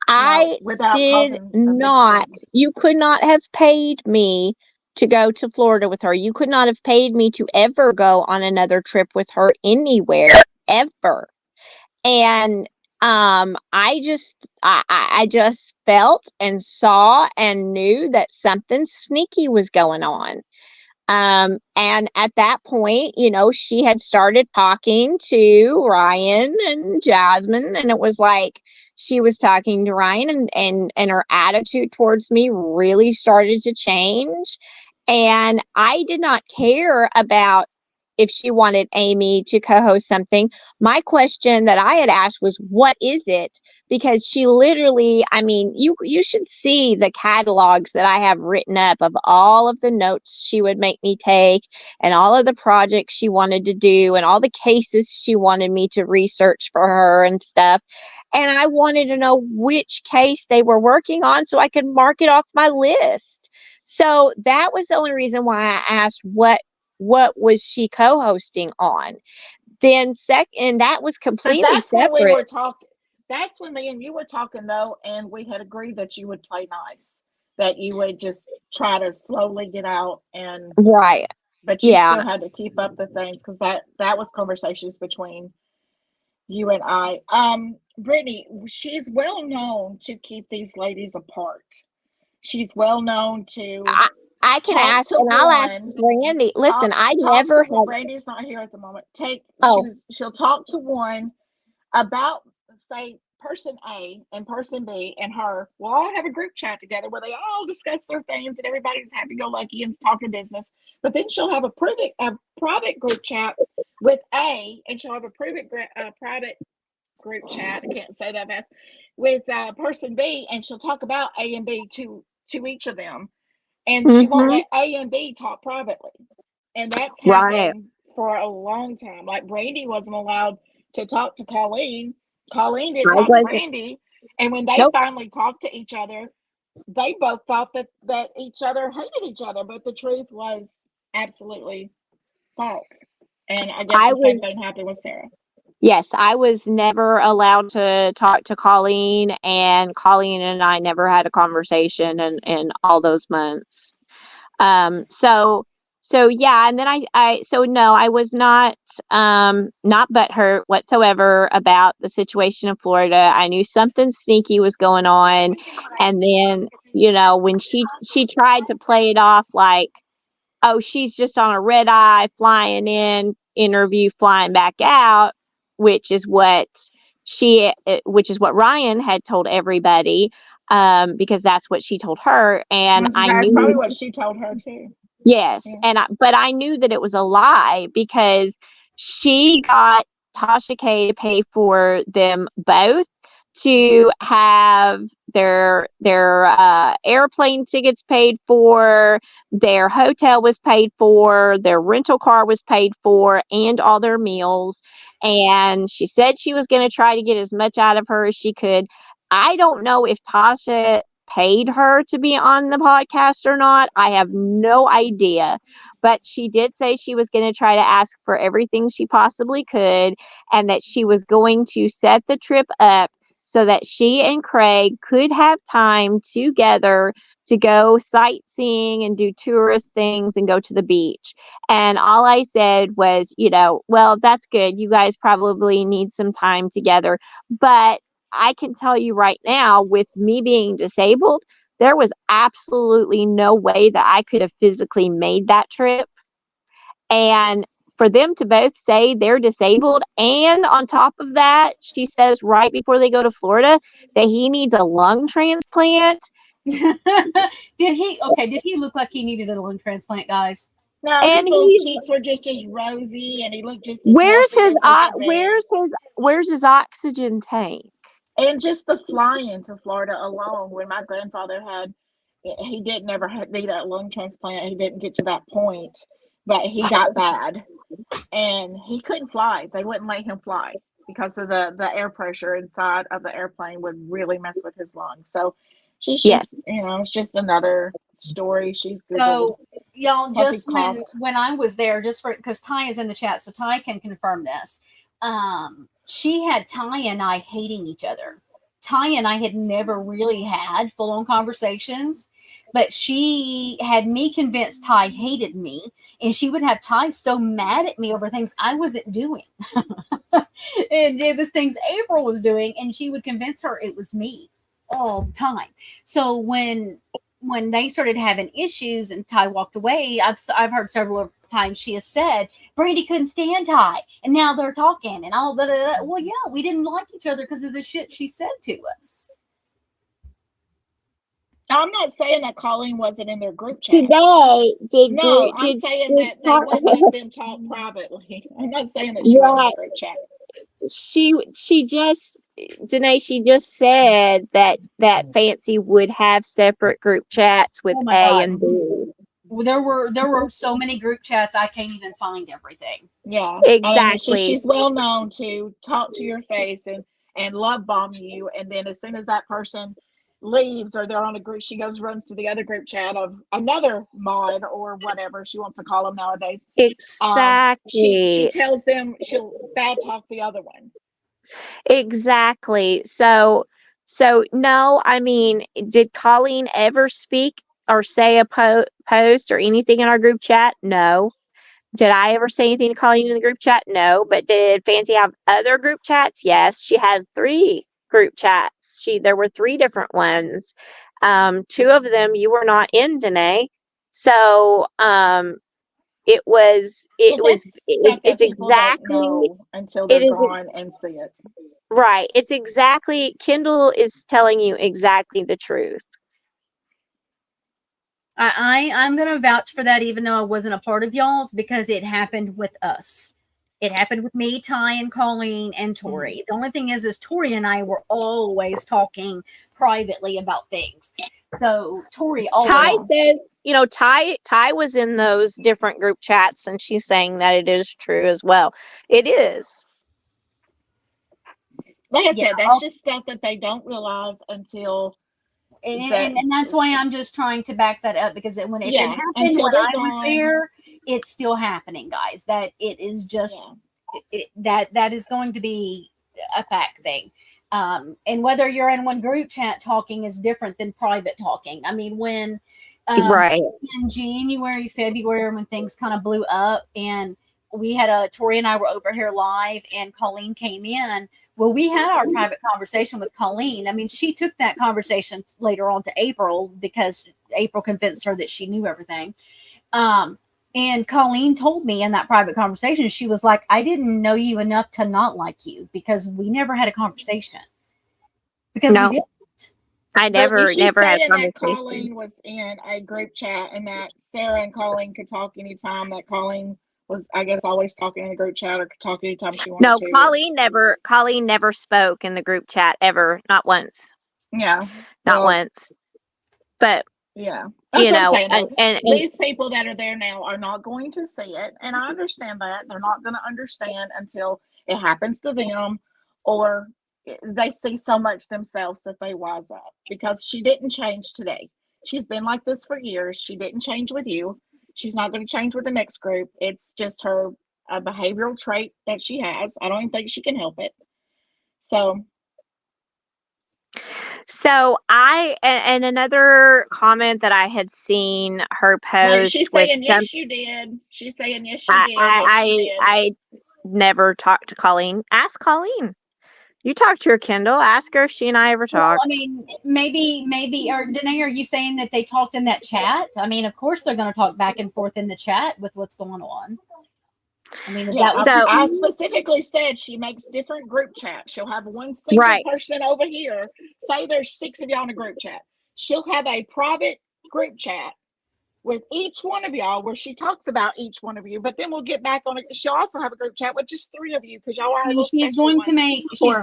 I without did causing a big not. scene. You could not have paid me to go to Florida with her. You could not have paid me to ever go on another trip with her anywhere ever. And I just felt and saw and knew that something sneaky was going on. And at that point, she had started talking to Ryan and Jasmine, and it was like she was talking to Ryan, and her attitude towards me really started to change. And I did not care about if she wanted Amy to co-host something. My question that I had asked was, what is it? Because she literally, I mean, you should see the catalogs that I have written up of all of the notes she would make me take, and all of the projects she wanted to do, and all the cases she wanted me to research for her and stuff. And I wanted to know which case they were working on so I could mark it off my list. So that was the only reason why I asked what was she co-hosting on. Then second, that was But completely that's when we separate. were talking. That's when me and you were talking, though, and we had agreed that you would play nice, that you would just try to slowly get out, Right. but you Yeah. still had to keep up the things because that was conversations between you and I. Brittany, she's well known to keep these ladies apart. She's well known to I can talk ask, to and I'll ask one, Brandy. Listen, I talk to never one. have. Brandy's not here at the moment. Oh, She'll talk to one about, say, person A and person B and her will all have a group chat together where they all discuss their things and everybody's happy-go-lucky and talking business. But then she'll have a private group chat with A, and she'll have a private group chat. I can't say that fast, with person B, and she'll talk about A and B to each of them, and she won't mm-hmm. let A and B talk privately. And that's Right. happened for a long time. Like Brandy wasn't allowed to talk to Colleen. Colleen didn't I talk to wasn't. Brandy. And when they Nope. finally talked to each other, they both thought that each other hated each other, but the truth was absolutely false. And I guess I the same was. thing happened with Sarah. Yes, I was never allowed to talk to Colleen, and Colleen and I never had a conversation in all those months. So yeah, and then so no, I was not butthurt whatsoever about the situation in Florida. I knew something sneaky was going on, and then when she tried to play it off like, oh, she's just on a red eye flying in, interview, flying back out, which is what Ryan had told everybody, because that's what she told her, and I That's probably knew. what she told her too. Yes, Yeah. but I knew that it was a lie because she got Tasha K to pay for them both to have their airplane tickets paid for, their hotel was paid for, their rental car was paid for, and all their meals. And she said she was going to try to get as much out of her as she could. I don't know if Tasha paid her to be on the podcast or not. I have no idea. But she did say she was going to try to ask for everything she possibly could, and that she was going to set the trip up so that she and Craig could have time together to go sightseeing and do tourist things and go to the beach. And all I said was, well, that's good. You guys probably need some time together. But I can tell you right now, with me being disabled, there was absolutely no way that I could have physically made that trip. And for them to both say they're disabled, and on top of that, she says right before they go to Florida that he needs a lung transplant. Did he look like he needed a lung transplant, guys? No, And his cheeks were just as rosy, and he looked just as where's healthy his as he could be. where's his oxygen tank? And just the flying to Florida alone, when my grandfather he did never need a lung transplant. He didn't get to that point, but he got bad, and he couldn't fly. They wouldn't let him fly because of the air pressure inside of the airplane would really mess with his lungs. So she's Yes. just, it's just another story. She's Googled. So y'all, Plus just he coughed. when I was there, just for because Ty is in the chat, so Ty can confirm this. She had Ty and I hating each other. Ty and I had never really had full-on conversations, but she had me convinced Ty hated me, and she would have Ty so mad at me over things I wasn't doing. And it was things April was doing, and she would convince her it was me all the time. So when they started having issues and Ty walked away, I've heard several times she has said Brandy couldn't stand Ty, and now they're talking and all that. Well, yeah, we didn't like each other because of the shit she said to us. I'm not saying that Colleen wasn't in their group chat. Today, I'm saying that they wouldn't let them talk privately. I'm not saying that she wasn't in the group chat. Danae, she just said that Fancy would have separate group chats with A and B. There were so many group chats I can't even find everything. Yeah, exactly. She's well known to talk to your face and love bomb you, and then as soon as that person leaves or they're on a group, she runs to the other group chat of another mod or whatever she wants to call them nowadays. Exactly. She tells them she'll bad talk the other one. Exactly. So no, I mean, did Colleen ever speak or say a post or anything in our group chat? No. Did I ever say anything to Colleen in the group chat? No. But did Fancy have other group chats? Yes. She had 3 group chats. There were 3 different ones. 2 of them you were not in, Danae. So it's exactly until they're gone and see it. Right. It's exactly, Kendall is telling you exactly the truth. I'm going to vouch for that, even though I wasn't a part of y'all's, because it happened with us. It happened with me, Ty, and Colleen, and Tori. The only thing is Tori and I were always talking privately about things. So Tori always. Ty says, Ty was in those different group chats, and she's saying that it is true as well. It is. Like I said, that's just stuff that they don't realize until. And that's why I'm just trying to back that up, because when it happened when I was there, it's still happening, guys. That it is just that is going to be a fact thing. And whether you're in one group chat talking is different than private talking. I mean, when in January, February, when things kind of blew up and we had Tori and I were over here live and Colleen came in. Well, we had our private conversation with Colleen. I mean, she took that conversation later on to April because April convinced her that she knew everything. And Colleen told me in that private conversation, she was like, I didn't know you enough to not like you because we never had a conversation. Because we didn't. I never had a conversation. That Colleen was in a group chat and that Sarah and Colleen could talk anytime, that Colleen was, I guess, always talking in the group chat or could talk anytime she wanted to. No, Colleen never spoke in the group chat ever. Not once. Yeah. Not once. But yeah. That's what I'm saying, and these people that are there now are not going to see it. And I understand that. They're not going to understand until it happens to them or they see so much themselves that they wise up. Because she didn't change today. She's been like this for years. She didn't change with you. She's not going to change with the next group. It's just a behavioral trait that she has. I don't even think she can help it. So and another comment that I had seen her post. She's saying, yes, you did. She's saying, yes, you did. I never talked to Colleen. Ask Colleen. You talked to her, Kendall. Ask her if she and I ever talked. Well, I mean, maybe, or Danae, are you saying that they talked in that chat? I mean, of course they're going to talk back and forth in the chat with what's going on. I mean, I specifically said she makes different group chats. She'll have one single person over here. Say there's 6 of y'all in a group chat. she'll have a private group chat with each one of y'all where she talks about each one of you, but then we'll get back on it. She'll also have a group chat with just 3 of you because y'all are a little She's special going to ones make for-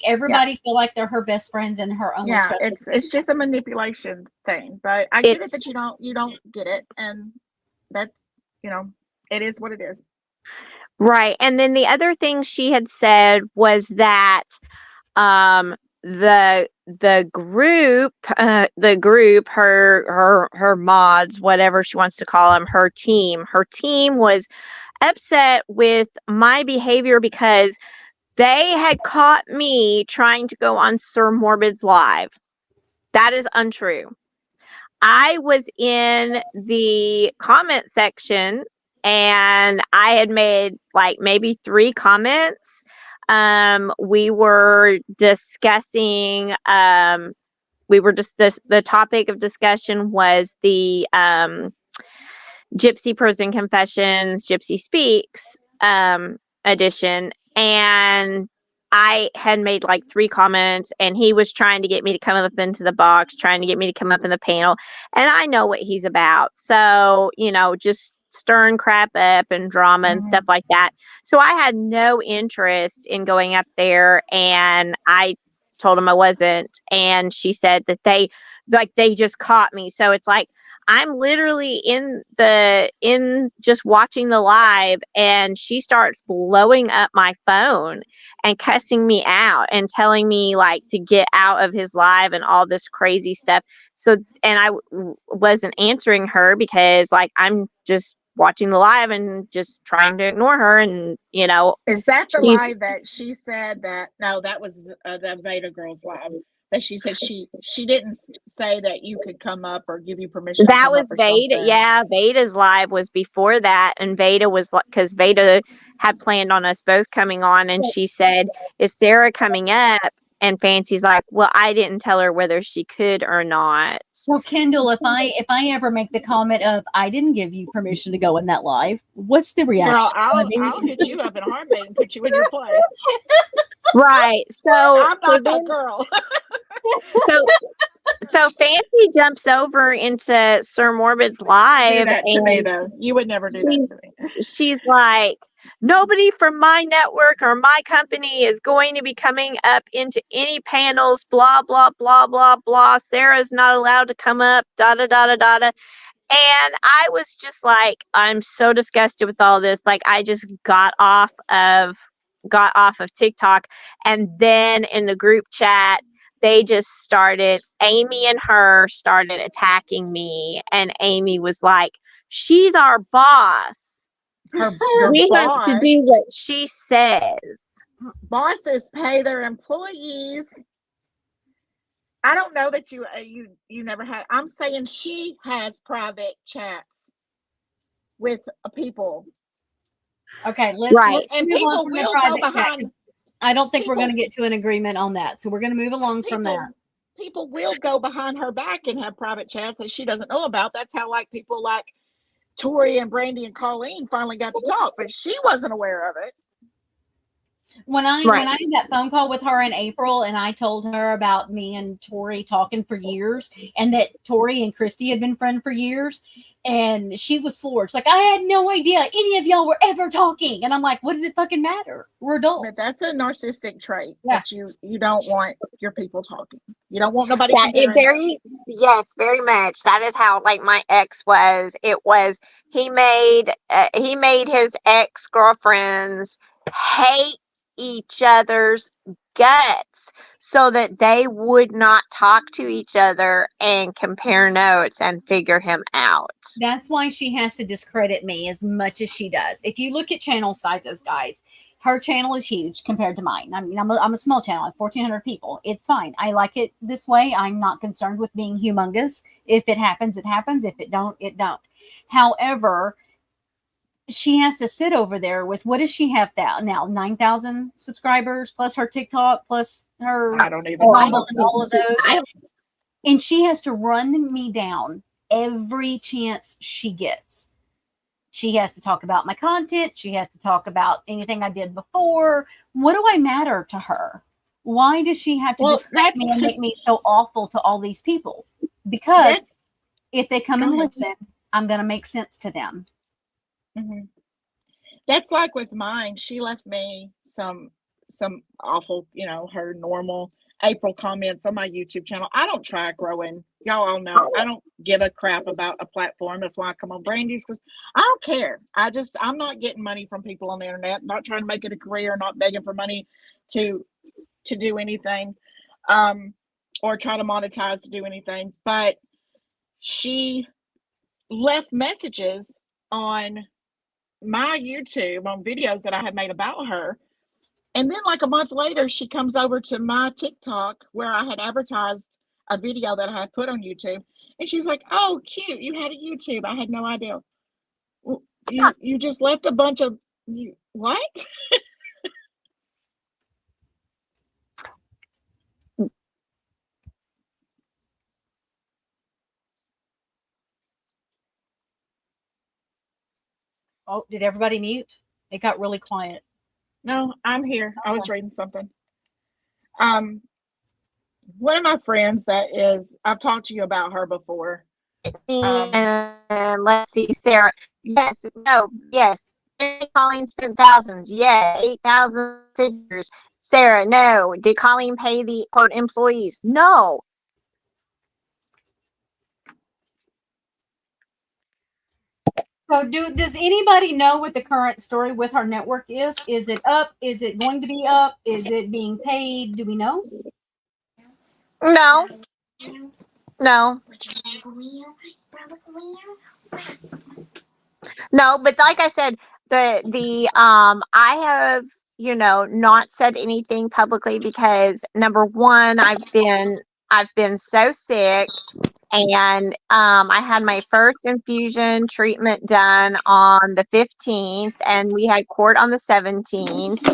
everybody feel like they're her best friends and her only yeah, trusted it's just a manipulation thing. But I get it that you don't get it, and that's, you know, it is what it is. Right. And then the other thing she had said was that the group her mods, whatever she wants to call them, her team was upset with my behavior because they had caught me trying to go on Sir Morbid's live. That is untrue. I was in the comment section and I had made like maybe 3 comments. We were discussing, the topic of discussion was the Gypsy Prison Confessions, Gypsy Speaks edition. And I had made like 3 comments and he was trying to get me to come up into the box, trying to get me to come up in the panel. And I know what he's about. So, just stirring crap up and drama and stuff like that. So I had no interest in going up there, and I told him I wasn't. And she said that they just caught me. So it's like, I'm literally in just watching the live, and she starts blowing up my phone and cussing me out and telling me like to get out of his live and all this crazy stuff. So, and I wasn't answering her because like, I'm just watching the live and just trying to ignore her. And, is that the live that she said that, no, that was the Veda Girls live. That she said she didn't say that you could come up or give you permission. That was Veda. Yeah, Veda's live was before that, and Veda was like, because Veda had planned on us both coming on, and she said, "Is Sarah coming up?" And Fancy's like, "Well, I didn't tell her whether she could or not." So Kendall, if I ever make the comment of I didn't give you permission to go in that live, what's the reaction? Girl, I'll hit you up in a heartbeat and put you in your place. Right. So I'm not that girl. So Fancy jumps over into Sir Morbid's live. Do that to me, though. You would never do that to me. She's like, nobody from my network or my company is going to be coming up into any panels, blah, blah, blah, blah, blah. Sarah's not allowed to come up, da, da, da, da, da, da. And I was just like, I'm so disgusted with all this. Like, I just got off of TikTok. And then in the group chat, Amy and her started attacking me. And Amy was like, she's our boss. We have to do what she says. Bosses pay their employees. I don't know that you never had. I'm saying she has private chats with people. Okay, let's right. And people will go behind. I don't think we're going to get to an agreement on that, so we're going to move along from that. People will go behind her back and have private chats that she doesn't know about. That's how like people like Tori and Brandy and Colleen finally got to talk, but she wasn't aware of it. When I had that phone call with her in April, and I told her about me and Tori talking for years, and that Tori and Christy had been friends for years, and she was floored. She's like, I had no idea any of y'all were ever talking. And I'm like, what does it fucking matter? We're adults. But that's a narcissistic trait. Yeah. That you don't want your people talking. You don't want nobody. Yes, very much. That is how like my ex was. It was he made his ex-girlfriends hate each other's guts so that they would not talk to each other and compare notes and figure him out. That's why she has to discredit me as much as she does. If you look at channel sizes, guys, her channel is huge compared to mine. I mean, I'm a small channel. I have 1,400 people. It's fine. I like it this way. I'm not concerned with being humongous. If it happens, it happens. If it don't, it don't. However, she has to sit over there with, what does she have now? 9,000 subscribers plus her TikTok plus her I don't even know. And all of those. And she has to run me down every chance she gets. She has to talk about my content. She has to talk about anything I did before. What do I matter to her? Why does she have to discredit me and make me so awful to all these people? because That's if they come go and ahead. listen, I'm going to make sense to them. Mhm. That's like with mine. She left me some awful, her normal April comments on my YouTube channel. I don't try growing. Y'all all know I don't give a crap about a platform. That's why I come on Brandy's, because I don't care. I'm not getting money from people on the internet. Not trying to make it a career. Not begging for money to do anything, um, or try to monetize to do anything. But she left messages on my YouTube on videos that I had made about her. And then, like a month later, she comes over to my TikTok where I had advertised a video that I had put on YouTube. And she's like, "Oh, cute. You had a YouTube. I had no idea. Well, you just left a bunch of what?" Oh, did everybody mute? It got really quiet. No, I'm here. I was reading something. One of my friends I've talked to you about her before. And let's see, Sarah. Yes, no, yes. Colleen spent thousands. Yeah, 8,000 signatures. Sarah, no. Did Colleen pay the quote employees? No. So does anybody know what the current story with our network is? Is it up? Is it going to be up? Is it being paid? Do we know? No. No. No, but like I said, the I have, not said anything publicly because number one, I've been so sick, and I had my first infusion treatment done on the 15th, and we had court on the 17th.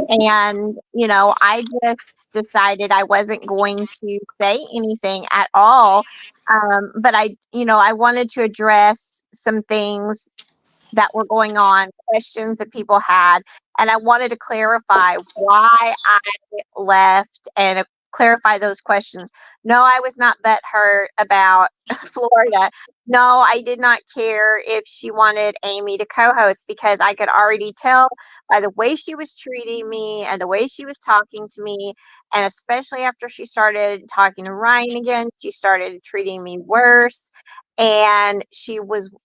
And, I just decided I wasn't going to say anything at all. But I wanted to address some things that were going on, questions that people had, and I wanted to clarify why I left and clarify those questions. No, I was not butthurt about Florida. No, I did not care if she wanted Amy to co-host because I could already tell by the way she was treating me and the way she was talking to me, and especially after she started talking to Ryan again, she started treating me worse. And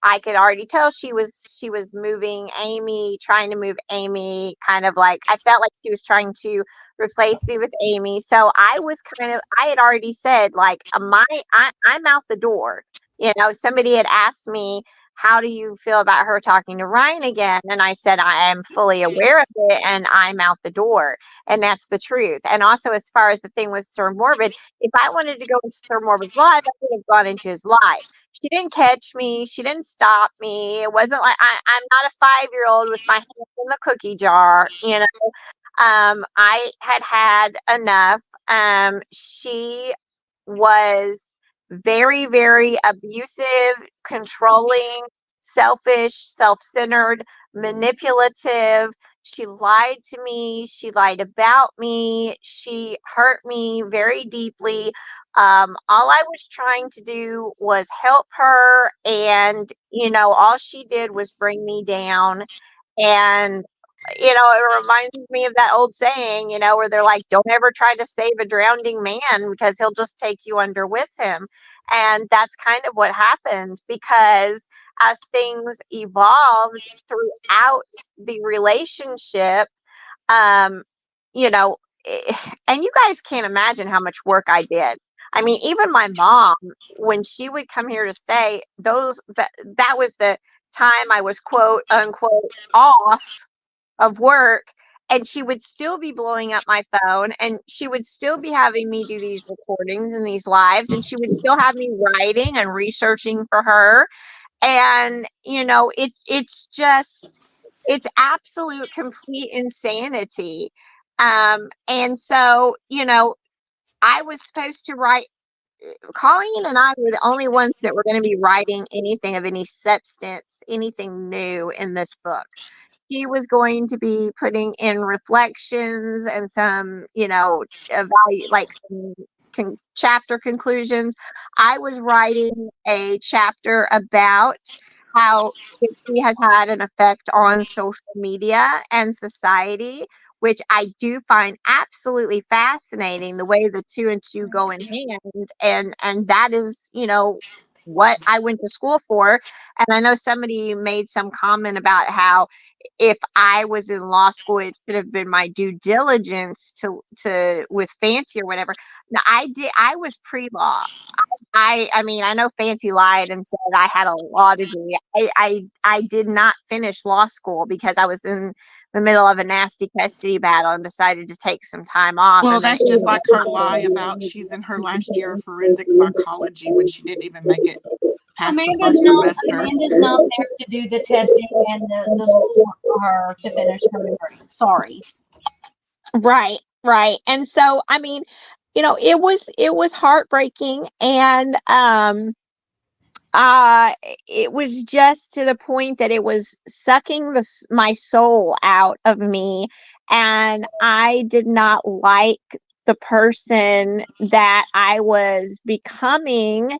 I could already tell she was moving Amy, trying to move Amy, kind of like I felt like she was trying to replace me with Amy. So I had already said, like, I'm out the door. Somebody had asked me, how do you feel about her talking to Ryan again? And I said, I am fully aware of it and I'm out the door. And that's the truth. And also, as far as the thing with Sir Morbid, if I wanted to go into Sir Morbid's live, I would have gone into his live. She didn't catch me. She didn't stop me. It wasn't like I'm not a 5-year-old with my hands in the cookie jar. I had enough. She was very, very abusive, controlling, selfish, self-centered, manipulative. She lied to me. She lied about me. She hurt me very deeply. All I was trying to do was help her, and all she did was bring me down. And it reminds me of that old saying, where they're like, don't ever try to save a drowning man because he'll just take you under with him. And that's kind of what happened, because as things evolved throughout the relationship, um, you know, and you guys can't imagine how much work I did. I mean, even my mom, when she would come here to stay, that was the time I was quote unquote off of work, and she would still be blowing up my phone, and she would still be having me do these recordings and these lives, and she would still have me writing and researching for her. And it's absolute complete insanity. And so I was supposed to write. Colleen and I were the only ones that were going to be writing anything of any substance, anything new in this book. He was going to be putting in reflections and some, like some chapter conclusions. I was writing a chapter about how Gypsy has had an effect on social media and society, which I do find absolutely fascinating, the way the two and two go in hand. And that is, what I went to school for. And I know somebody made some comment about how if I was in law school, it should have been my due diligence to with Fancy or whatever. No, I was pre-law. I mean, I know Fancy lied and said I had a law degree. I did not finish law school because I was in the middle of a nasty custody battle and decided to take some time off. Well, And then that's just like her lie about she's in her last year of forensic psychology when she didn't even make it past the first semester. Amanda's not there to do the testing and the schoolwork for her to finish her degree. Sorry. Right. And so, I mean, it was heartbreaking, and it was just to the point that it was sucking my soul out of me, and I did not like the person that I was becoming.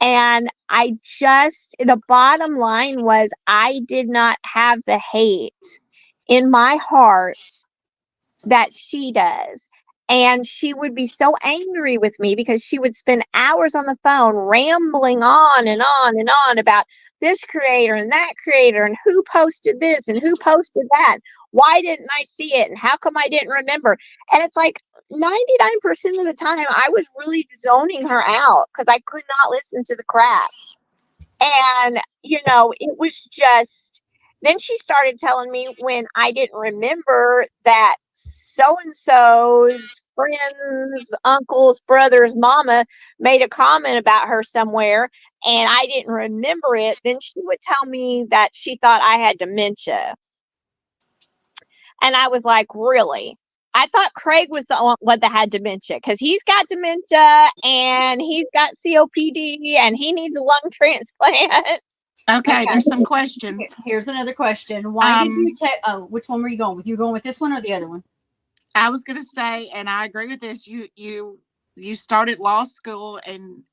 And the bottom line was, I did not have the hate in my heart that she does. And she would be so angry with me because she would spend hours on the phone rambling on and on and on about this creator and that creator and who posted this and who posted that. Why didn't I see it? And how come I didn't remember? And it's like 99% of the time I was really zoning her out because I could not listen to the crap. And, it was just, then she started telling me when I didn't remember that so and so's friend's uncle's brother's mama made a comment about her somewhere and I didn't remember it, then she would tell me that she thought I had dementia. And I was like, really? I thought Craig was the one that had dementia, because he's got dementia and he's got COPD and he needs a lung transplant. Okay, there's some questions. Here's another question. Why did you take? Oh, which one were you going with? You were going with this one or the other one? I was going to say, and I agree with this. You started law school and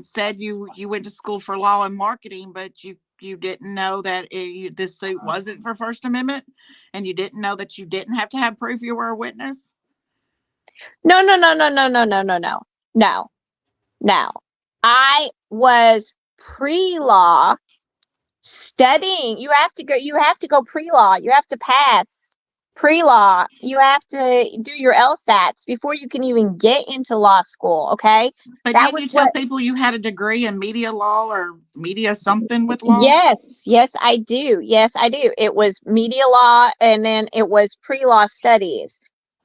said you went to school for law and marketing, but you didn't know that this suit wasn't for First Amendment, and you didn't know that you didn't have to have proof you were a witness. No. I was pre-law studying. You have to go pre-law. You have to pass pre-law. You have to do your LSATs before you can even get into law school. Okay. But didn't you tell people you had a degree in media law or media something with law? Yes, I do. It was media law, and then it was pre-law studies.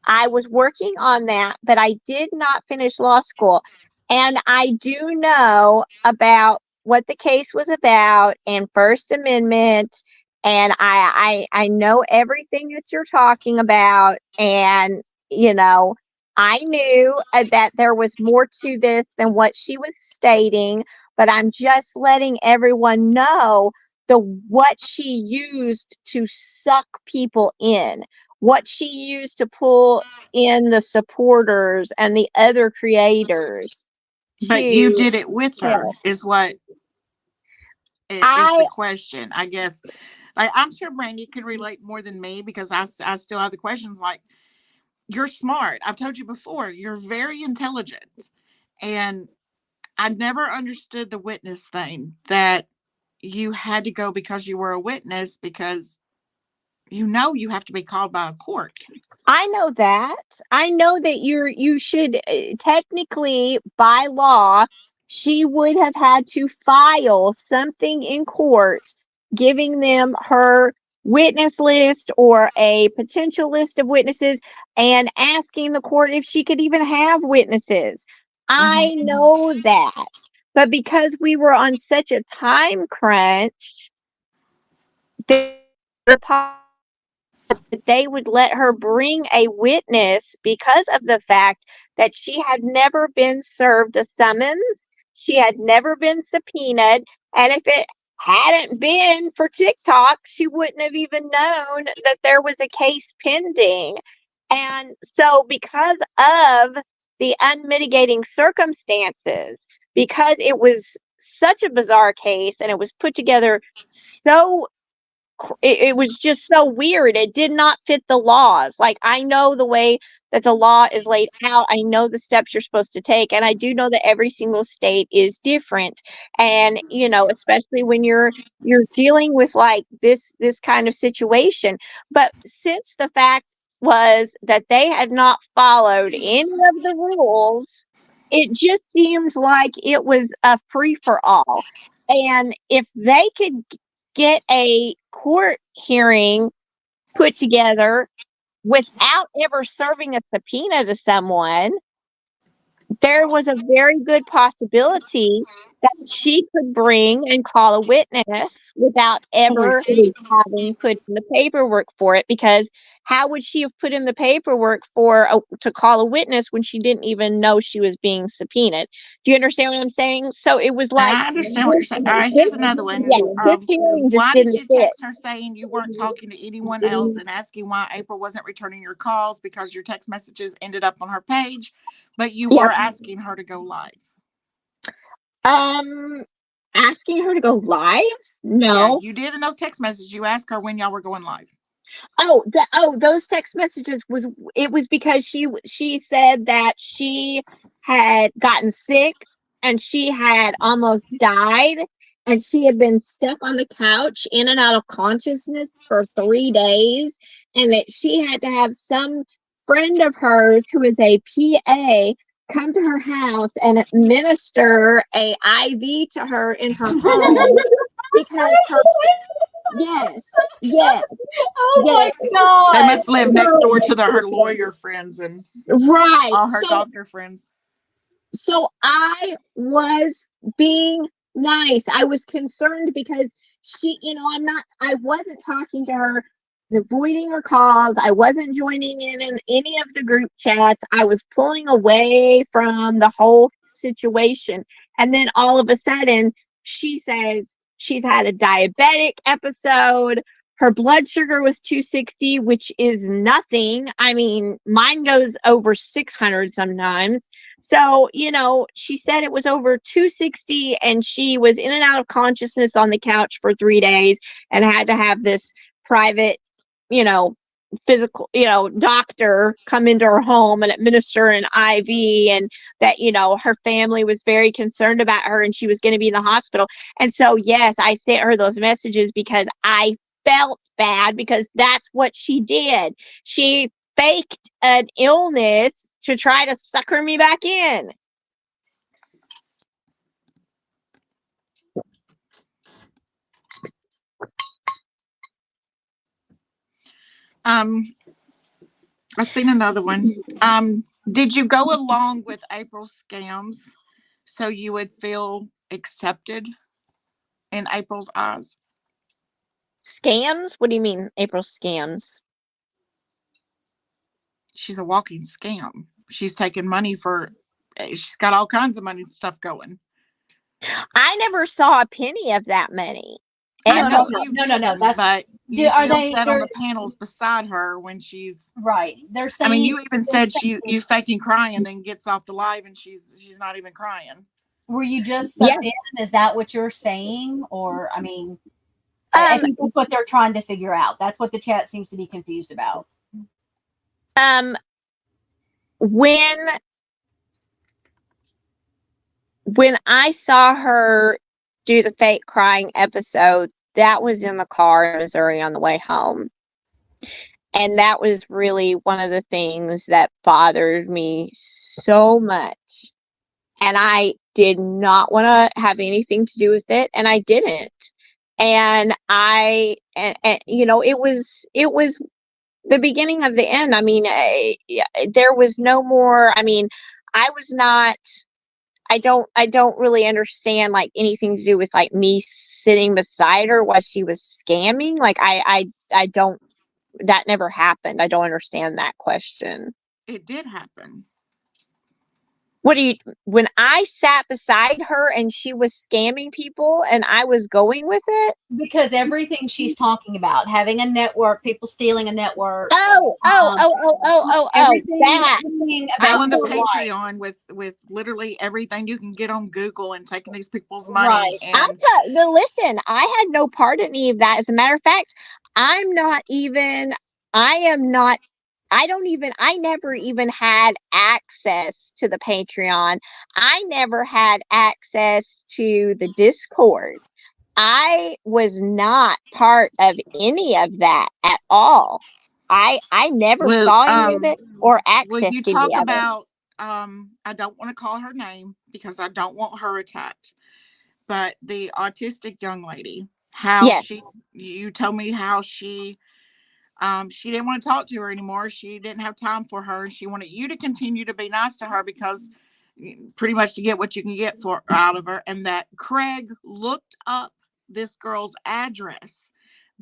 I was working on that, but I did not finish law school. And I do know about what the case was about and First Amendment, and I know everything that you're talking about. And I knew that there was more to this than what she was stating, but I'm just letting everyone know what she used to suck people in, what she used to pull in the supporters and the other creators. But you did it with her, is what is the question, I guess. Like, I'm sure Brandy can relate more than me, because I still have the questions. Like, you're smart. I've told you before, you're very intelligent. And I never understood the witness thing, that you had to go because you were a witness, because you have to be called by a court. I know that you should technically, by law, she would have had to file something in court giving them her witness list or a potential list of witnesses and asking the court if she could even have witnesses. I know that. But because we were on such a time crunch, they would let her bring a witness because of the fact that she had never been served a summons. She had never been subpoenaed. And if it hadn't been for TikTok, she wouldn't have even known that there was a case pending. And so because of the unmitigating circumstances, because it was such a bizarre case and it was put together so it was just so weird. It did not fit the laws. Like, I know the way that the law is laid out. I know the steps you're supposed to take. And I do know that every single state is different. And, especially when you're dealing with like this kind of situation. But since the fact was that they had not followed any of the rules, it just seemed like it was a free for all. And if they could get a court hearing put together without ever serving a subpoena to someone, there was a very good possibility that she could bring and call a witness without ever having put in the paperwork for it. Because how would she have put in the paperwork to call a witness when she didn't even know she was being subpoenaed? Do you understand what I'm saying? So it was like, I understand what you're saying. All right, here's another one. this hearing just Why did didn't you fit. text her saying you weren't talking to anyone else and asking why April wasn't returning your calls, because your text messages ended up on her page, but you were asking her to go live? Asking her to go live? No. Yeah, you did in those text messages. You asked her when y'all were going live. Those text messages was because she said that she had gotten sick and she had almost died, and she had been stuck on the couch in and out of consciousness for 3 days, and that she had to have some friend of hers who is a PA come to her house and administer a IV to her in her home because her yes. Oh my God. They must live next door to her lawyer friends and all her doctor friends. So I was being nice. I was concerned because I wasn't talking to her, avoiding her calls. I wasn't joining in any of the group chats. I was pulling away from the whole situation. And then all of a sudden, she says she's had a diabetic episode. Her blood sugar was 260, which is nothing. I mean, mine goes over 600 sometimes. So, she said it was over 260, and she was in and out of consciousness on the couch for 3 days and had to have this private, physical, doctor come into her home and administer an IV, and that, her family was very concerned about her and she was going to be in the hospital. And so, yes, I sent her those messages because I felt bad, because that's what she did. She faked an illness to try to sucker me back in. I've seen another one. Did you go along with April's scams so you would feel accepted in April's eyes? Scams? What do you mean, April scams? She's a walking scam. She's taking money she's got all kinds of money and stuff going. I never saw a penny of that money. No. That's, but you sat on the panels beside her when she's right. They're saying. I mean, you even said you faking crying, and then gets off the live and she's not even crying. Were you just sucked in? Is that what you're saying? Or I mean, I think that's what they're trying to figure out. That's what the chat seems to be confused about. When I saw her do the fake crying episode, that was in the car in Missouri on the way home. And that was really one of the things that bothered me so much. And I did not want to have anything to do with it. And I didn't. And it was the beginning of the end. I mean, there was no more. I mean, I was not. I don't really understand like anything to do with like me sitting beside her while she was scamming. Like I don't. That never happened. I don't understand that question. It did happen. when I sat beside her and she was scamming people and I was going with it? Because everything she's talking about, having a network, people stealing a network, everything, That. everything about Filling the her life. Patreon with literally everything you can get on Google and taking these people's Right. money. And But listen, I had no part in any of that. As a matter of fact, I never even had access to the Patreon. I never had access to the Discord. I was not part of any of that at all. I never well, saw any of it or well, you accessed any talk of it. about I don't want to call her name because I don't want her attacked, but the autistic young lady, how Yes. you told me how she didn't want to talk to her anymore. She didn't have time for her, and she wanted you to continue to be nice to her because pretty much to get what you can get for out of her. And that Craig looked up this girl's address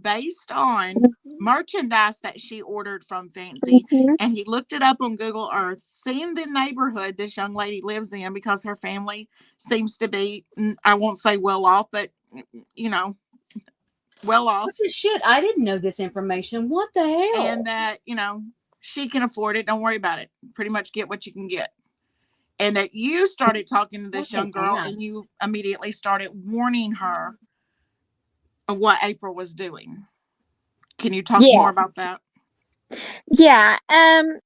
based on merchandise that she ordered from Fancy, Mhm. and he looked it up on Google Earth, seen the neighborhood this young lady lives in because her family seems to be, I won't say well off, but you know, well off. What the shit? I didn't know this information. What the hell? And that, she can afford it. Don't worry about it. Pretty much get what you can get. And that you started talking to this young girl and you immediately started warning her of what April was doing. Can you talk more about that? Yeah.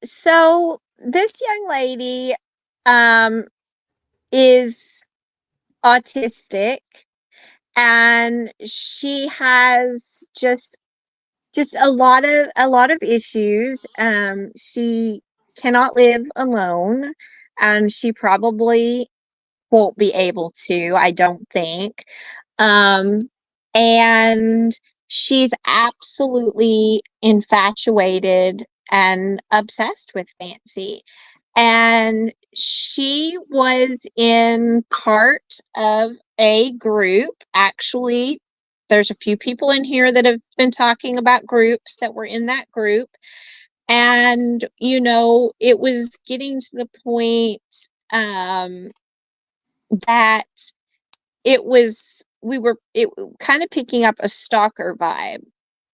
So this young lady is autistic, and she has just a lot of issues. She cannot live alone, and she probably won't be able to, I don't think. Um, and she's absolutely infatuated and obsessed with Fancy. And she was in part of a group. Actually, there's a few people in here that have been talking about groups that were in that group. And, it was getting to the point that we were kind of picking up a stalker vibe.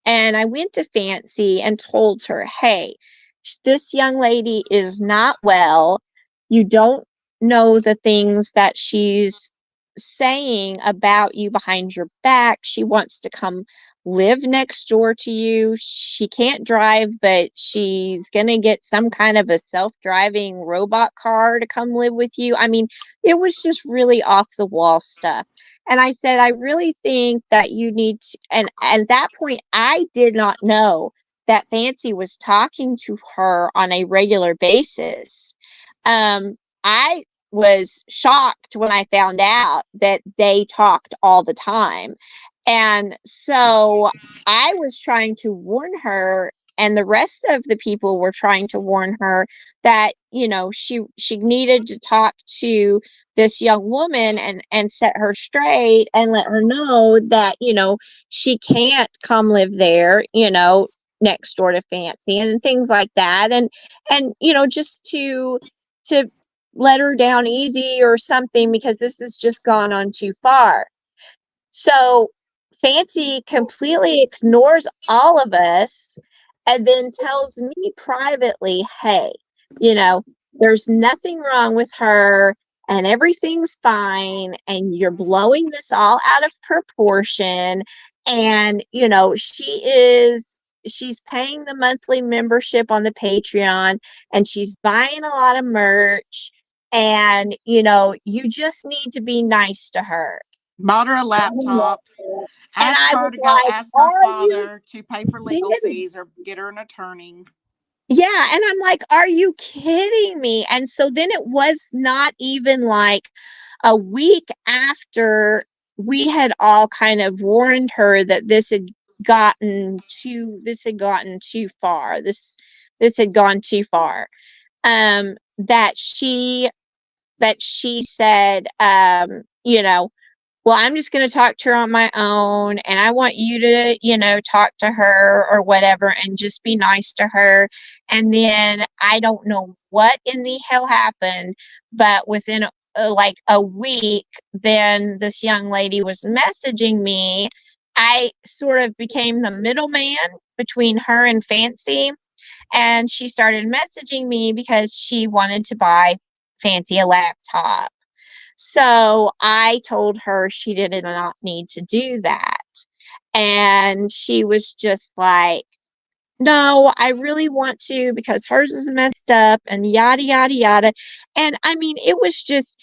And I went to Fancy and told her, hey, this young lady is not well. You don't know the things that she's saying about you behind your back. She wants to come live next door to you. She can't drive, but she's going to get some kind of a self-driving robot car to come live with you. I mean, it was just really off the wall stuff. And I said, I really think that you need to, and at that point, I did not know that Fancy was talking to her on a regular basis. I was shocked when I found out that they talked all the time. And so I was trying to warn her, and the rest of the people were trying to warn her that, she needed to talk to this young woman and set her straight and let her know that, she can't come live there, next door to Fancy and things like that. And just to let her down easy or something, because this has just gone on too far. So Fancy completely ignores all of us and then tells me privately, hey, there's nothing wrong with her and everything's fine, and you're blowing this all out of proportion. And, she's paying the monthly membership on the Patreon, and she's buying a lot of merch. And, you just need to be nice to her. Bought her a laptop, And asked I her was to go like, ask her are you father to pay for legal kidding? fees or get her an attorney. Yeah. And I'm like, are you kidding me? And so then it was not even like a week after we had all kind of warned her that this had gone too far. That she said, well, I'm just going to talk to her on my own, and I want you to, talk to her or whatever and just be nice to her. And then I don't know what in the hell happened. But within like a week, then this young lady was messaging me. I sort of became the middleman between her and Fancy. And she started messaging me because she wanted to buy Fancy a laptop. So I told her she did not need to do that. And she was just like, no, I really want to because hers is messed up and yada yada yada. And I mean, it was just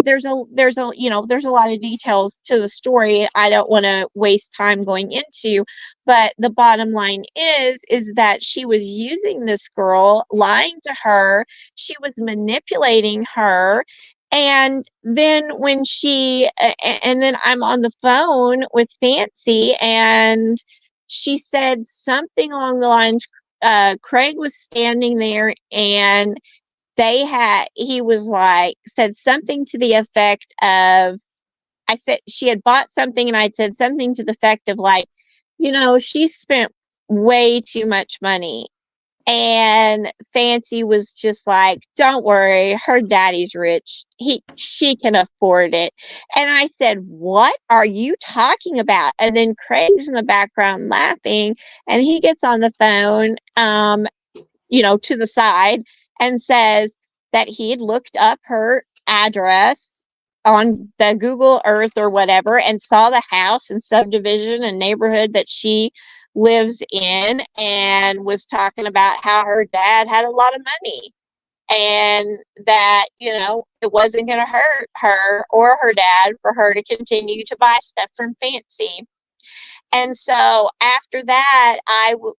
there's a lot of details to the story I don't want to waste time going into, but the bottom line is that she was using this girl, lying to her, she was manipulating her. And then and then I'm on the phone with Fancy, and she said something along the lines, Craig was standing there, and he was like, said something to the effect of, I said she had bought something, and I said something to the effect of like, she spent way too much money. And Fancy was just like, don't worry, her daddy's rich. She can afford it. And I said, what are you talking about? And then Craig's in the background laughing, and he gets on the phone, to the side, and says that he had looked up her address on the Google Earth or whatever and saw the house and subdivision and neighborhood that she lives in, and was talking about how her dad had a lot of money, and that, it wasn't going to hurt her or her dad for her to continue to buy stuff from Fancy. And so after that,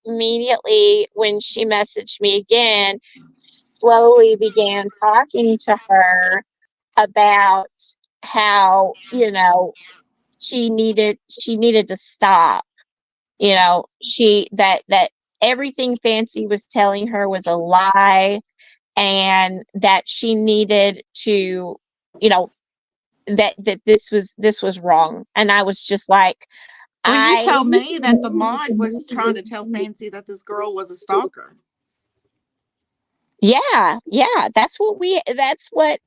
immediately, when she messaged me again, slowly began talking to her about how, she needed to stop. That everything Fancy was telling her was a lie, and that she needed to, that this was wrong. And I was just like, well, you told me that the mod was trying to tell Fancy that this girl was a stalker. Yeah, that's what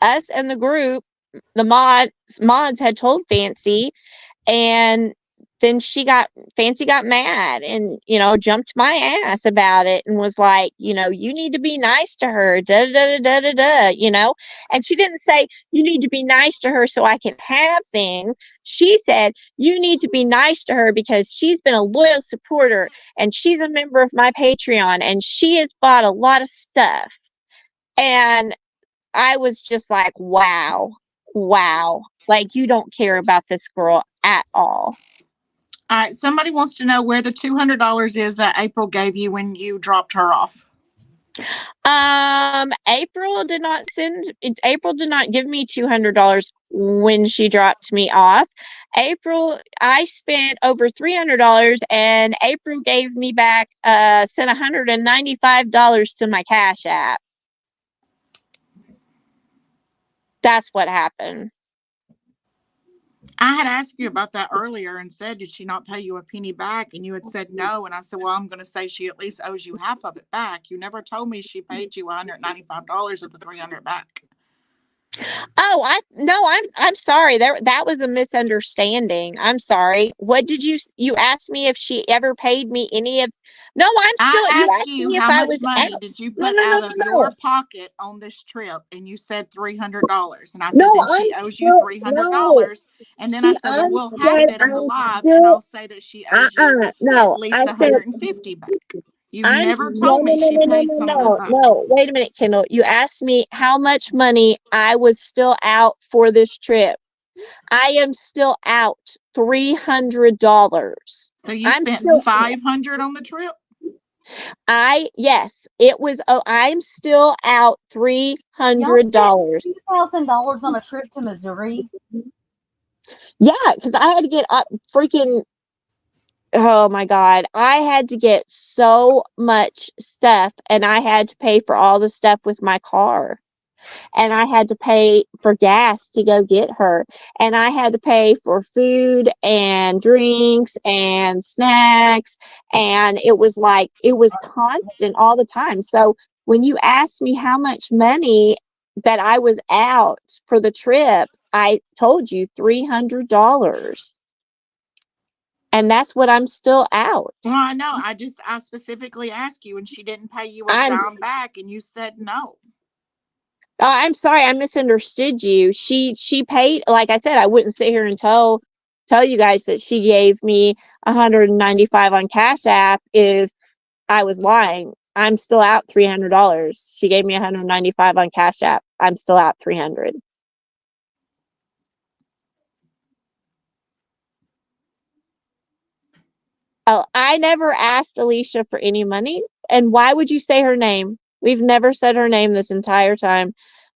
us and the group, the mods had told Fancy. And then Fancy got mad and, jumped my ass about it, and was like, you need to be nice to her, da da da da da da, and she didn't say you need to be nice to her so I can have things. She said you need to be nice to her because she's been a loyal supporter, and she's a member of my Patreon, and she has bought a lot of stuff. And I was just like, wow, like, you don't care about this girl at all. All right, somebody wants to know where the $200 is that April gave you when you dropped her off. April did not give me $200 when she dropped me off. I spent over $300, and April gave me back, sent $195 to my Cash App. That's what happened. I had asked you about that earlier and said, did she not pay you a penny back? And you had said no. And I said, well, I'm going to say she at least owes you half of it back. You never told me she paid you $195 of the $300 back. Oh, I'm sorry. That was a misunderstanding. I'm sorry. What did you asked me if she ever paid me any of? No, I asked you how much money did you put out of your pocket on this trip, and you said $300. And I said, then she owes you $300. And then I said, well, we'll have it on the live, and I'll say that she owes you at least $150 back. You never told me she paid some of it back. No, wait a minute, Kendall. You asked me how much money I was still out for this trip. I am still out $300. So you spent $500 on the trip? Yes, it was. Oh, I'm still out $300. $2,000 on a trip to Missouri. Yeah, because I had to get freaking. Oh my God, I had to get so much stuff, and I had to pay for all the stuff with my car. And I had to pay for gas to go get her. And I had to pay for food and drinks and snacks. And it was constant all the time. So when you asked me how much money that I was out for the trip, I told you $300. And that's what I'm still out. Well, I know. I specifically asked you, and she didn't pay you a I'm dime back, and you said no. I'm sorry, I misunderstood you. She paid, like I said, I wouldn't sit here and tell you guys that she gave me 195 on Cash App if I was lying. I'm still out $300. She gave me 195 on Cash App. I'm still out 300. Oh, I never asked Alicia for any money. And why would you say her name? We've never said her name this entire time.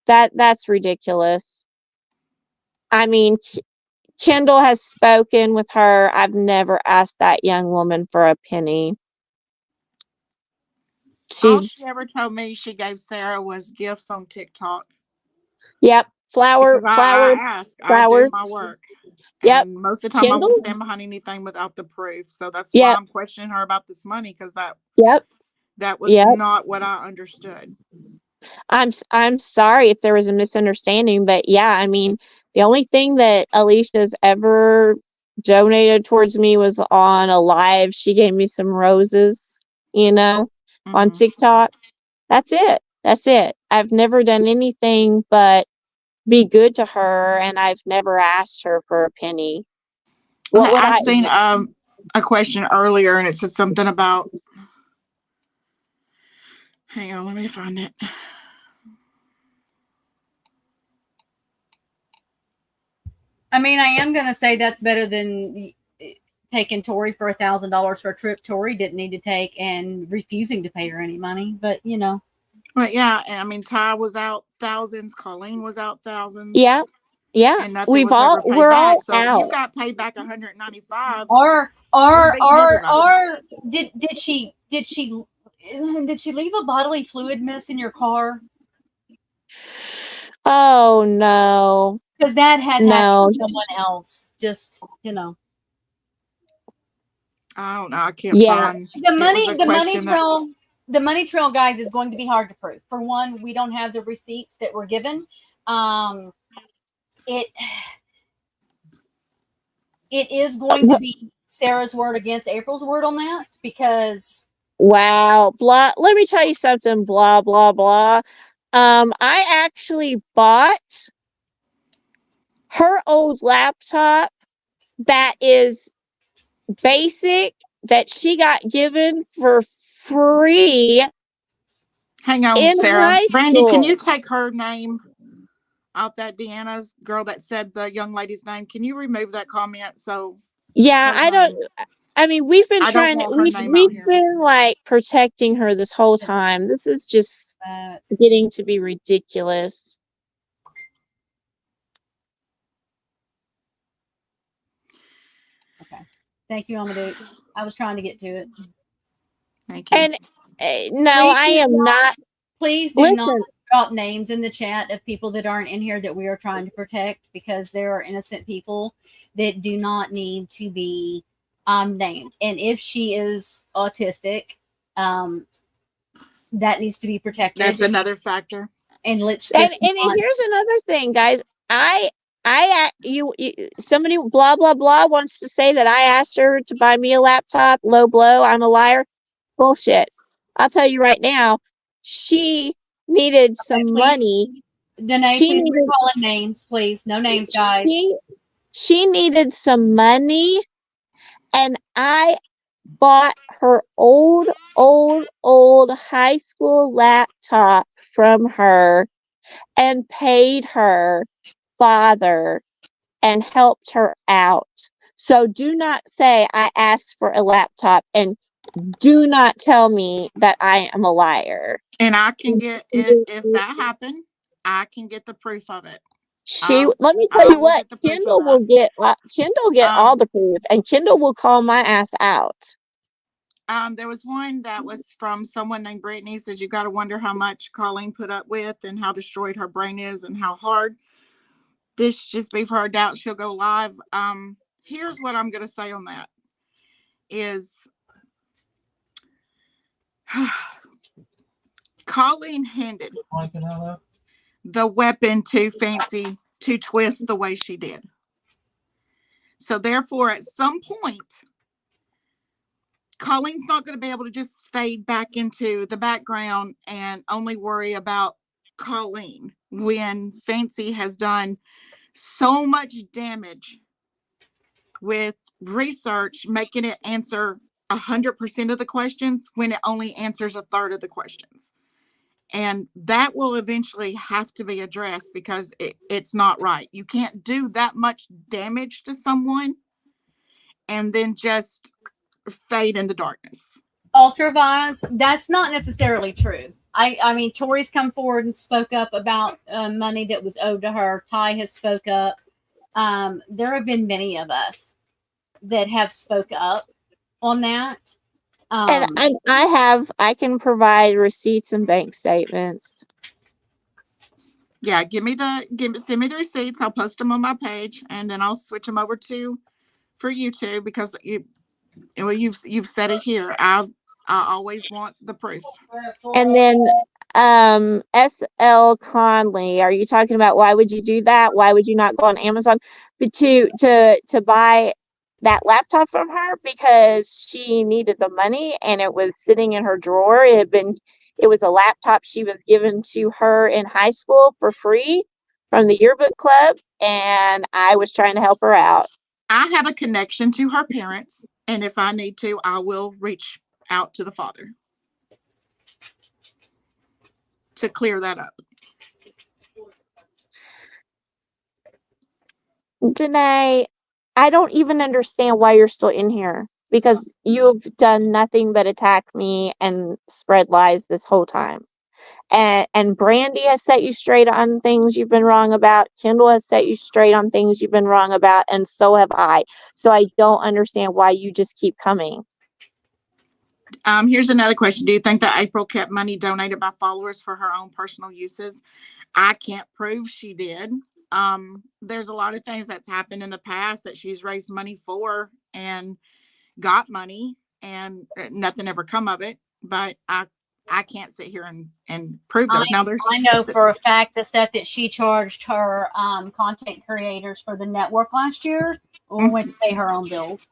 That's ridiculous. I mean, Kendall has spoken with her. I've never asked that young woman for a penny. All she ever She's, told me she gave Sarah was gifts on TikTok. yep, Because I ask, I do my flowers. work. Yep, And most of the time I won't Kendall. stand behind anything without the proof. So that's why Yep, I'm questioning her about this money, because yep, that was yep. not what I understood. I'm sorry if there was a misunderstanding, but yeah, I mean, the only thing that Alicia's ever donated towards me was on a live. She gave me some roses, on Mm-hmm. TikTok. That's it. That's it. I've never done anything but be good to her, and I've never asked her for a penny. Okay, What would I I? seen a question earlier, and it said something about. Hang on, let me find it. I mean, I am going to say that's better than taking Tori for $1,000 for a trip Tori didn't need to take and refusing to pay her any money. But Well, yeah, and I mean, Ty was out thousands, Colleen was out thousands, Yeah, yeah. and nothing was ever paid We're back. all So if you out. got paid back 195, or you're or beating or everybody. or did she leave a bodily fluid mess in your car? Oh no, Because that has happened no. to someone else. Just I don't know. I can't Yeah, find. the It was money a the money question that. trail the money trail, guys, is going to be hard to prove. For one, we don't have the receipts that were given. It it is going to be Sarah's word against April's word on that, because wow. Blah. Let me tell you something. Blah blah blah. I actually bought her old laptop that is basic that she got given for free Hang on, in Sarah. high Brandy, can you school. take her name out? That Deanna's girl that said the young lady's name. Can you remove that comment? So Yeah, her name. I mean, we've been I don't trying to, want her name out we've here. been like protecting her this whole time. This is just getting to be ridiculous. okay. Thank you, Amadeus. I was trying to get to it. Thank you. And no, I am not. Please do not Listen, drop names in the chat of people that aren't in here that we are trying to protect, because there are innocent people that do not need to be named. And if she is autistic, that needs to be protected. That's another factor. And let's and just here's another thing, guys. You somebody blah blah blah wants to say that I asked her to buy me a laptop. Low blow. I'm a liar. Bullshit. I'll tell you right now. She needed some please, money. Danae, She please, we're needed calling names, please. No names, guys. she needed some money, and I bought her old high school laptop from her and paid her father and helped her out. So do not say I asked for a laptop, and do not tell me that I am a liar. And I can get it if that happened. I can get the proof of it. Let me tell I you will what, get the proof of that. Kendall get all the proof, and Kendall will call my ass out. There was one that was from someone named Brittany. Says you got to wonder how much Colleen put up with and how destroyed her brain is and how hard this just be for her doubt she'll go live. Here's what I'm gonna say on that is Colleen handed the weapon to Fancy to twist the way she did. So therefore, at some point, Colleen's not going to be able to just fade back into the background and only worry about Colleen when Fancy has done so much damage with research, making it answer 100% of the questions when it only answers a third of the questions. And that will eventually have to be addressed because it's not right. You can't do that much damage to someone and then just fade in the darkness. Ultraviolence, that's not necessarily true. I mean, Tori's come forward and spoke up about money that was owed to her. Ty has spoke up. There have been many of us that have spoke up on that. And I can provide receipts and bank statements. Yeah, send me the receipts. I'll post them on my page, and then I'll switch them over for YouTube because you've said it here. I always want the proof. And then SL Conley, are you talking about why would you do that? Why would you not go on Amazon but to buy that laptop from her? Because she needed the money and it was sitting in her drawer. It was a laptop she was given to her in high school for free from the yearbook club, and I was trying to help her out. I have a connection to her parents, and if I need to, I will reach out to the father to clear that up. Danae, I don't even understand why you're still in here because you've done nothing but attack me and spread lies this whole time. And Brandy has set you straight on things you've been wrong about. Kendall has set you straight on things you've been wrong about, and so have I. So I don't understand why you just keep coming. Here's another question. Do you think that April kept money donated by followers for her own personal uses? I can't prove she did. There's a lot of things that's happened in the past that she's raised money for and got money and nothing ever come of it. But I can't sit here and prove those. I know for a fact the stuff that she charged her content creators for the network last year went to pay her own bills.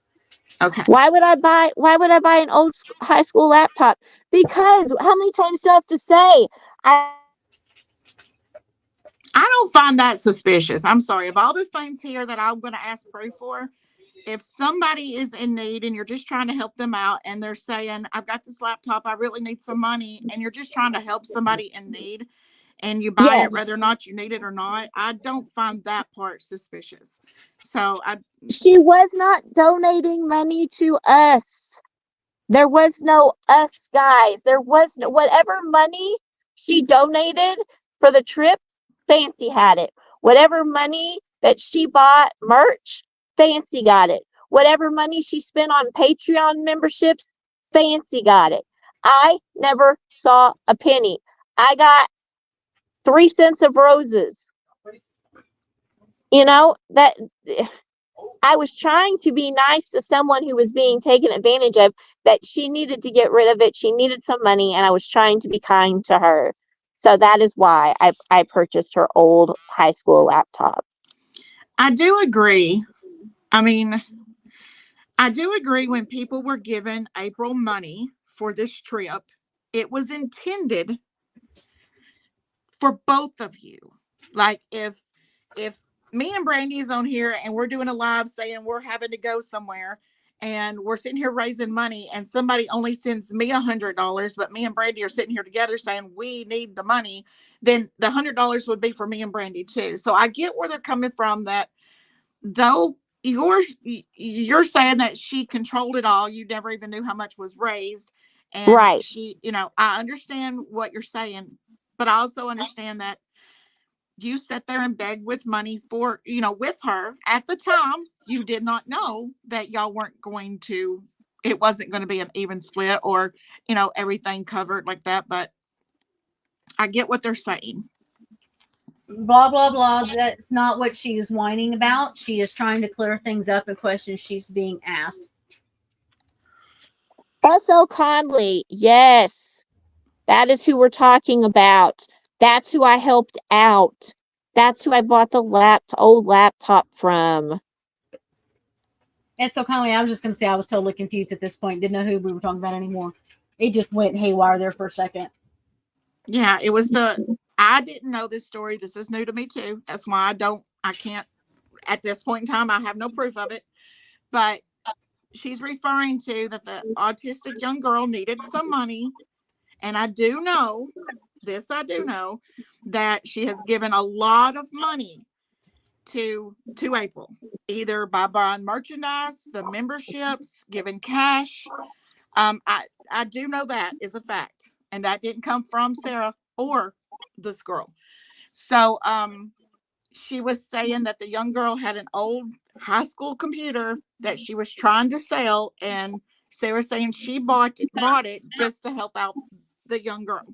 Okay. Why would I buy an old high school laptop? Because how many times do I have to say I don't find that suspicious. I'm sorry. Of all the things here that I'm going to ask proof for, if somebody is in need and you're just trying to help them out and they're saying, I've got this laptop, I really need some money, and you're just trying to help somebody in need and you buy it whether or not you need it or not, I don't find that part suspicious. So she was not donating money to us. There was no us, guys. There was no, whatever money she donated for the trip, Fancy had it. Whatever money that she bought merch, Fancy got it. Whatever money she spent on Patreon memberships, Fancy got it. I never saw a penny. I got 3 cents of roses. You know, that I was trying to be nice to someone who was being taken advantage of, that she needed to get rid of it. She needed some money, and I was trying to be kind to her. So that is why I purchased her old high school laptop. I do agree. I mean, I do agree when people were given April money for this trip, it was intended for both of you. Like if me and Brandy is on here and we're doing a live saying we're having to go somewhere and we're sitting here raising money and somebody only sends me $100, but me and Brandy are sitting here together saying we need the money, then the $100 would be for me and Brandy too. So I get where they're coming from, that though you're saying that she controlled it all, you never even knew how much was raised. And right. She, I understand what you're saying, but I also understand that you sat there and begged with money for, with her at the time. You did not know that y'all weren't going to, it wasn't going to be an even split or, everything covered like that. But I get what they're saying. Blah, blah, blah. That's not what she is whining about. She is trying to clear things up and questions she's being asked. S.L. Conley, yes. That is who we're talking about. That's who I helped out. That's who I bought the old laptop from. And so, Conley, I was just going to say I was totally confused at this point. Didn't know who we were talking about anymore. It just went haywire there for a second. Yeah, it was I didn't know this story. This is new to me too. That's why I can't, at this point in time, I have no proof of it. But she's referring to that the autistic young girl needed some money. And I do know that she has given a lot of money to April, either by buying merchandise, the memberships, giving cash. I do know that is a fact, and that didn't come from Sarah or this girl. So she was saying that the young girl had an old high school computer that she was trying to sell, and Sarah saying she bought it just to help out the young girl.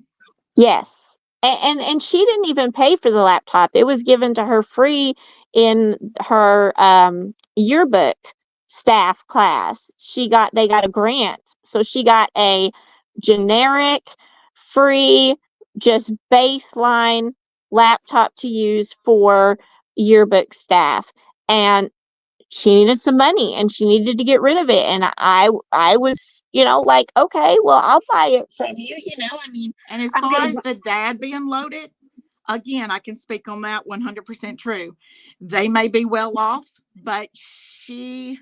Yes. And she didn't even pay for the laptop. It was given to her free in her yearbook staff class. They got a grant. So she got a generic, free, just baseline laptop to use for yearbook staff. And she needed some money and she needed to get rid of it. And I was, like, okay, well, I'll buy it from you, I mean. And as far as the dad being loaded, again, I can speak on that 100% true. They may be well off, but she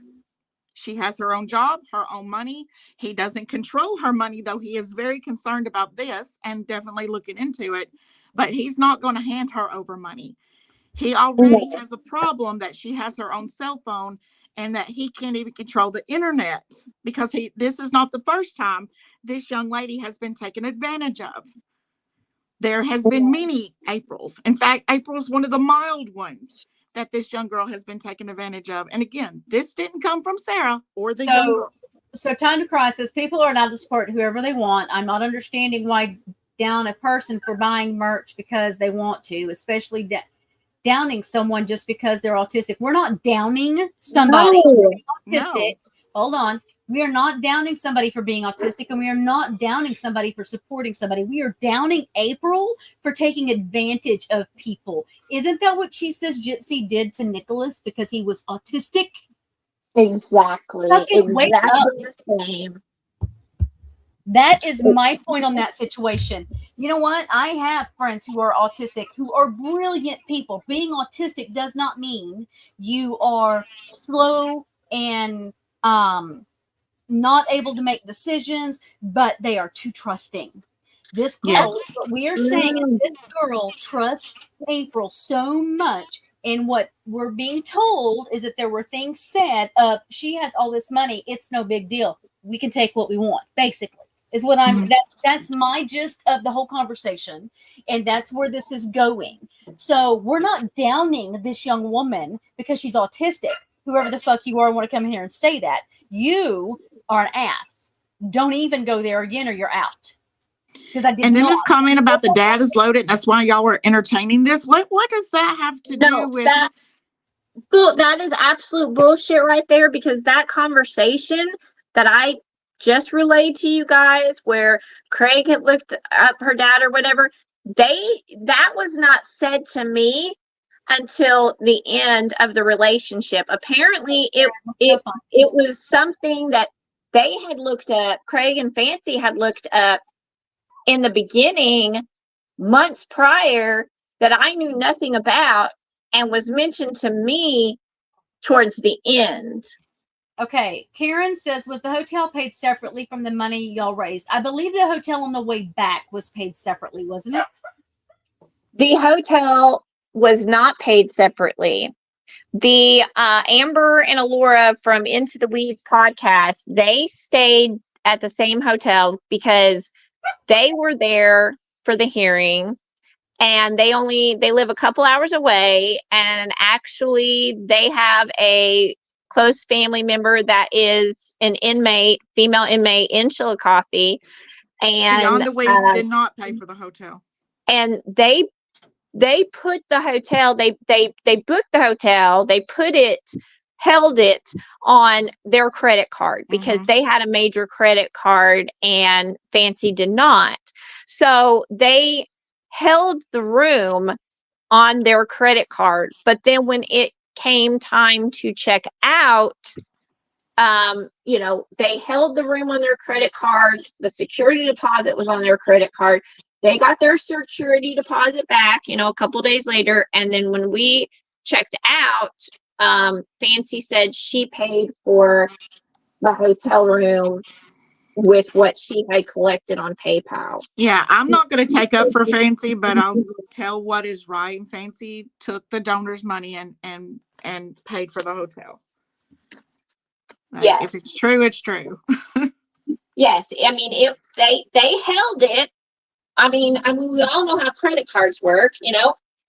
has her own job, her own money. He doesn't control her money, though he is very concerned about this and definitely looking into it. But he's not going to hand her over money. He already has a problem that she has her own cell phone and that he can't even control the internet, because this is not the first time this young lady has been taken advantage of. There has been many Aprils. In fact, April is one of the mild ones that this young girl has been taken advantage of. And again, this didn't come from Sarah or the young girl. So Time to Cry says people are allowed to support whoever they want. I'm not understanding why down a person for buying merch because they want to, especially downing someone just because they're autistic. We're not downing somebody for being autistic. No. Hold on. We are not downing somebody for being autistic, and we are not downing somebody for supporting somebody. We are downing April for taking advantage of people. Isn't that what she says Gypsy did to Nicholas because he was autistic? Exactly. Exactly the same. That is my point on that situation. You know what? I have friends who are autistic, who are brilliant people. Being autistic does not mean you are slow and not able to make decisions, but they are too trusting. This girl, yes. What we are saying is this girl trusts April so much. And what we're being told is that there were things said of, she has all this money. It's no big deal. We can take what we want, basically. Is what that's my gist of the whole conversation. And that's where this is going. So we're not downing this young woman because she's autistic. Whoever the fuck you are want to come in here and say that. You are an ass. Don't even go there again or you're out. And then this comment about the dad is loaded. That's why y'all were entertaining this. What does that have to do with that? Well, that is absolute bullshit right there, because that conversation that I just relayed to you guys where Craig had looked up her dad or whatever, that was not said to me until the end of the relationship. Apparently it was something that they had looked up, Craig and Fancy had looked up in the beginning, months prior, that I knew nothing about and was mentioned to me towards the end. Okay, Karen says, was the hotel paid separately from the money y'all raised? I believe the hotel on the way back was paid separately, wasn't it? The hotel was not paid separately. The Amber and Alora from Into the Weeds podcast, they stayed at the same hotel because they were there for the hearing, and they live a couple hours away, and actually they have a close family member that is an female inmate in Chillicothe. And Beyond the Weeds did not pay for the hotel. And they put the hotel, they booked the hotel, they held it on their credit card because they had a major credit card and Fancy did not. So they held the room on their credit card, but then when it came time to check out, they held the room on their credit card. The security deposit was on their credit card. They got their security deposit back, a couple days later. And then when we checked out, Fancy said she paid for the hotel room with what she had collected on PayPal. Yeah, I'm not going to take up for Fancy, but I'll tell what is right. And Fancy took the donor's money and paid for the hotel. Like, if it's true, it's true. Yes, I mean they held it. I mean, we all know how credit cards work.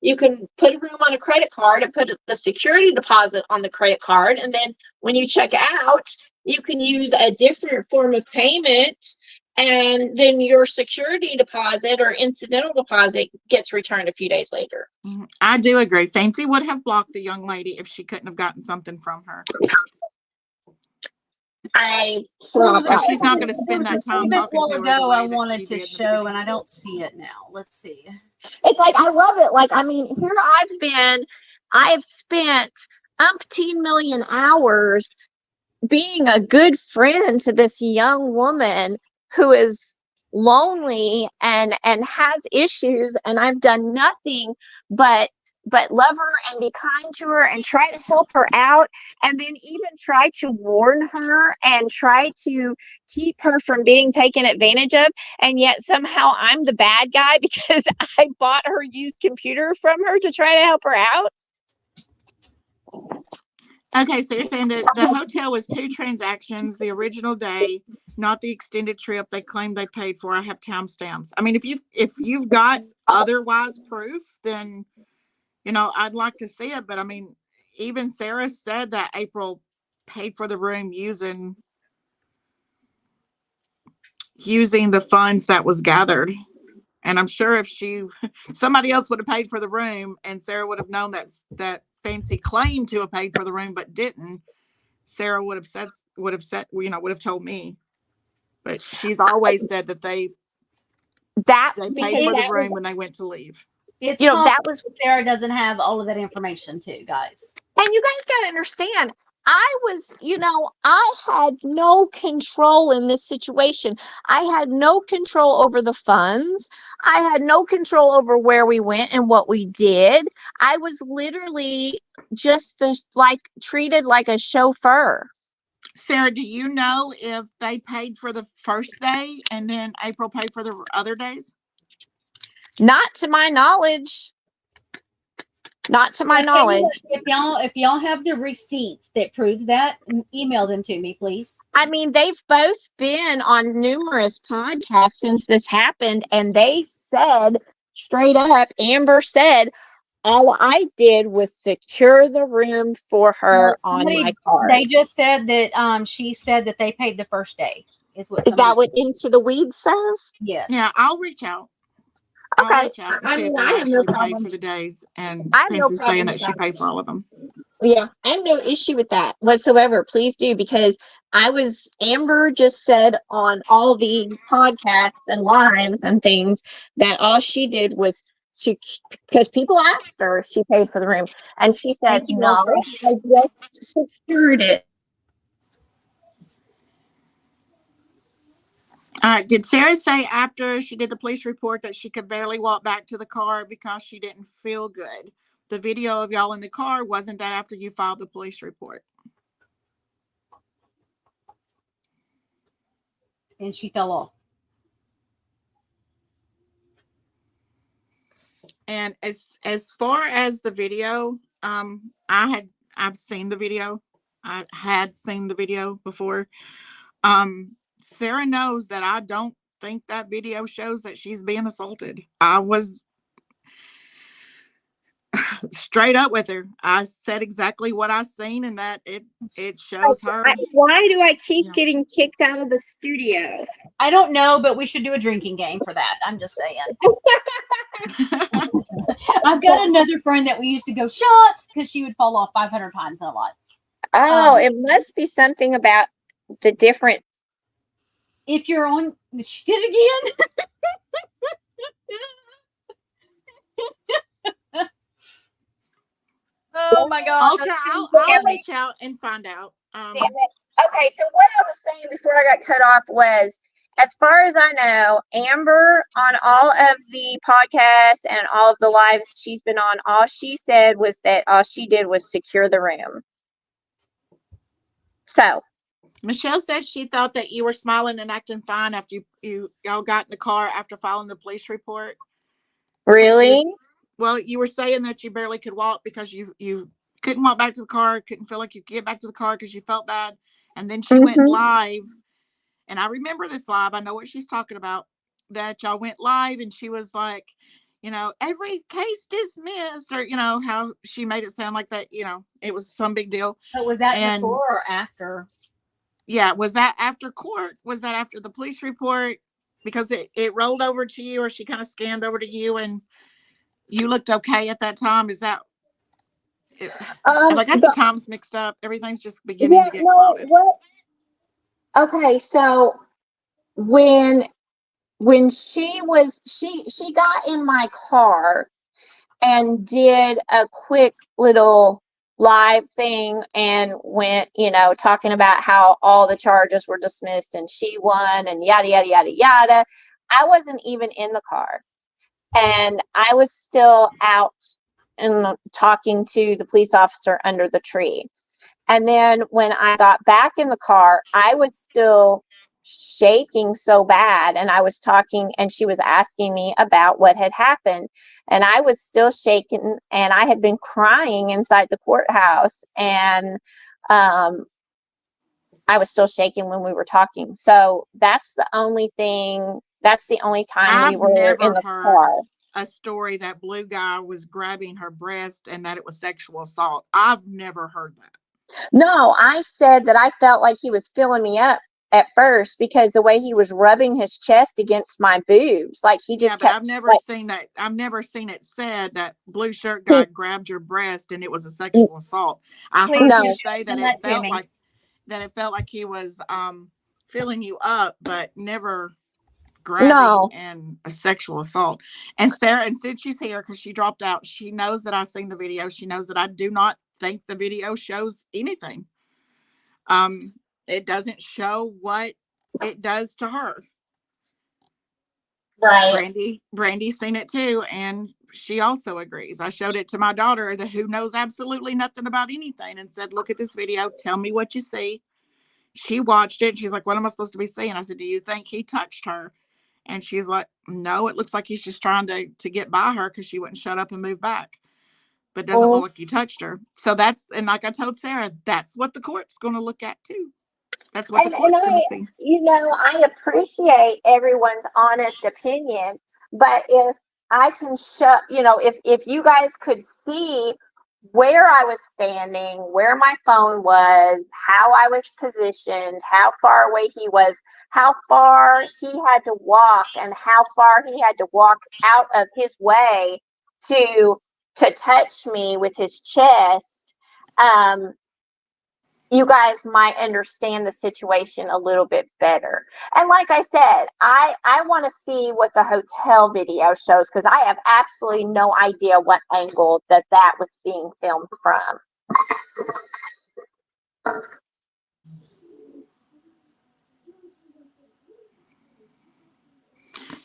You can put a room on a credit card and put the security deposit on the credit card, and then when you check out, you can use a different form of payment, and then your security deposit or incidental deposit gets returned a few days later. I do agree. Fancy would have blocked the young lady if she couldn't have gotten something from her. She's not going to spend that time talking to her. Ago, I wanted to show, and I don't see it now. Let's see. It's like, I love it. Like, I mean, here I've spent umpteen million hours being a good friend to this young woman who is lonely and has issues, and I've done nothing but love her and be kind to her and try to help her out, and then even try to warn her and try to keep her from being taken advantage of. And yet somehow I'm the bad guy because I bought her used computer from her to try to help her out. Okay, so you're saying that the hotel was 2 transactions, the original day, not the extended trip they claimed they paid for. I have timestamps. I mean, if you've got otherwise proof, then I'd like to see it. But I mean, even Sarah said that April paid for the room using the funds that was gathered. And I'm sure if somebody else would have paid for the room and Sarah would have known that Fancy claimed to have paid for the room but didn't, Sarah would have told me. But she's always said that they paid for the room when they went to leave. It's that was Sarah doesn't have all of that information too, guys. And you guys got to understand, I had no control in this situation. I had no control over the funds. I had no control over where we went and what we did. I was literally just treated like a chauffeur. Sarah, do you know if they paid for the first day and then April paid for the other days? Not to my knowledge. Not to my knowledge. If y'all have the receipts that proves that, email them to me, please. I mean, they've both been on numerous podcasts since this happened, and they said straight up, Amber said, all I did was secure the room for her on my card. They just said that she said that they paid the first day. Is that what Into the Weeds says? Yes. Yeah, I'll reach out. Okay. I have no problem for the days, and Fancy's saying that she paid for all of them. Yeah, I have no issue with that whatsoever. Please do, because Amber just said on all the podcasts and lives and things that all she did was because people asked her if she paid for the room, and she said, no, I just secured it. Did Sarah say after she did the police report that she could barely walk back to the car because she didn't feel good? The video of y'all in the car, wasn't that after you filed the police report? And she fell off. And as far as the video, I've seen the video. I had seen the video before. Sarah knows that I don't think that video shows that she's being assaulted. I was straight up with her. I said exactly what I seen, and that it shows her. Why do I keep getting kicked out of the studio? I don't know, but we should do a drinking game for that. I'm just saying. I've got another friend that we used to go shots because she would fall off 500 times in a lot. Oh, it must be something about the different. If you're on She did it again. Oh my God. I'll reach out and find out. Okay, so what I was saying before I got cut off was, as far as I know, Amber on all of the podcasts and all of the lives she's been on, all she said was that all she did was secure the room. So Michelle said she thought that you were smiling and acting fine after y'all got in the car after filing the police report. really? Well, you were saying that you barely could walk because you couldn't walk back to the car, couldn't feel like you could get back to the car because you felt bad. And then she went live. And I remember this live. I know what she's talking about. That y'all went live and she was like, every case dismissed, or, how she made it sound like that, it was some big deal. But was that before or after? Yeah. Was that after court? Was that after the police report? Because it rolled over to you, or she kind of scanned over to you and you looked okay at that time. Is that it? I got the times mixed up. Everything's just beginning to get clouded. Okay, so when she got in my car and did a quick little live thing and went, talking about how all the charges were dismissed and she won and yada yada yada yada. I wasn't even in the car, and I was still out and talking to the police officer under the tree. And then when I got back in the car, I was still shaking so bad. And I was talking, and she was asking me about what had happened. And I was still shaking, and I had been crying inside the courthouse. And I was still shaking when we were talking. So that's the only time we were in the car. A story that blue guy was grabbing her breast and that it was sexual assault. I've never heard that. No, I said that I felt like he was filling me up at first because the way he was rubbing his chest against my boobs, like he just kept. I've never seen that. I've never seen it said that blue shirt guy grabbed your breast and it was a sexual assault. I heard you say that it felt like he was filling you up, but never grabbing and a sexual assault. And Sarah, and since she's here because she dropped out, she knows that I've seen the video. She knows that I do not think the video shows anything. It doesn't show what it does to her. Right. Brandy's seen it too, and she also agrees. I showed it to my daughter, who knows absolutely nothing about anything, and said, "Look at this video. Tell me what you see." She watched it. She's like, "What am I supposed to be seeing?" I said, "Do you think he touched her?" And she's like, "No, it looks like he's just trying to get by her because she wouldn't shut up and move back. But doesn't look like he touched her." So and like I told Sarah, that's what the court's going to look at too. That's what the court's going to see. I appreciate everyone's honest opinion, but if I can show, if you guys could see where I was standing, where my phone was, how I was positioned, how far away he was, how far he had to walk, and how far he had to walk out of his way to touch me with his chest, you guys might understand the situation a little bit better. And like I said, I want to see what the hotel video shows, because I have absolutely no idea what angle that was being filmed from.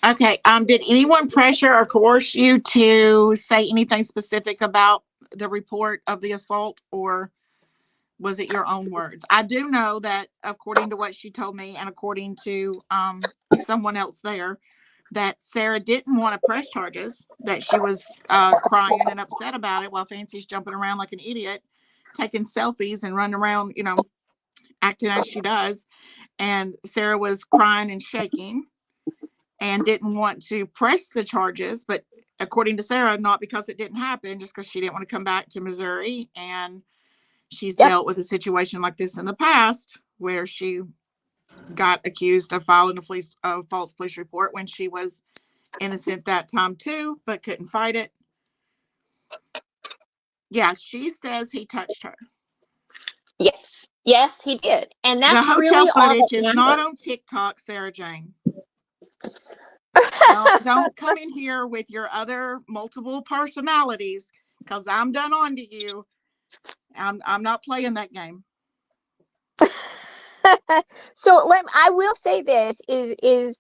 Okay. Did anyone pressure or coerce you to say anything specific about the report of the assault, or was it your own words? I do know that according to what she told me and according to someone else there, that Sarah didn't want to press charges, that she was crying and upset about it while Fancy's jumping around like an idiot, taking selfies and running around, acting as she does. And Sarah was crying and shaking and didn't want to press the charges, but according to Sarah, not because it didn't happen, just because she didn't want to come back to Missouri. And she's dealt with a situation like this in the past where she got accused of filing a false police report when she was innocent that time too, but couldn't fight it. Yeah, she says he touched her. Yes, he did, and that's the hotel really footage all is not on TikTok, Sarah Jane. Don't come in here with your other multiple personalities, because I'm done on to you. I'm not playing that game. So I will say this is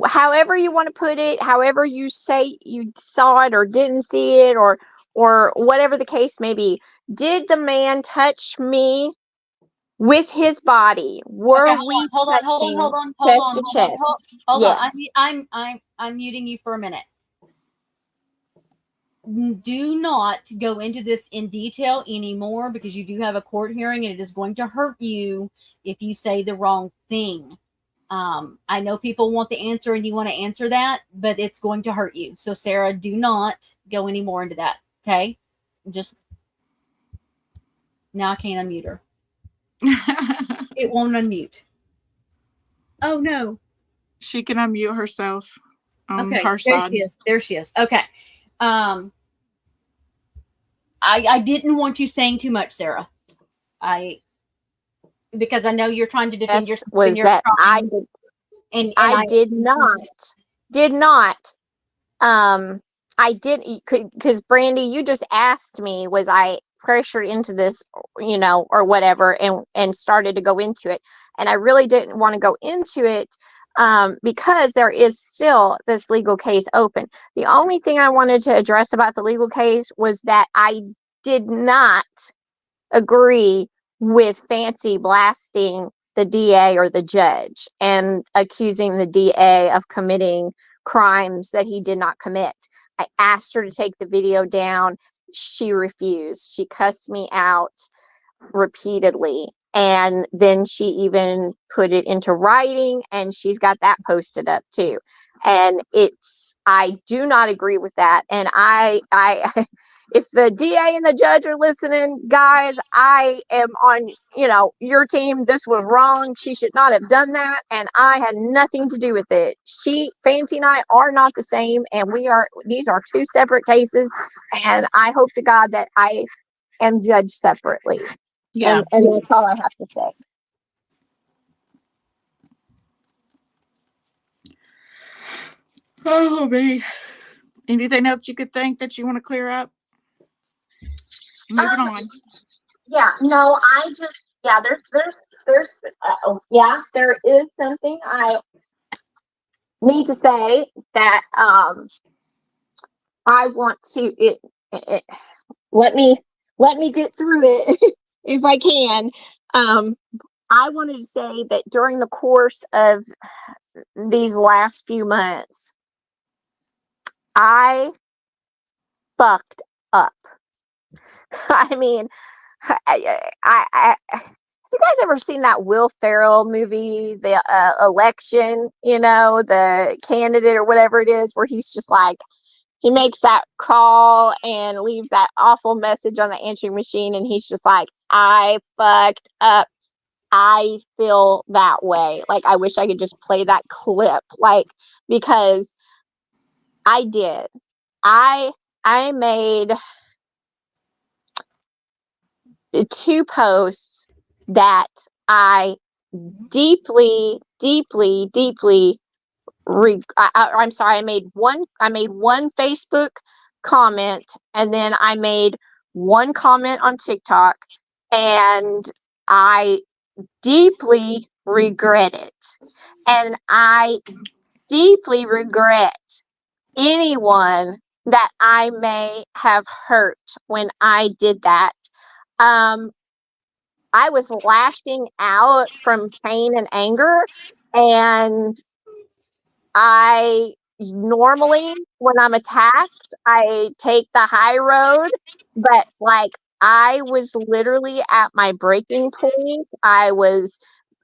however you want to put it, however you say you saw it or didn't see it, or whatever the case may be, did the man touch me with his body? Okay, Were we touching chest to chest? hold on. Yes. I'm muting you for a minute. Do not go into this in detail anymore, because you do have a court hearing and it is going to hurt you if you say the wrong thing. I know people want the answer and you want to answer that, but it's going to hurt you. So, Sarah, do not go any more into that. Okay? Just now I can't unmute her. It won't unmute. Oh no. She can unmute herself on Okay, her there side. she is. There she is. Okay. I didn't want you saying too much, Sarah. Because I know you're trying to defend Yes, yourself and was you're that trying, and I did not. I didn't, because Brandy, you just asked me, was I pressured into this, or whatever, and started to go into it. And I really didn't want to go into it, because there is still this legal case open. The only thing I wanted to address about the legal case was that I did not agree with Fancy blasting the DA or the judge and accusing the DA of committing crimes that he did not commit. I asked her to take the video down. She refused. She cussed me out repeatedly. And then she even put it into writing, and she's got that posted up too. And I do not agree with that. And if the DA and the judge are listening, guys, I am on, your team. This was wrong. She should not have done that. And I had nothing to do with it. Fancy and I are not the same. And these are two separate cases. And I hope to God that I am judged separately. Yeah. And that's all I have to say. Oh, me. Anything else you could think that you want to clear up? Moving on. Yeah, no, there is something I need to say that I want to let me get through it if I can. I wanted to say that during the course of these last few months, I fucked up. I mean, have you guys ever seen that Will Ferrell movie, the election, the candidate or whatever it is, where he's just like, he makes that call and leaves that awful message on the answering machine, and he's just like, I fucked up. I feel that way. Like, I wish I could just play that clip, because I did. I made 2 posts that I deeply, deeply, deeply I'm sorry. I made one Facebook comment, and then I made one comment on TikTok, and I deeply regret it. And I deeply regret anyone that I may have hurt when I did that. I was lashing out from pain and anger, and I normally, when I'm attacked, I take the high road, but I was literally at my breaking point. I was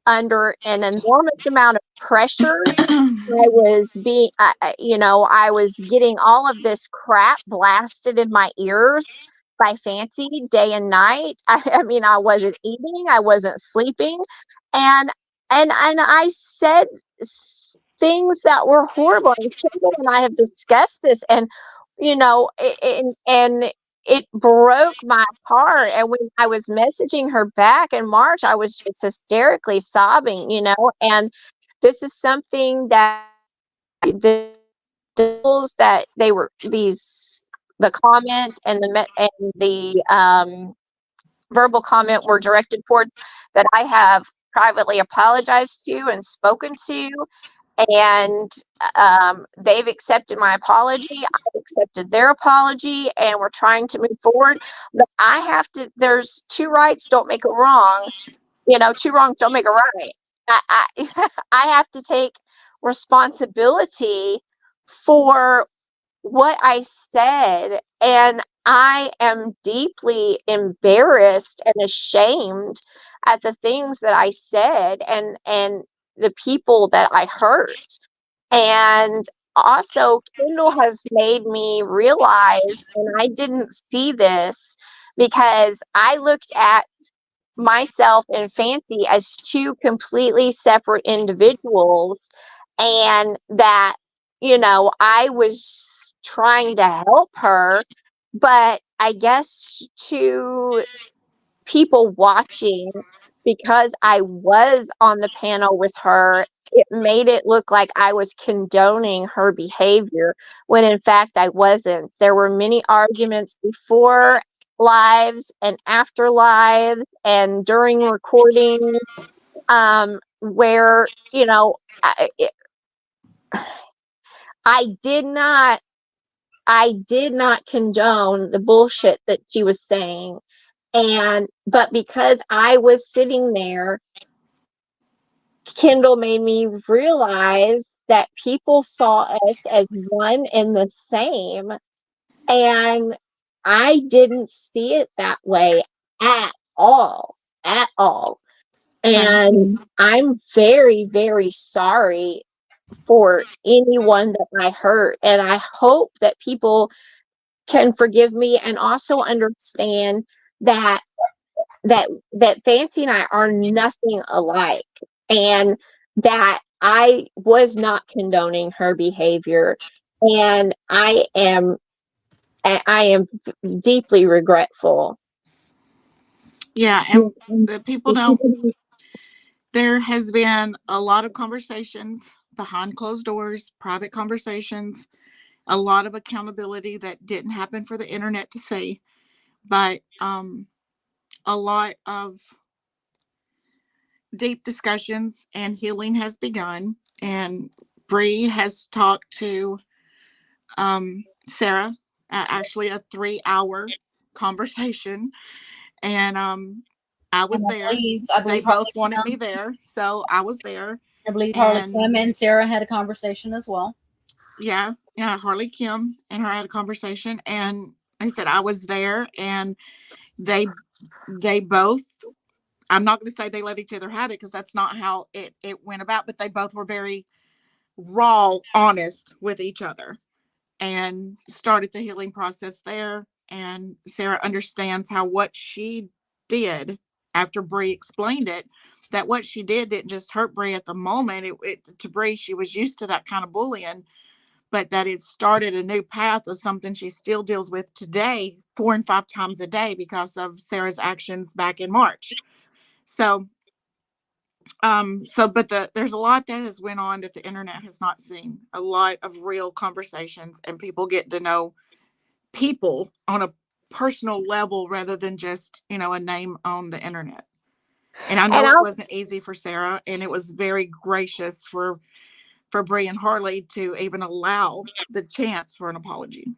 under an enormous amount of pressure. I was getting all of this crap blasted in my ears by Fancy day and night. I mean, I wasn't eating, I wasn't sleeping, and I said things that were horrible. And Kendall and I have discussed this, and it broke my heart. And when I was messaging her back in March, I was just hysterically sobbing, and this is something that the that they were the comment and the verbal comment were directed toward, that I have privately apologized to and spoken to, and they've accepted my apology. I've accepted their apology, and we're trying to move forward. But I have to. There's two rights don't make a wrong. Two wrongs don't make a right. I I have to take responsibility for what I said, and I am deeply embarrassed and ashamed at the things that I said, and the people that I hurt. And also, Kindle has made me realize, and I didn't see this because I looked at myself and Fancy as two completely separate individuals, and that, I was trying to help her, but I guess to people watching, because I was on the panel with her, it made it look like I was condoning her behavior, when in fact I wasn't. There were many arguments before lives and after lives and during recording, where, I did not condone the bullshit that she was saying. But because I was sitting there, Kindle made me realize that people saw us as one and the same, and I didn't see it that way at all, at all. And I'm very, very sorry for anyone that I hurt, and I hope that people can forgive me and also understand that Fancy and I are nothing alike, and that I was not condoning her behavior, and I am deeply regretful. Yeah, and the people don't. There has been a lot of conversations behind closed doors, private conversations, a lot of accountability that didn't happen for the internet to see, but a lot of deep discussions and healing has begun. And Bree has talked to Sarah, actually a 3-hour conversation, and I was And there. I They believe both Harley wanted me Kim, there, so I was there. I believe Harley And Kim and Sarah had a conversation as well. yeah, Harley Kim and her had a conversation, and I said I was there, and they both. I'm not going to say they let each other have it, because that's not how it went about. But they both were very raw, honest with each other, and started the healing process there. And Sarah understands how what she did, after Bree explained it, that what she didn't just hurt Bree at the moment. To Bree, she was used to that kind of bullying, but that it started a new path of something she still deals with today, 4 and 5 times a day, because of Sarah's actions back in March. So but there's a lot that has went on that the internet has not seen. A lot of real conversations, and people get to know people on a personal level, rather than just, a name on the internet. And I And know it I'll wasn't easy for Sarah, and it was very gracious for Bree and Harley to even allow the chance for an apology.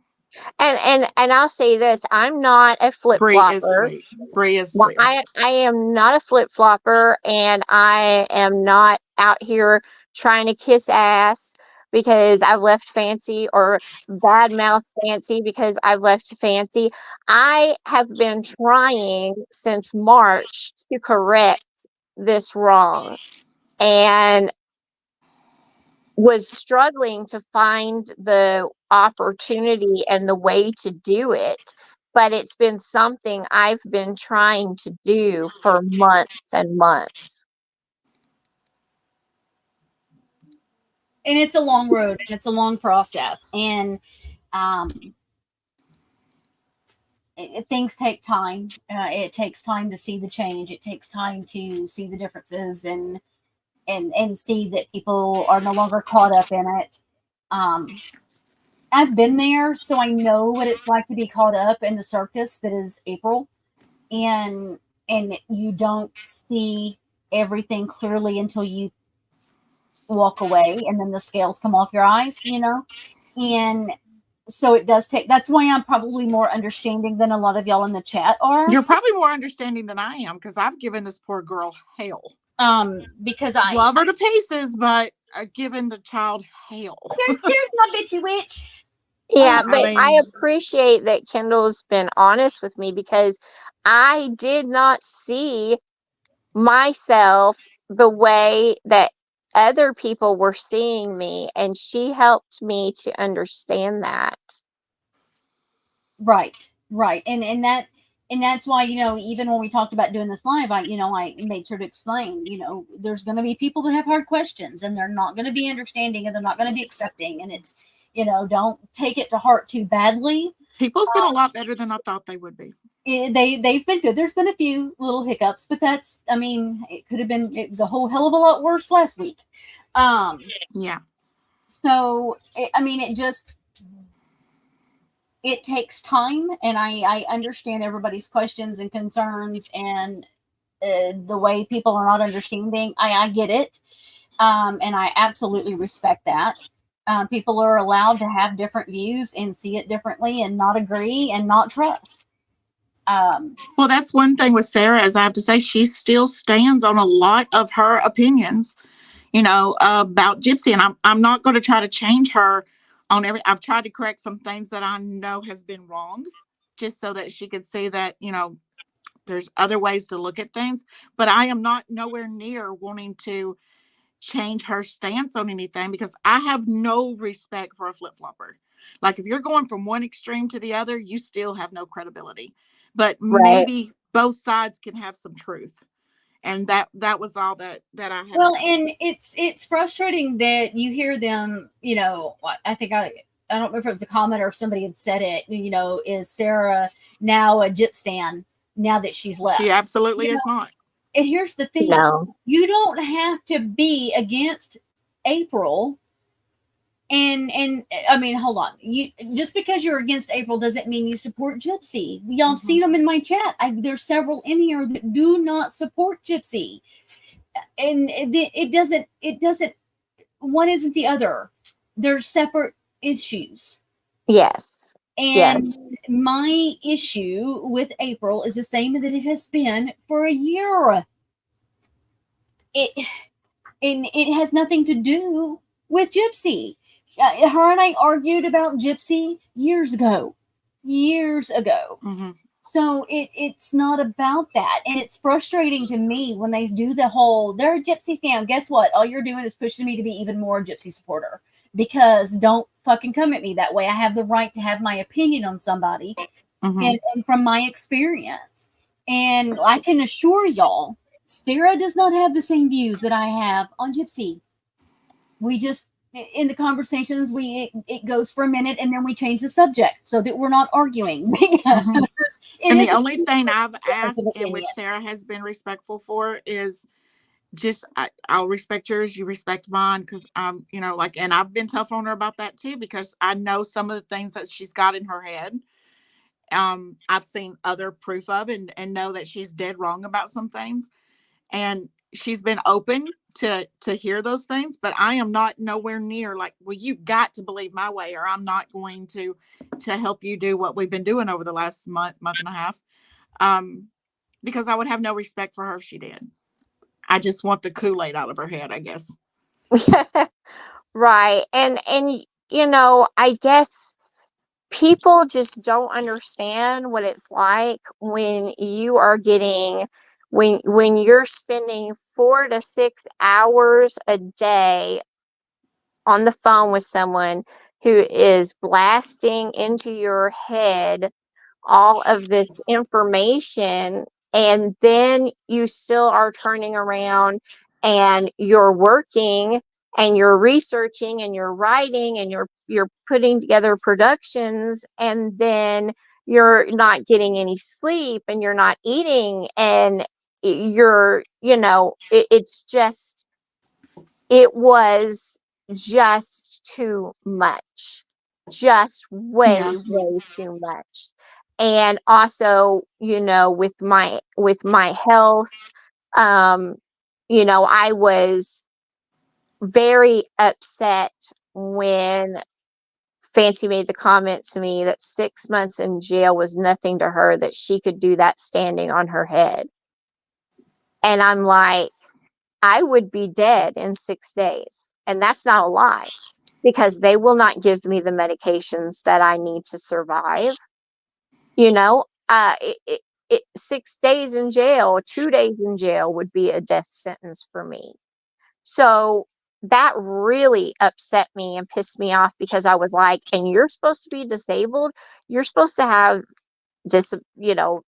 and I'll say this: I'm not a flip Bree is flopper. sweet. Bree is Well, sweet. I am not a flip flopper, and I am not out here trying to kiss ass because I've left Fancy, or bad mouth Fancy because I've left Fancy. I have been trying since March to correct this wrong, and was struggling to find the opportunity and the way to do it. But it's been something I've been trying to do for months and months. And it's a long road, and it's a long process. And things take time. It takes time to see the change. It takes time to see the differences, and see that people are no longer caught up in it. Um, I've been there, so I know what it's like to be caught up in the circus that is April, and you don't see everything clearly until you walk away, and then the scales come off your eyes, and so it does take. That's why I'm probably more understanding than a lot of y'all in the chat are. You're probably more understanding than I am, because I've given this poor girl hell. Because I love her to pieces, but given the child hell. There's my bitchy witch. Yeah, but I appreciate that Kendall's been honest with me, because I did not see myself the way that other people were seeing me, and she helped me to understand that. Right. And that's why, even when we talked about doing this live, I made sure to explain, there's going to be people that have hard questions, and they're not going to be understanding, and they're not going to be accepting, and it's, don't take it to heart too badly. People's been a lot better than I thought they would be. They've been good. There's been a few little hiccups, but it was a whole hell of a lot worse last week. Yeah. So, it takes time, and I understand everybody's questions and concerns, and the way people are not understanding. I get it, and I absolutely respect that. People are allowed to have different views and see it differently, and not agree and not trust. Well, that's one thing with Sarah, is I have to say she still stands on a lot of her opinions, about Gypsy, and I'm not going to try to change her on every. I've tried to correct some things that I know has been wrong, just so that she could see that, there's other ways to look at things. But I am not nowhere near wanting to change her stance on anything, because I have no respect for a flip-flopper. Like, if you're going from one extreme to the other, you still have no credibility. But maybe both sides can have some truth. And that was all that I had. Well, and it's frustrating that you hear them, I think I don't remember if it was a comment or if somebody had said it, is Sarah now a Gypstan now that she's left? She absolutely is not. And here's the thing. No. You don't have to be against April. And hold on. You just because you're against April doesn't mean you support Gypsy. Y'all have seen them in my chat. There's several in here that do not support Gypsy, and it doesn't. One isn't the other. They're separate issues. Yes. And my issue with April is the same that it has been for a year. It has nothing to do with Gypsy. Her and I argued about Gypsy years ago. Mm-hmm. So it's not about that. And it's frustrating to me when they do the whole, they're a Gypsy stan. Guess what? All you're doing is pushing me to be even more a Gypsy supporter. Because don't fucking come at me that way. I have the right to have my opinion on somebody, and from my experience. And I can assure y'all, Sarah does not have the same views that I have on Gypsy. We just, in the conversations, it goes for a minute, and then we change the subject so that we're not arguing. And the only thing I've asked, in which Sarah has been respectful for, is just I'll respect yours, you respect mine, because I'm, and I've been tough on her about that too, because I know some of the things that she's got in her head. I've seen other proof of, and know that she's dead wrong about some things, and she's been open to hear those things. But I am not nowhere near like, well, you got to believe my way, or I'm not going to help you do what we've been doing over the last month and a half, because I would have no respect for her if she did. I just want the Kool-Aid out of her head, I guess. Right. And I guess people just don't understand what it's like when you are getting, when you're spending 4 to 6 hours a day on the phone with someone who is blasting into your head all of this information, and then you still are turning around and you're working and you're researching and you're writing and you're putting together productions, and then you're not getting any sleep and you're not eating, and you're it's just, it was just too much. Just Yeah. way too much. And also, with my health, um, I was very upset when Fancy made the comment to me that 6 months in jail was nothing to her, that she could do that standing on her head. And I'm like, I would be dead in 6 days. And that's not a lie, because they will not give me the medications that I need to survive. You know, 6 days in jail, 2 days in jail would be a death sentence for me. So that really upset me and pissed me off, because I was like, and you're supposed to be disabled. You're supposed to have dis, you know,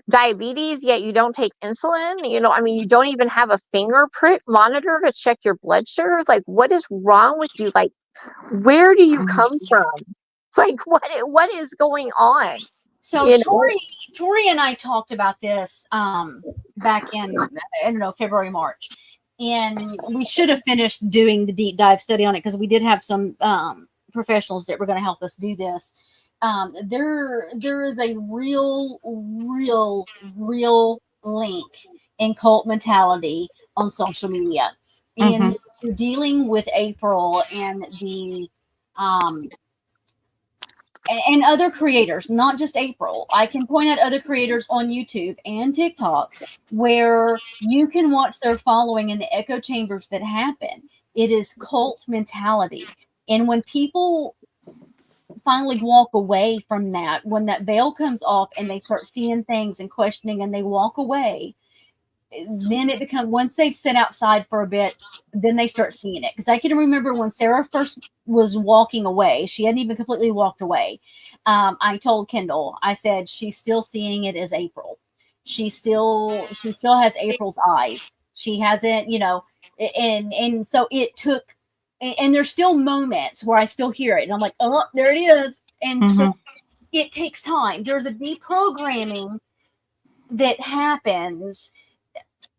diabetes, yet you don't take insulin. I mean, you don't even have a finger prick monitor to check your blood sugar. Like, what is wrong with you? Like, where do you come from? Like, what is going on? So Tori and I talked about this back in, I don't know, February, March, and we should have finished doing the deep dive study on it, because we did have some professionals that were going to help us do this. There is a real link in cult mentality on social media, and dealing with April and the and other creators, not just April. I can point out other creators on YouTube and TikTok where you can watch their following and the echo chambers that happen. It is cult mentality. And when people finally walk away from that, when that veil comes off and they start seeing things and questioning and they walk away, then it becomes, once they've sit outside for a bit, then they start seeing it. Because I can remember when Sarah first was walking away, she hadn't even completely walked away. I told Kendall, I said, she's still seeing it as April. She still has April's eyes. She hasn't, and so it took, and there's still moments where I still hear it, and I'm like, oh, there it is. And so it takes time. There's a deprogramming that happens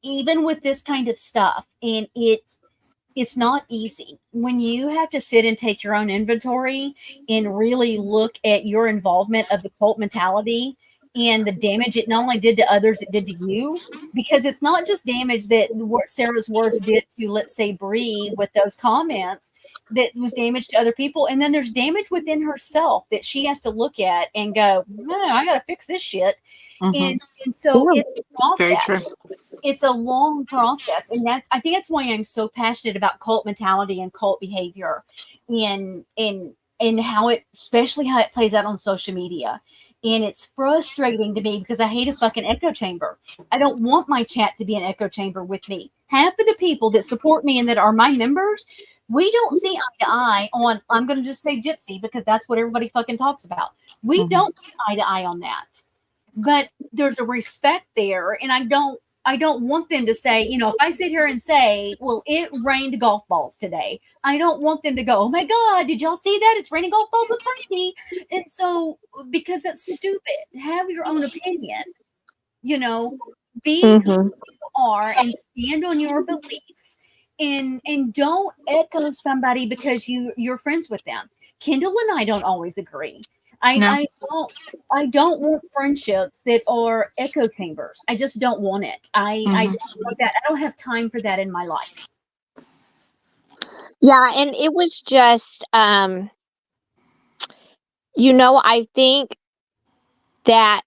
even with this kind of stuff, and it's not easy when you have to sit and take your own inventory and really look at your involvement of the cult mentality and the damage it not only did to others, it did to you. Because it's not just damage that what Sarah's words did to, let's say, Bree with those comments, that was damage to other people, and then there's damage within herself that she has to look at and go, man, I gotta fix this shit. And so it's a process. Very true. It's a long process, and I think that's why I'm so passionate about cult mentality and cult behavior, and how it, especially how it plays out on social media. And it's frustrating to me because I hate a fucking echo chamber. I don't want my chat to be an echo chamber with me. Half of the people that support me and that are my members, we don't see eye to eye on, I'm going to just say Gypsy because that's what everybody fucking talks about. We don't see eye to eye on that. But there's a respect there, and I don't want them to say, if I sit here and say, well, it rained golf balls today, I don't want them to go, oh my God, did y'all see that? It's raining golf balls with Brandy. And so, because that's stupid. Have your own opinion, be who you are and stand on your beliefs, and don't echo somebody because you're friends with them. Kendall and I don't always agree. I don't want friendships that are echo chambers. I just don't want it. I don't want that. I don't have time for that in my life. Yeah, and it was just I think that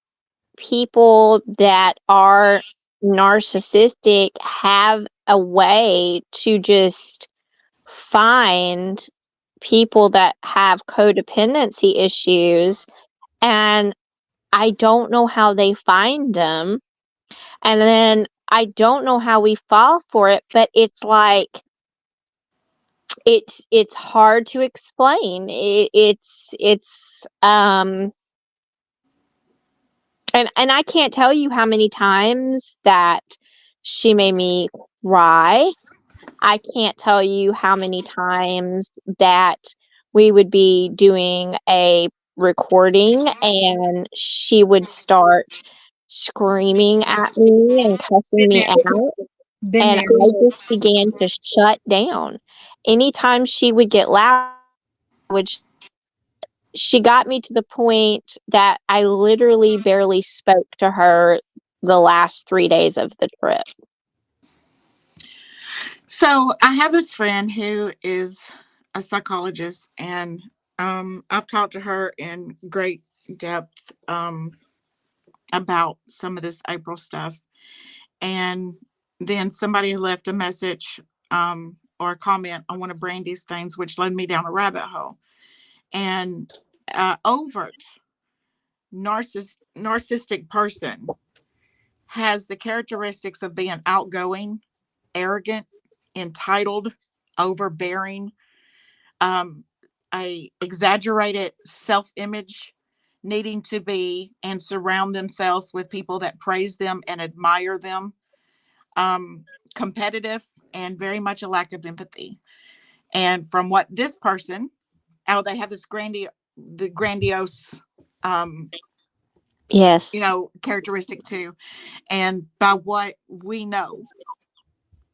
people that are narcissistic have a way to just find people that have codependency issues, and I don't know how they find them, and then I don't know how we fall for it, but it's like it's hard to explain. And I can't tell you how many times that she made me cry. I can't tell you how many times that we would be doing a recording and she would start screaming at me and cussing me out. And I just began to shut down. anytime she would get loud, would she got me to the point that I literally barely spoke to her the last 3 days of the trip. So I have this friend who is a psychologist, and I've talked to her in great depth about some of this April stuff. And then somebody left a message or a comment on one of Brandy's things, which led me down a rabbit hole. And overt narcissistic person has the characteristics of being outgoing, arrogant, entitled, overbearing, um, a exaggerated self-image, needing to be and surround themselves with people that praise them and admire them, um, competitive, and very much a lack of empathy. And from what this person, oh, they have this grandiose, um, Yes. characteristic too. And by what we know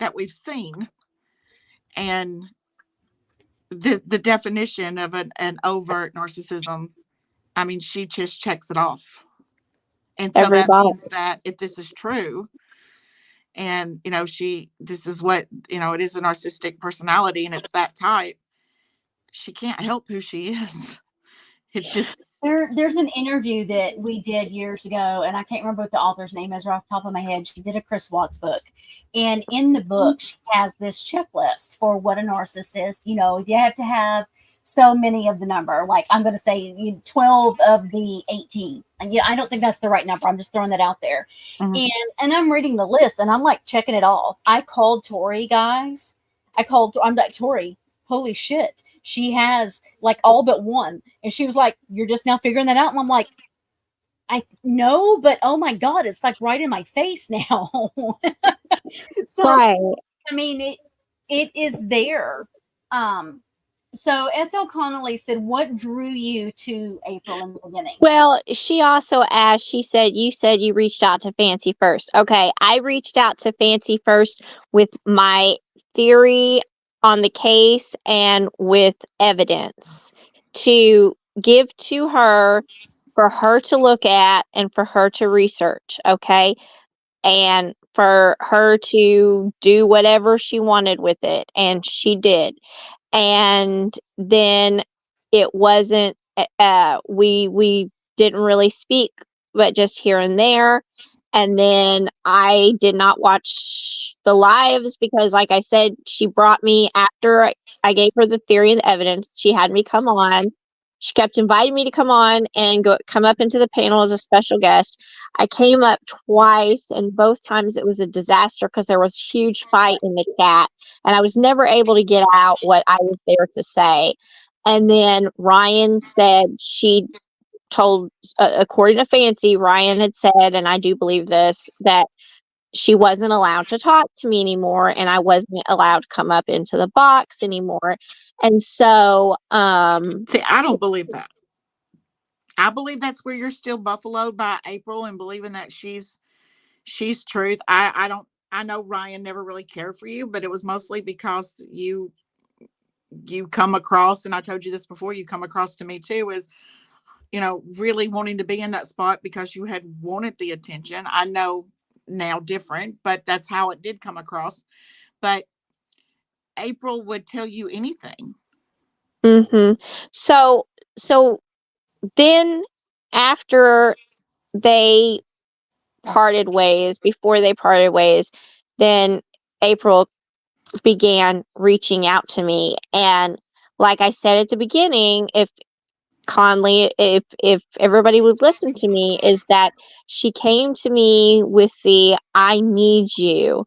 that we've seen, and the definition of an overt narcissism, I mean, she just checks it off. And so Every that means box. that if this is true, and this is what, it is a narcissistic personality and it's that type, she can't help who she is. It's just, There's an interview that we did years ago, and I can't remember what the author's name is right off the top of my head. She did a Chris Watts book. And in the book, she has this checklist for what a narcissist, you have to have so many of the number. Like I'm going to say 12 of the 18. And I don't think that's the right number. I'm just throwing that out there. mhm. And I'm reading the list and I'm like checking it off. I called Tori, guys. I'm like, Tori, holy shit. She has like all but one. And she was like, you're just now figuring that out. And I'm like, I know, but oh my God, it's like right in my face now. So, Right. I mean, it is there. Um, so S.L. Connolly said, what drew you to April in the beginning? Well, she also asked, you said you reached out to Fancy first. Okay, I reached out to Fancy first with my theory on the case and with evidence to give to her for her to look at and for her to research, okay? And for her to do whatever she wanted with it, and she did. And then it wasn't we didn't really speak, but just here and there. And then I did not watch the lives because, like I said, she brought me after I gave her the theory and the evidence. She had me come on. She kept inviting me to come on and come up into the panel as a special guest. I came up twice, and both times it was a disaster because there was a huge fight in the chat, and I was never able to get out what I was there to say. And then Ryan said she told, according to Fancy, Ryan had said, and I do believe this, that she wasn't allowed to talk to me anymore, and I wasn't allowed to come up into the box anymore. And so, see, I don't believe that. I believe that's where you're still buffaloed by April and believing that she's truth. I know Ryan never really cared for you, but it was mostly because you come across, and I told you this before, you come across to me too as, really wanting to be in that spot because you had wanted the attention. I know now different, but that's how it did come across. But April would tell you anything. so so then after they parted ways, before they parted ways, then April began reaching out to me. And like I said at the beginning, if Conley, if everybody would listen to me, is that she came to me with the I need you.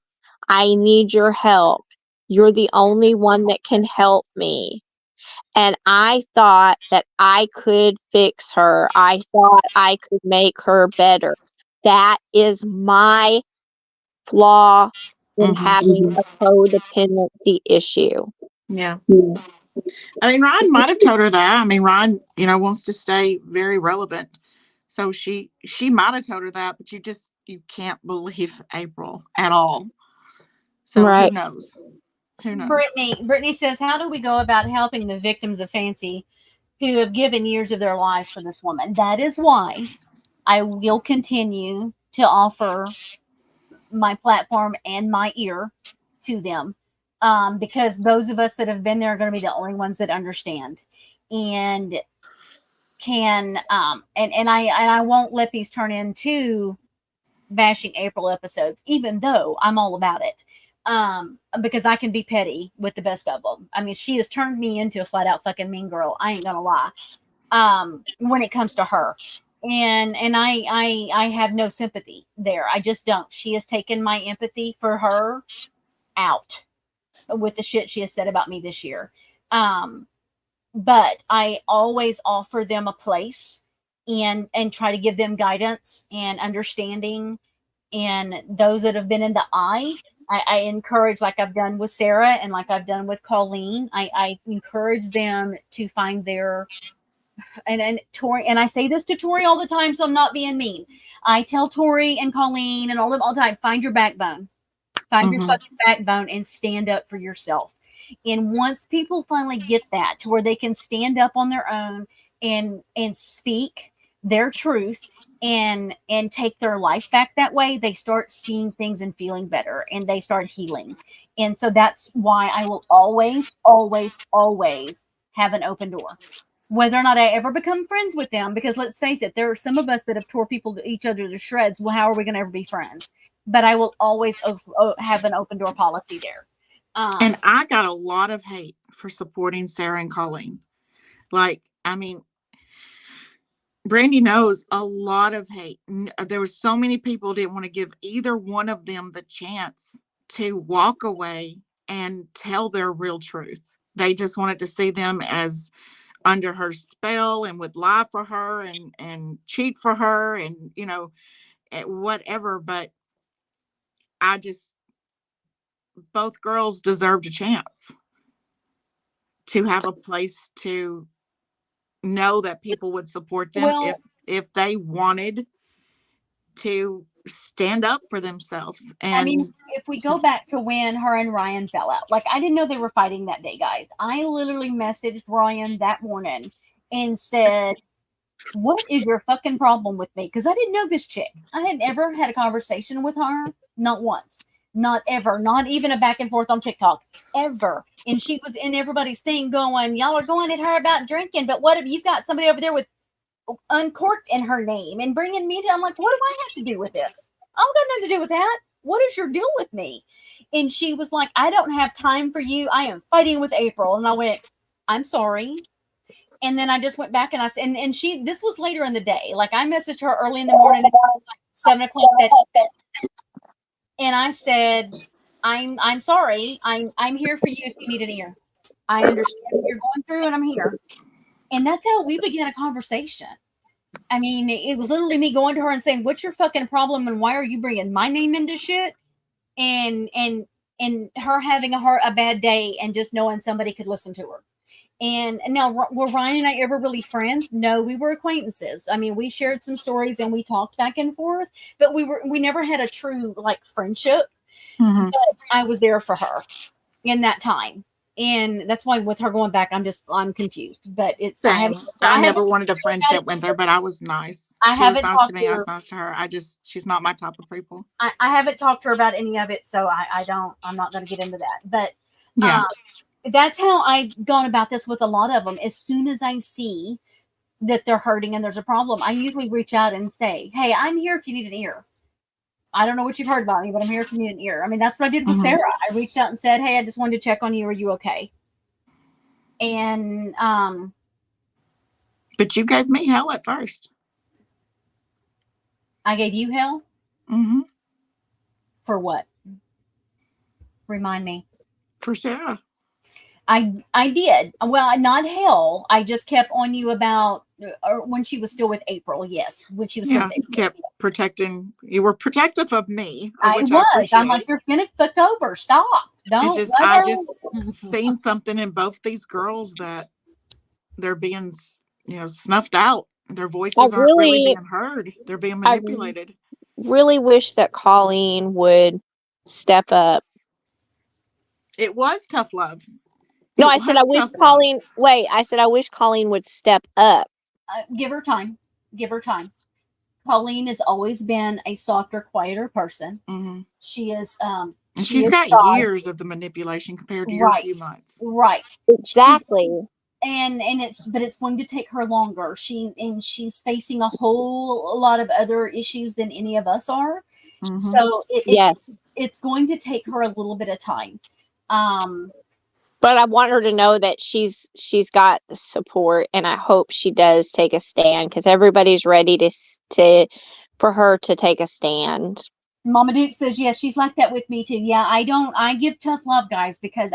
I need your help. You're the only one that can help me. And I thought that I could fix her. I thought I could make her better. That is my flaw in Mm-hmm. having a codependency issue. Yeah. I mean, Ryan might have told her that. I mean, Ryan, wants to stay very relevant. So she might have told her that, but you can't believe April at all. So who Right. knows? Who knows? Brittany says, how do we go about helping the victims of Fancy who have given years of their lives for this woman? That is why I will continue to offer my platform and my ear to them, because those of us that have been there are going to be the only ones that understand and can and I won't let these turn into bashing April episodes, even though I'm all about it, because I can be petty with the best of them. I mean, she has turned me into a flat out fucking mean girl. I ain't gonna lie. When it comes to her, and I have no sympathy there. I just don't. She has taken my empathy for her out with the shit she has said about me this year. But I always offer them a place and try to give them guidance and understanding. And those that have been in the I encourage, like I've done with Sarah and like I've done with Colleen, I encourage them to find their, and Tori, and I say this to Tori all the time, so I'm not being mean. I tell Tori and Colleen and all of them all the time, find your backbone. Find your fucking backbone and stand up for yourself. And once people finally get that to where they can stand up on their own and speak their truth and take their life back that way, they start seeing things and feeling better and they start healing. And so that's why I will always, always, always have an open door. Whether or not I ever become friends with them, because let's face it, there are some of us that have tore people to each other to shreds. Well, how are we going to ever be friends? But I will always have an open door policy there. And I got a lot of hate for supporting Sarah and Colleen. Like, I mean, Brandy knows a lot of hate. There were so many people didn't want to give either one of them the chance to walk away and tell their real truth. They just wanted to see them as under her spell and would lie for her and cheat for her and, you know, whatever. But both girls deserved a chance to have a place to know that people would support them if they wanted to stand up for themselves. And I mean, if we go back to when her and Ryan fell out, like I didn't know they were fighting that day, guys. I literally messaged Ryan that morning and said, what is your fucking problem with me? Because I didn't know this chick. I had never had a conversation with her, not once, not ever, not even a back and forth on TikTok, ever. And she was in everybody's thing going, y'all are going at her about drinking, but what if you've got somebody over there with uncorked in her name and bringing me to, I'm like, what do I have to do with this? I don't got nothing to do with that. What is your deal with me? And she was like, I don't have time for you. I am fighting with April. And I went, I'm sorry. And then I just went back and I said, and she, this was later in the day. Like I messaged her early in the morning at like 7 o'clock and I said, I'm sorry. I'm here for you if you need an ear. I understand what you're going through and I'm here. And that's how we began a conversation. I mean, it was literally me going to her and saying, what's your fucking problem and why are you bringing my name into shit? And her having a bad day and just knowing somebody could listen to her. And now, were Ryan and I ever really friends? No, we were acquaintances. I mean, we shared some stories and we talked back and forth, but we never had a true like friendship. Mm-hmm. But I was there for her in that time. And that's why with her going back, I'm confused. But it's I never wanted a friendship with her, but I was nice. She was nice to me. I was nice to her. She's not my type of people. I haven't talked to her about any of it, so I'm not going to get into that. But yeah, that's how I've gone about this with a lot of them. As soon as I see that they're hurting and there's a problem, I usually reach out and say, hey, I'm here if you need an ear. I don't know what you've heard about me, but I'm here if you need an ear. I mean, that's what I did with Sarah. I reached out and said, hey, I just wanted to check on you. Are you okay? And, but you gave me hell at first. I gave you hell? Mm-hmm. For what? Remind me. For Sarah. I did. Well, not hell. I just kept on you about when she was still with April. Yes, when she was still with April. Kept protecting. You were protective of me. I was. I'm like, you're gonna fuck over. Stop. Don't. I just seen something in both these girls that they're being, snuffed out. Their voices aren't really being heard. They're being manipulated. I really wish that Colleen would step up It was tough love. No, It I said I was wish tough love. Colleen. Wait, I said I wish Colleen would step up. Give her time. Give her time. Colleen has always been a softer, quieter person. Hmm. She is And she she's is got shy. years of the manipulation compared to your few Right. months. Right. She's Exactly. and it's going to take her longer. She's facing a whole lot of other issues than any of us are. Hmm. So Yes. it's going to take her a little bit of time. Um But I want her to know that she's got the support, and I hope she does take a stand because everybody's ready to for her to take a stand. Mama Duke says, yes, she's like that with me too. Yeah, I give tough love, guys, because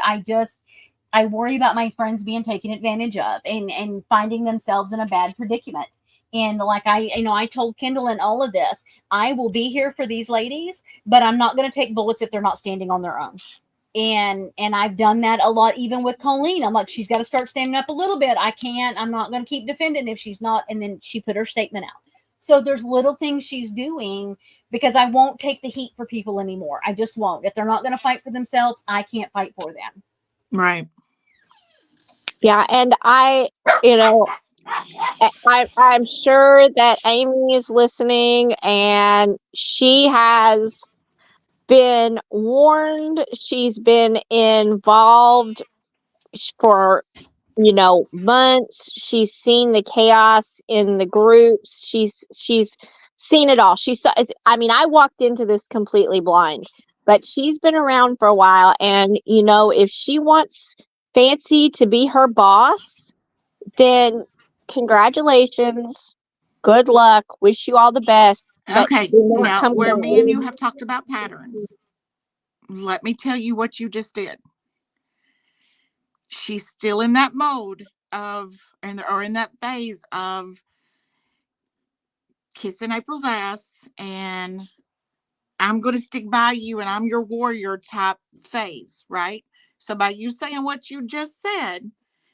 I worry about my friends being taken advantage of and finding themselves in a bad predicament. And like I told Kendall in all of this, I will be here for these ladies, but I'm not going to take bullets if they're not standing on their own. And I've done that a lot, even with Colleen. I'm like, she's got to start standing up a little bit. I'm not going to keep defending if she's not. And then she put her statement out. So there's little things she's doing because I won't take the heat for people anymore. I just won't. If they're not going to fight for themselves, I can't fight for them. Right. Yeah, and you know, I'm sure that Amy is listening, and she has been warned. She's been involved for months. She's seen the chaos in the groups. She's seen it all. I mean, I walked into this completely blind, but she's been around for a while, and if she wants Fancy to be her boss, then congratulations. Good luck. Wish you all the best, but Okay. do not Now, come where me and you down. have talked about patterns, let me tell you what you just did. She's still in that mode of, or in that phase of kissing April's ass and I'm going to stick by you and I'm your warrior type phase, right? So by you saying what you just said,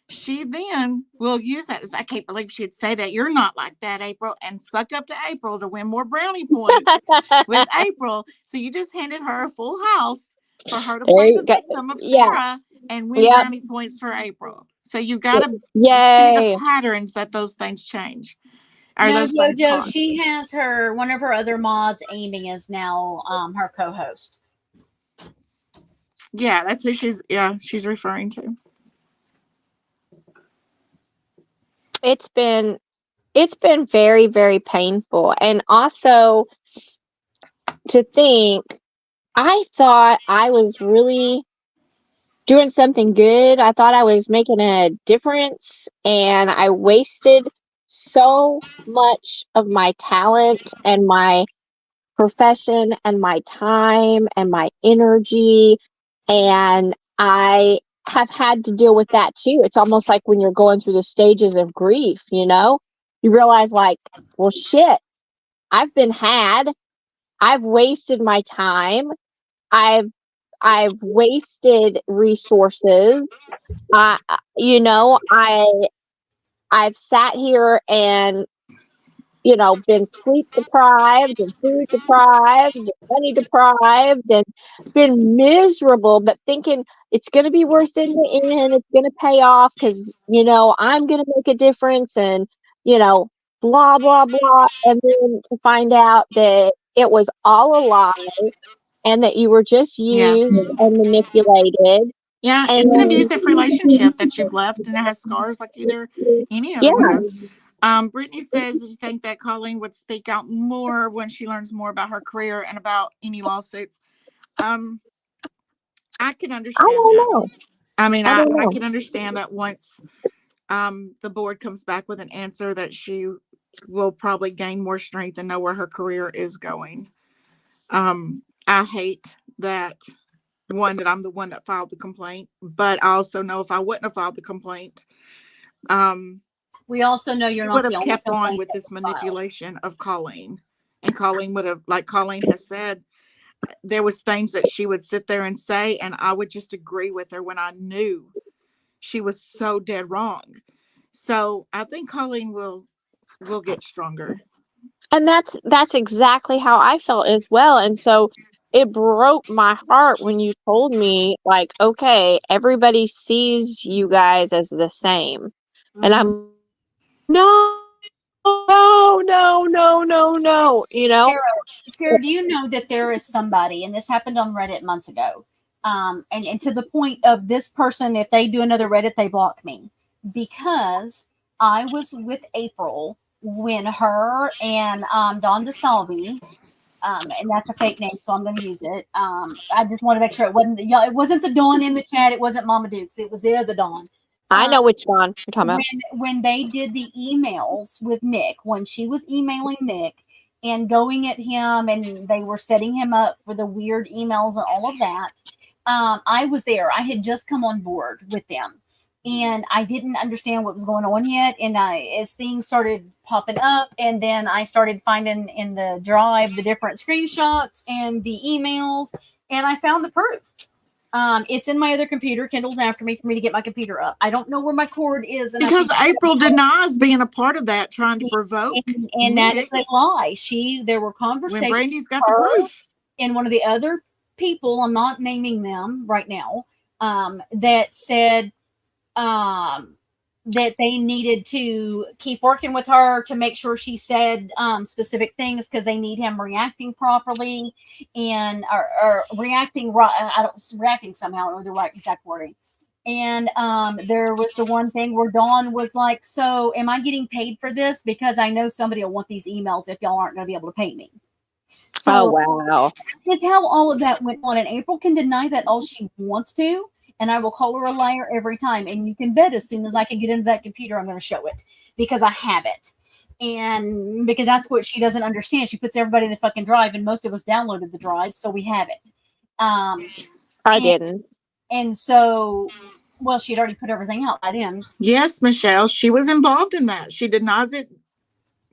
she then will use that as, I can't believe she'd say that. You're not like that, April, and suck up to April to win more brownie points with April. So you just handed her a full house for her to There play you the go. victim of Yeah. Sarah and win Yep. brownie points for April. So you got to see the Yay. patterns that those things change or No, those things Jojo, cause. she has one of her other mods, Amy, is now her co-host. Yeah, that's who she's referring to. It's been very, very painful. And also to think, I thought I was really doing something good. I thought I was making a difference, and I wasted so much of my talent and my profession and my time and my energy, and I have had to deal with that too. It's almost like when you're going through the stages of grief, you realize, like, well, shit, I've been had. I've wasted my time. I've I've wasted resources. I you know, I've sat here and been sleep deprived and food deprived and money deprived and been miserable, but thinking it's going to be worth it in the end. It's going to pay off because, I'm going to make a difference and, you know, blah, blah, blah. And then to find out that it was all a lie and that you were just Yeah. used and manipulated. Yeah, it's an And abusive relationship that you've left and it has scars like either any other one yeah, does. Brittany says, "Do you think that Colleen would speak out more when she learns more about her career and about any lawsuits?" Um, I can I understand don't that. know. I mean, I don't I know. can understand that once the board comes back with an answer that she will probably gain more strength and know where her career is going. I hate that that I'm the one that filed the complaint, but I also know if I wouldn't have filed the complaint, um, We also know you're she would not the have only kept on complaint with that this was filed. manipulation of Colleen. And Colleen would have, like Colleen has said, there was things that she would sit there and say, and I would just agree with her when I knew she was so dead wrong. So I think Colleen will get stronger. And that's exactly how I felt as well. And so it broke my heart when you told me, like, okay, everybody sees you guys as the same. And I'm, no, no, no, no, no, no, Sarah, do you know that there is somebody, and this happened on Reddit months ago, and to the point of this person, if they do another Reddit, they block me because I was with April when her and Don DeSalvi, and that's a fake name, so I'm going to use it. I just want to make sure it wasn't it wasn't the Dawn in the chat. It wasn't Mama Dukes. It was the other Dawn. I know which one you're talking about. When they did the emails with Nick, when she was emailing Nick and going at him, and they were setting him up for the weird emails and all of that, I was there. I had just come on board with them, and I didn't understand what was going on yet. And as things started popping up, and then I started finding in the drive the different screenshots and the emails, and I found the proof. It's in my other computer. Kendall's after me for me to get my computer up. I don't know where my cord is. And because April denies being a part of that, trying to provoke. And that is a lie. There were conversations. When Brandy's got the proof. And one of the other people, I'm not naming them right now, that said that they needed to keep working with her to make sure she said specific things because they need him reacting properly and or reacting somehow or the right exact wording. And there was the one thing where Dawn was like, so am I getting paid for this? Because I know somebody will want these emails if y'all aren't going to be able to pay me. So wow. Is how all of that went on. And April can deny that all she wants to. And I will call her a liar every time. And you can bet as soon as I can get into that computer, I'm going to show it because I have it. And because that's what she doesn't understand. She puts everybody in the fucking drive, and most of us downloaded the drive, so we have it. I didn't. And so, well, she'd already put everything out by then. Yes, Michelle, she was involved in that. She denies it,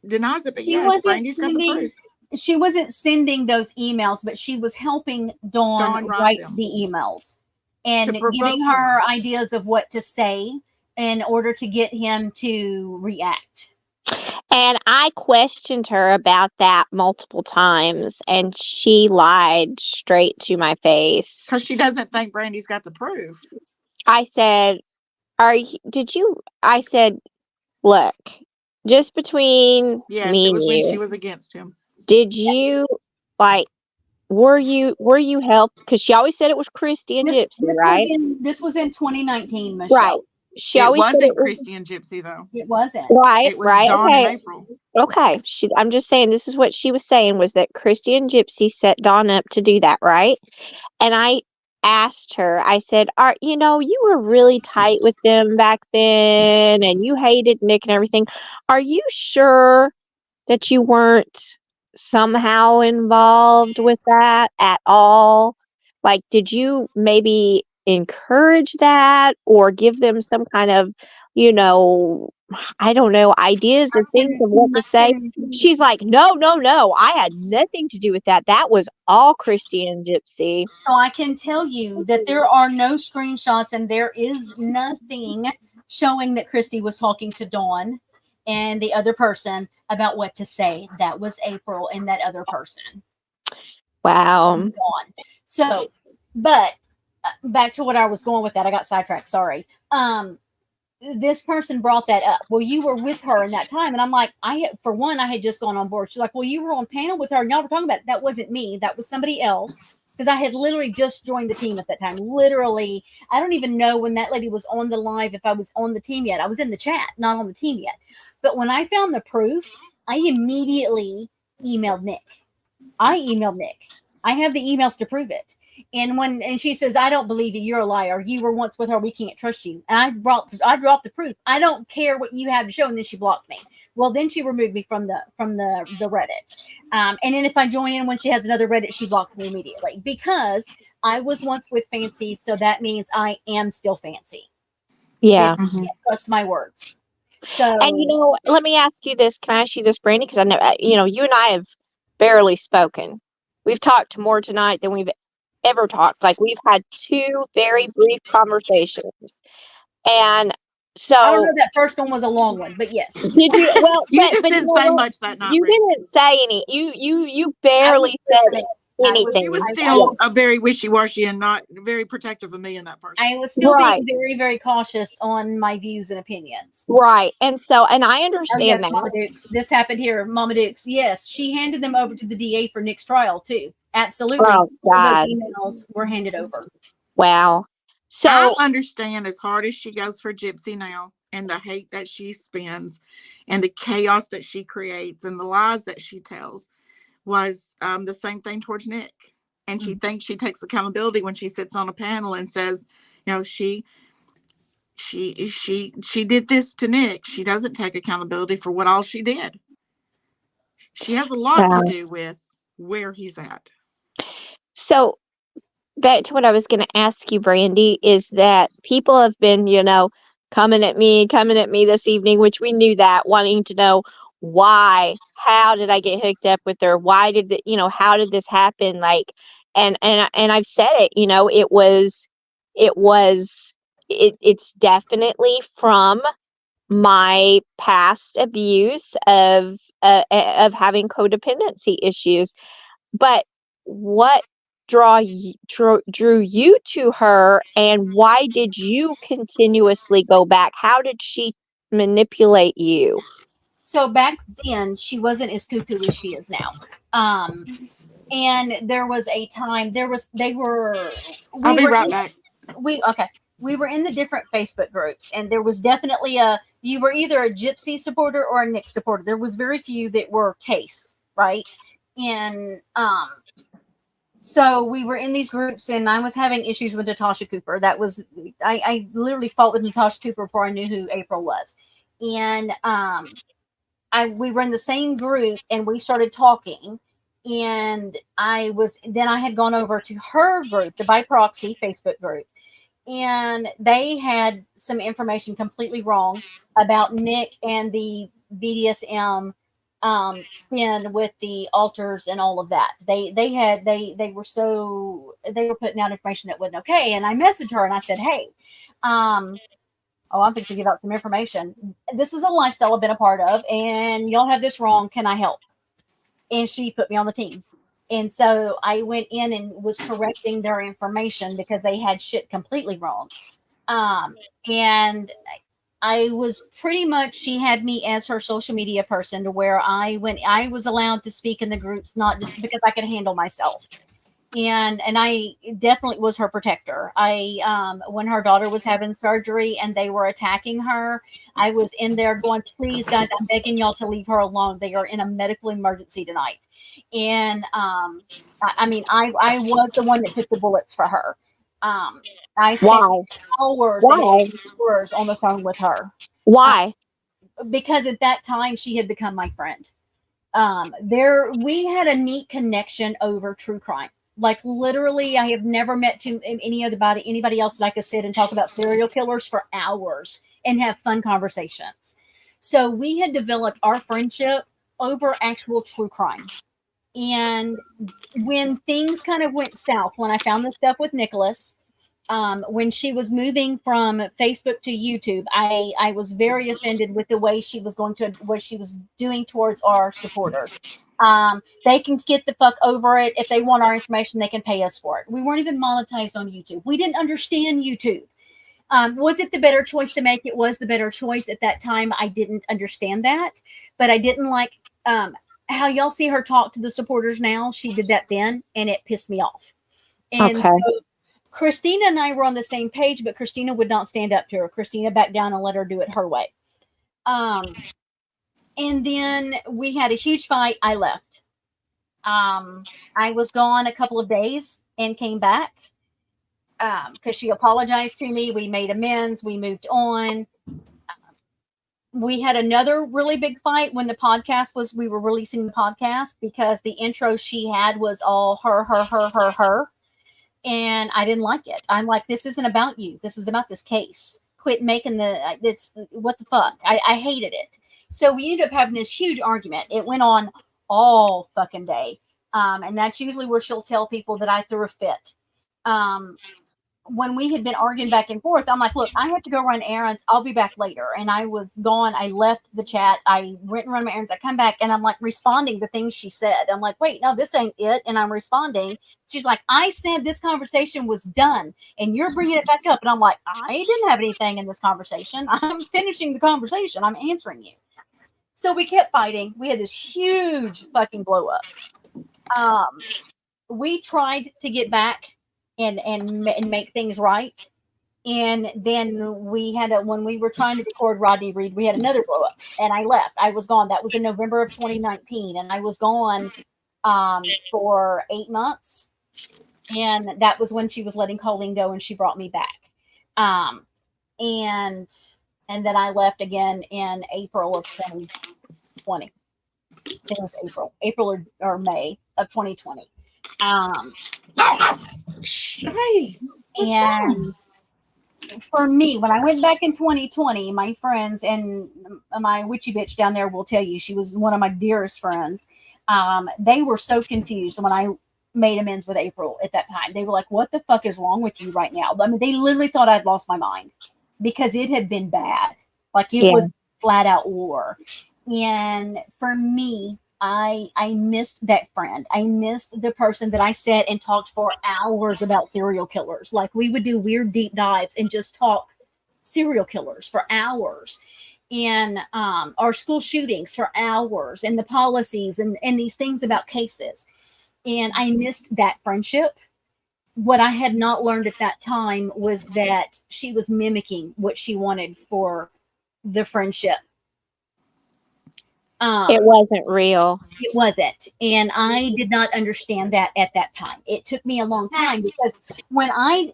but yes, Brandy's got the proof. She wasn't sending those emails, but she was helping Dawn write the emails. And giving her ideas of what to say in order to get him to react. And I questioned her about that multiple times, and she lied straight to my face. Because she doesn't think Brandy's got the proof. I said, I said, look, just between me and you. It was when she was against him. Did you, were you helped? Because she always said it was Christy and Gypsy, right? This was in 2019, Michelle. Right. It wasn't Christy and Gypsy, though. It wasn't. Right. It was Dawn and April. Okay. I'm just saying, this is what she was saying, was that Christy and Gypsy set Dawn up to do that, right? And I asked her, I said, you were really tight with them back then, and you hated Nick and everything. Are you sure that you weren't somehow involved with that at all? Like, did you maybe encourage that or give them some kind of, I don't know, ideas or things of what to say? She's like, no, I had nothing to do with that. That was all Christy and Gypsy. So I can tell you that there are no screenshots and there is nothing showing that Christy was talking to Dawn and the other person about what to say. That was April and that other person. Wow. So, but back to what I was going with that. I got sidetracked. Sorry. This person brought that up. Well, you were with her in that time. And I'm like, I had just gone on board. She's like, well, you were on panel with her and y'all were talking about it. That wasn't me. That was somebody else. Because I had literally just joined the team at that time. Literally, I don't even know when that lady was on the live, if I was on the team yet. I was in the chat, not on the team yet. But when I found the proof, I immediately emailed Nick. I have the emails to prove it. And she says, I don't believe you. You're a liar. You were once with her. We can't trust you. And I dropped the proof. I don't care what you have to show. And then she blocked me. Well, then she removed me from the Reddit. And then if I join in when she has another Reddit, she blocks me immediately because I was once with Fancy. So that means I am still Fancy. Yeah. Trust my words. So, and let me ask you this. Can I ask you this, Brandy? Because I know, you and I have barely spoken. We've talked more tonight than we've ever talked. Like, we've had 2 very brief conversations. And so I don't know, that first one was a long one, but yes. Did you? Well, you just didn't say much that night. You didn't say any. You barely said it. anything. She was I still was- very wishy-washy and not very protective of me in that first. I was still Right. being very, very cautious on my views and opinions. Right. And so, and I Oh, understand yes, Mama that. Dukes. This happened here, Mama Dukes. Yes, she handed them over to the DA for Nick's trial, too. Absolutely. Oh, All those God. emails were handed over. Wow. I So, understand as hard as she goes for Gypsy now, and the hate that she spins, and the chaos that she creates, and the lies that she tells, was the same thing towards Nick. And she thinks she takes accountability when she sits on a panel and says, you know, she did this to Nick. She doesn't take accountability for what all she did. She has a lot to wow. do with where he's at. So back to what I was going to ask you, Brandy, is that people have been, coming at me this evening, which we knew that, wanting to know why, how did I get hooked up with her? Why did how did this happen? Like, and I've said it, it's definitely from my past abuse of having codependency issues. But what drew you to her, and why did you continuously go back? How did she manipulate you? So back then, she wasn't as cuckoo as she is now. And there was a time, I'll be were right in, back. we were in the different Facebook groups, and there was definitely you were either a Gypsy supporter or a Nick supporter. There was very few that were Case, right? And so we were in these groups, and I was having issues with Natasha Cooper. That was I literally fought with Natasha Cooper before I knew who April was. And we were in the same group, and we started talking, and I had gone over to her group, the by proxy Facebook group, and they had some information completely wrong about Nick and the BDSM spin with the altars and all of that. They were putting out information that wasn't okay. And I messaged her and I said, hey, I'm fixing to give out some information. This is a lifestyle I've been a part of, and y'all have this wrong. Can I help? And she put me on the team. And so I went in and was correcting their information because they had shit completely wrong. And I was pretty much, she had me as her social media person, to where I was allowed to speak in the groups, not just because I could handle myself. And I definitely was her protector. When her daughter was having surgery and they were attacking her, I was in there going, please guys, I'm begging y'all to leave her alone. They are in a medical emergency tonight. And I was the one that took the bullets for her. I spent Why? hours and Why? hours on the phone with her. Why? Because at that time she had become my friend. We had a neat connection over true crime. Like, literally, I have never met anybody else that I could sit and talk about serial killers for hours and have fun conversations. So we had developed our friendship over actual true crime. And when things kind of went south, when I found this stuff with Nicholas, when she was moving from Facebook to YouTube, I was very offended with the way she was what she was doing towards our supporters. They can get the fuck over it. If they want our information, they can pay us for it. We weren't even monetized on YouTube. We didn't understand YouTube. Was it the better choice to make? It was the better choice at that time. I didn't understand that, but I didn't like how y'all see her talk to the supporters now. She did that then, and it pissed me off. And Okay. so Christina and I were on the same page, but Christina would not stand up to her. Christina backed down and let her do it her way. And then we had a huge fight. I left. I was gone a couple of days and came back because she apologized to me. We made amends. We moved on. We had another really big fight when we were releasing the podcast, because the intro she had was all her, her, her, her, her. And I didn't like it. I'm like, this isn't about you. This is about this case. Quit making what the fuck? I hated it. So we ended up having this huge argument. It went on all fucking day. And that's usually where she'll tell people that I threw a fit. when we had been arguing back and forth, I'm like, look, I have to go run errands. I'll be back later. And I was gone. I left the chat. I went and run my errands. I come back and I'm like responding to things she said. I'm like, wait, no, this ain't it. And I'm responding. She's like, I said this conversation was done and you're bringing it back up. And I'm like, I didn't have anything in this conversation. I'm finishing the conversation. I'm answering you. So we kept fighting. We had this huge fucking blow up. We tried to get back and make things right. And then we had when we were trying to record Rodney Reed, we had another blow up and I left. I was gone. That was in November of 2019. And I was gone for 8 months. And that was when she was letting Colleen go and she brought me back. And then I left again in April of 2020. It was April or May of 2020. And for me, when I went back in 2020, my friends and my witchy bitch down there will tell you, she was one of my dearest friends. They were so confused when I made amends with April at that time. They were like, what the fuck is wrong with you right now? I mean, they literally thought I'd lost my mind because it had been bad. Like it was flat out war. And for me, I missed that friend. I missed the person that I sat and talked for hours about serial killers. Like we would do weird deep dives and just talk serial killers for hours, and our school shootings for hours, and the policies and these things about cases. And I missed that friendship. What I had not learned at that time was that she was mimicking what she wanted for the friendship. It wasn't real. It wasn't. And I did not understand that at that time. It took me a long time because when I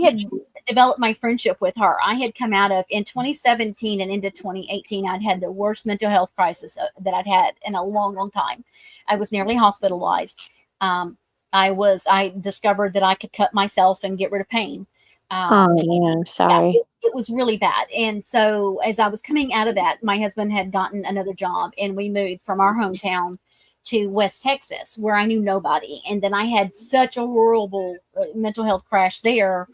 had developed my friendship with her, I had come out of in 2017 and into 2018, I'd had the worst mental health crisis that I'd had in a long, long time. I was nearly hospitalized. I discovered that I could cut myself and get rid of pain. Oh yeah, I'm sorry. Yeah, it was really bad. And so as I was coming out of that, my husband had gotten another job and we moved from our hometown to West Texas where I knew nobody. And then I had such a horrible mental health crash there,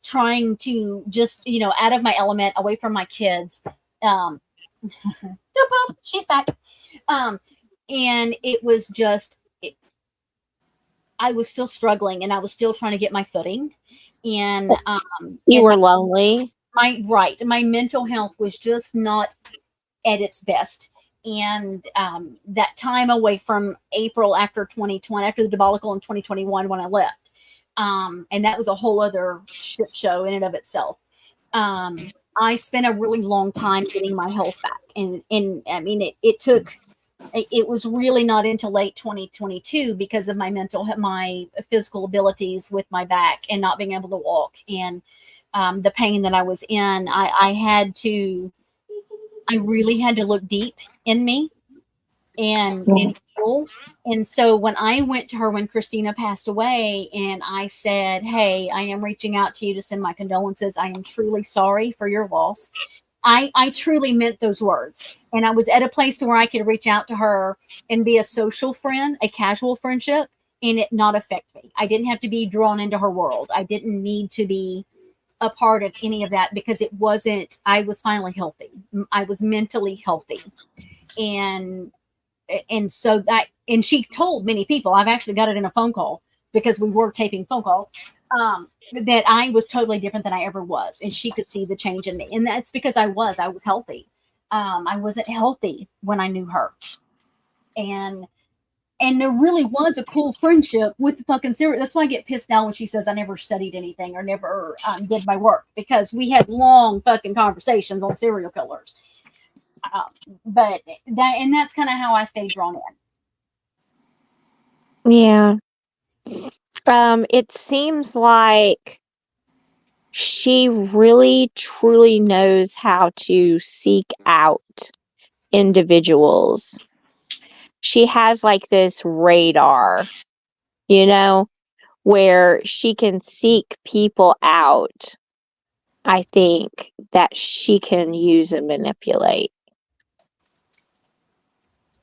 trying to just, out of my element, away from my kids. She's back. And it was just, I was still struggling and I was still trying to get my footing. And you were lonely. My mental health was just not at its best. And that time away from April after 2020, after the debacle in 2021 when I left, and that was a whole other shit show in and of itself. I spent a really long time getting my health back, and I mean it took. It was really not until late 2022 because of my physical abilities with my back and not being able to walk and the pain that I was in. I really had to look deep in me and heal. And so when I went to her when Christina passed away and I said, hey, I am reaching out to you to send my condolences. I am truly sorry for your loss. I truly meant those words. And I was at a place where I could reach out to her and be a social friend, a casual friendship, and it not affect me. I didn't have to be drawn into her world. I didn't need to be a part of any of that because I was finally healthy. I was mentally healthy. And so and she told many people, I've actually got it in a phone call because we were taping phone calls, that I was totally different than I ever was. And she could see the change in me. And that's because I was healthy. I wasn't healthy when I knew her. And there really was a cool friendship with the fucking serial. That's why I get pissed now when she says I never studied anything or never did my work, because we had long fucking conversations on serial killers. But that's kind of how I stayed drawn in. Yeah. It seems like she really truly knows how to seek out individuals. She has like this radar, where she can seek people out. I think that she can use and manipulate.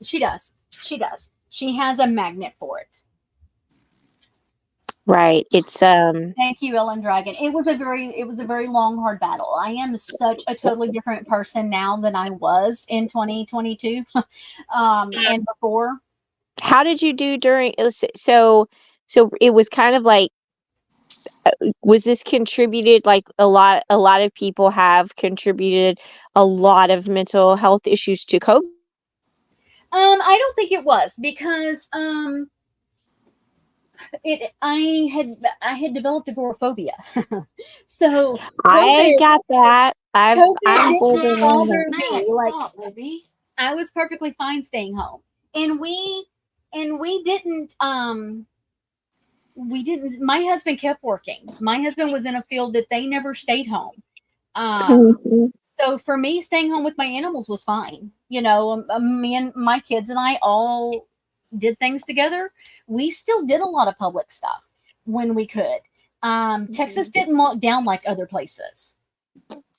She does. She has a magnet for it. Right. It's Thank you, Ellen Dragon. It was a very long, hard battle. I am such a totally different person now than I was in 2022, and before. how did you do during so it was kind of like, was this contributed, like a lot of people have contributed a lot of mental health issues to COVID? I don't think it was because I had developed agoraphobia, so I COVID got that. COVID I'm didn't borderline bother that. me. Matt, Like stop, baby. I was perfectly fine staying home, and we didn't. My husband kept working. My husband was in a field that they never stayed home. Mhm. So for me, staying home with my animals was fine. Me and my kids and I all did things together. We still did a lot of public stuff when we could. Texas didn't lock down like other places.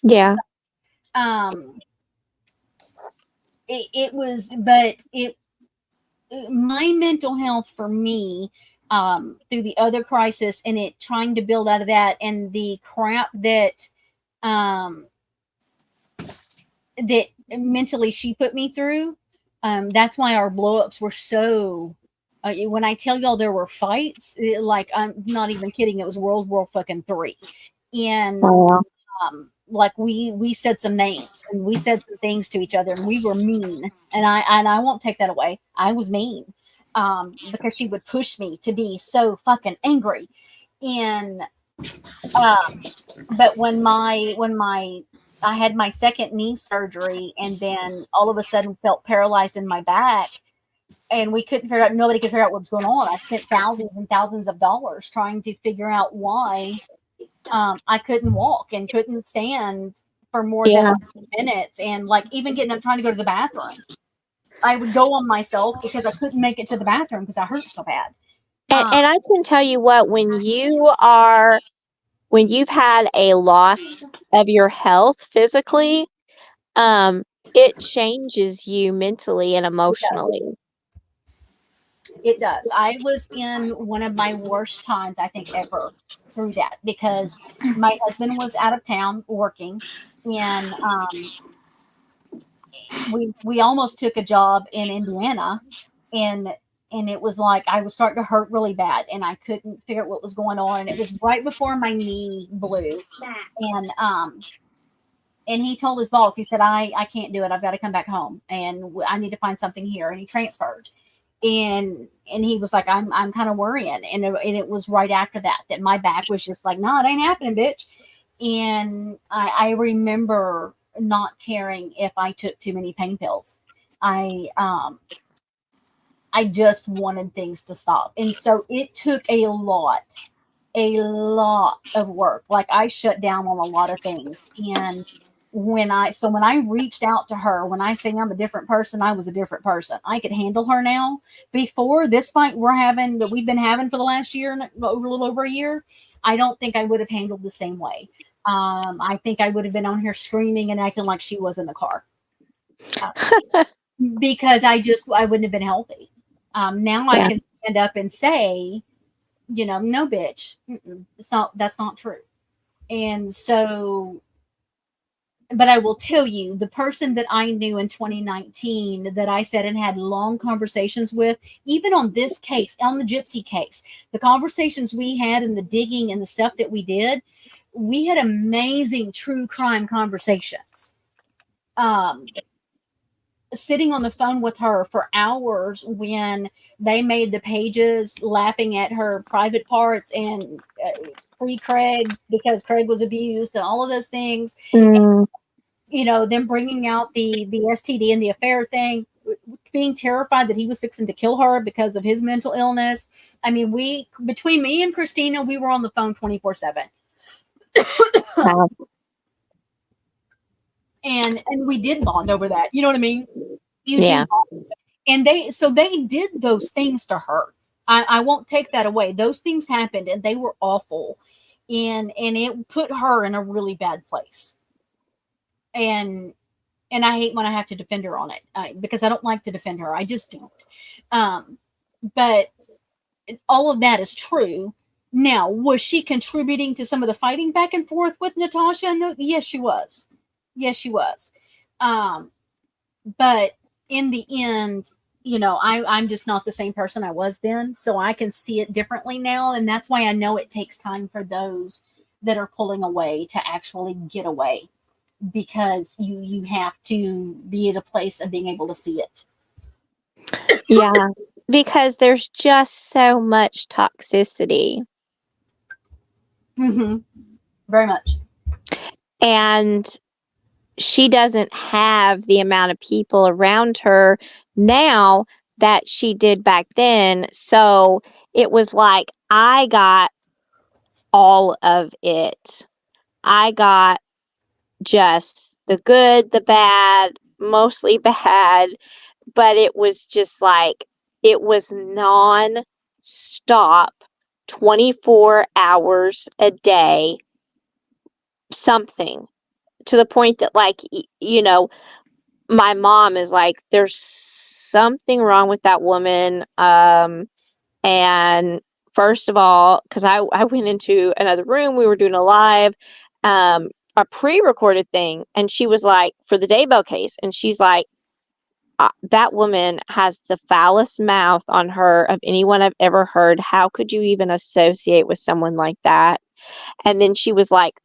Yeah. Um, it was, but my mental health for me, through the other crisis and it trying to build out of that and the crap um, that mentally she put me through. That's why our blowups were so. When I tell y'all there were fights, like I'm not even kidding, it was World War fucking III, and Wow. like we said some names and we said some things to each other and we were mean, and I won't take that away. I was mean, because she would push me to be so fucking angry, and but when my I had my second knee surgery and then all of a sudden felt paralyzed in my back and nobody could figure out what was going on. I spent thousands and thousands of dollars trying to figure out why I couldn't walk and couldn't stand for more than Yeah. like 2 minutes, and like even getting up trying to go to the bathroom, I would go on myself because I couldn't make it to the bathroom because I hurt so bad. And I can tell you what, when you've had a loss of your health physically, um, it changes you mentally and It does. emotionally. It does. I was in one of my worst times, I think, ever through that because my husband was out of town working, and we almost took a job in Indiana, and it was like I was starting to hurt really bad, and I couldn't figure out what was going on. And it was right before my knee blew, and he told his boss, he said, I can't do it. I've got to come back home and I need to find something here. And he transferred. And he was like, I'm kind of worrying. And it was right after that my back was just like, no, it ain't happening, bitch. And I remember not caring if I took too many pain pills. I just wanted things to stop. And so it took a lot of work. Like I shut down on a lot of things. And when I reached out to her, when I say I'm a different person, I was a different person. I could handle her now. Before this fight we've been having for the last year, a little over a year, I don't think I would have handled the same way. I think I would have been on here screaming and acting like she was in the car, because I wouldn't have been healthy. Now I Yeah. can stand up and say, no, bitch, that's not true. And so, but I will tell you, the person that I knew in 2019 that I sat and had long conversations with, even on this case, on the Gypsy case, the conversations we had and the digging and the stuff that we did, we had amazing true crime conversations. Sitting on the phone with her for hours when they made the pages laughing at her private parts and free Craig because Craig was abused and all of those things. Mm. Them bringing out the STD and the affair thing, being terrified that he was fixing to kill her because of his mental illness. I mean, between me and Christina, we were on the phone 24/7. Wow. And we did bond over that. You know what I mean? Yeah. And they did those things to her. I won't take that away. Those things happened and they were awful. And it put her in a really bad place. And I hate when I have to defend her on it, because I don't like to defend her. I just don't. But all of that is true. Now, was she contributing to some of the fighting back and forth with Natasha? Yes, she was. Yes, she was. But in the end, I'm just not the same person I was then. So I can see it differently now. And that's why I know it takes time for those that are pulling away to actually get away, because you have to be at a place of being able to see it. Yeah, because there's just so much toxicity. Mm-hmm. Very much. And she doesn't have the amount of people around her now that she did back then. So it was like I got all of it. I got just the good, the bad, mostly bad, but it was just like it was non-stop, 24 hours a day, something, to the point that, like, my mom is like, there's something wrong with that woman. And first of all, because I went into another room, we were doing a pre-recorded thing, and she was like, for the Daybell case, and she's like, that woman has the foulest mouth on her of anyone I've ever heard. How could you even associate with someone like that? And then she was like,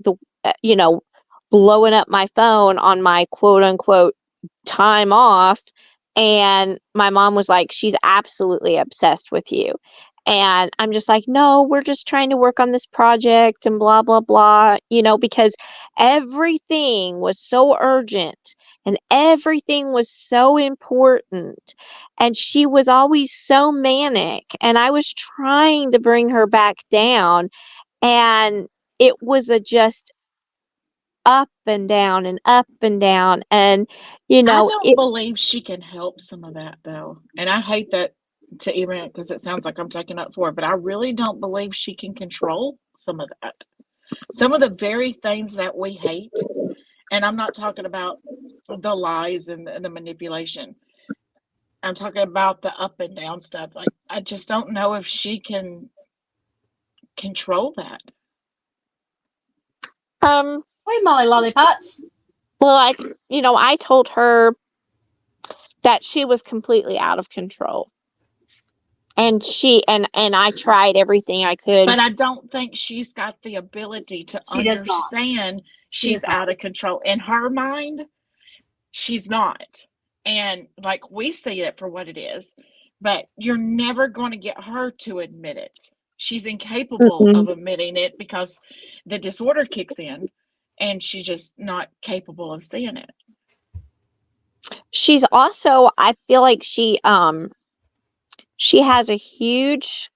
blowing up my phone on my quote unquote time off. And my mom was like, she's absolutely obsessed with you. And I'm just like, no, we're just trying to work on this project and blah, blah, blah, because everything was so urgent and everything was so important. And she was always so manic. And I was trying to bring her back down. And it was just up and down and up and down. And, I don't believe she can help some of that, though. And I hate that to even, because it sounds like I'm taking up for it, but I really don't believe she can control some of that. Some of the very things that we hate, and I'm not talking about the lies and the manipulation. I'm talking about the up and down stuff. Like, I just don't know if she can control that. Wait, Molly Lollipops. Well, I told her that she was completely out of control. And I tried everything I could. But I don't think she's got the ability to understand she's out of control. In her mind, she's not. And like, we see it for what it is, but you're never going to get her to admit it. She's incapable of admitting it because the disorder kicks in and she's just not capable of seeing it. She's also, I feel like she has a huge,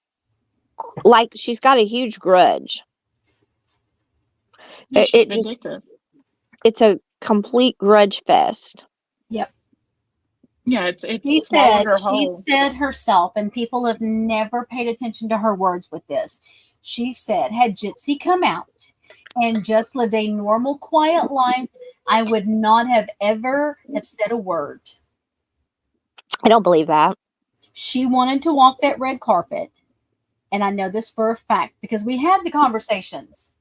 like, she's got a huge grudge. Yeah, she's vindictive. It's a complete grudge fest. Yep. Yeah, it's she said herself, and people have never paid attention to her words with this. She said, had Gypsy come out and just lived a normal, quiet life, I would not have ever have said a word. I don't believe that. She wanted to walk that red carpet. And I know this for a fact because we had the conversations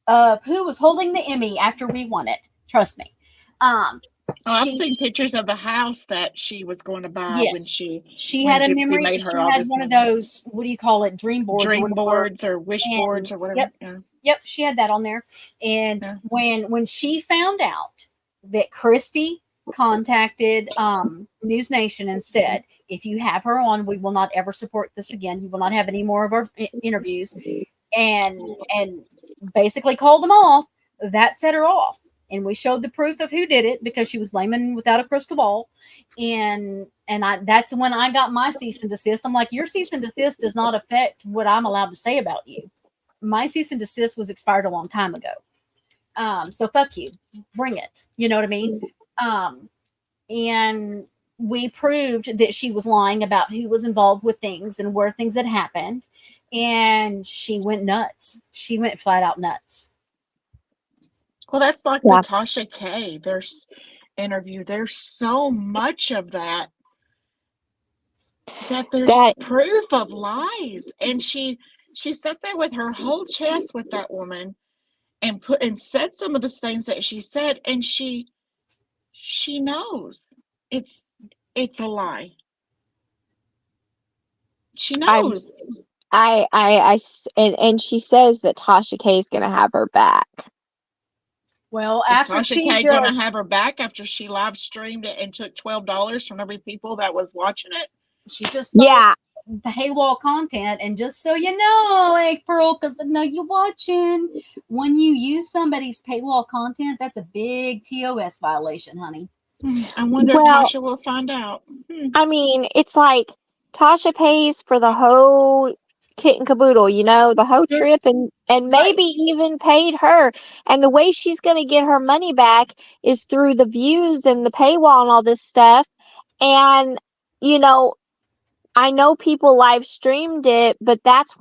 of who was holding the Emmy after we won it. Trust me. I've seen pictures of the house that she was going to buy when she had a memory. She had one of those, what do you call it? Dream boards or wish boards or whatever. Yep. She had that on there. And when she found out that Christy contacted News Nation and said, if you have her on, we will not ever support this again. You will not have any more of our interviews. And basically called them off. That set her off. And we showed the proof of who did it because she was blaming without a crystal ball. And that's when I got my cease and desist. I'm like, your cease and desist does not affect what I'm allowed to say about you. My cease and desist was expired a long time ago. So fuck you. Bring it. You know what I mean? And we proved that she was lying about who was involved with things and where things had happened. And she went nuts. She went flat out nuts. Well, that's like the Tasha K. There's interview. There's so much of that there's proof of lies. And she she sat there with her whole chest with that woman and said some of the things that she said, and she knows it's a lie. She I'm knows. and she says that Tasha K is going to have her back. Well, Is after Tasha she K going to just have her back after she live streamed it and took $12 from every people that was watching it? she just sold Yeah, paywall content, and just so you know, April, because I know you watching, when you use somebody's paywall content, that's a big TOS violation, honey. I wonder if well, Tasha will find out. I mean, it's like Tasha pays for the whole kit and caboodle, you know, the whole trip, and Right. maybe even paid her. And the way she's going to get her money back is through the views and the paywall and all this stuff. And you know, I know people live streamed it, but that's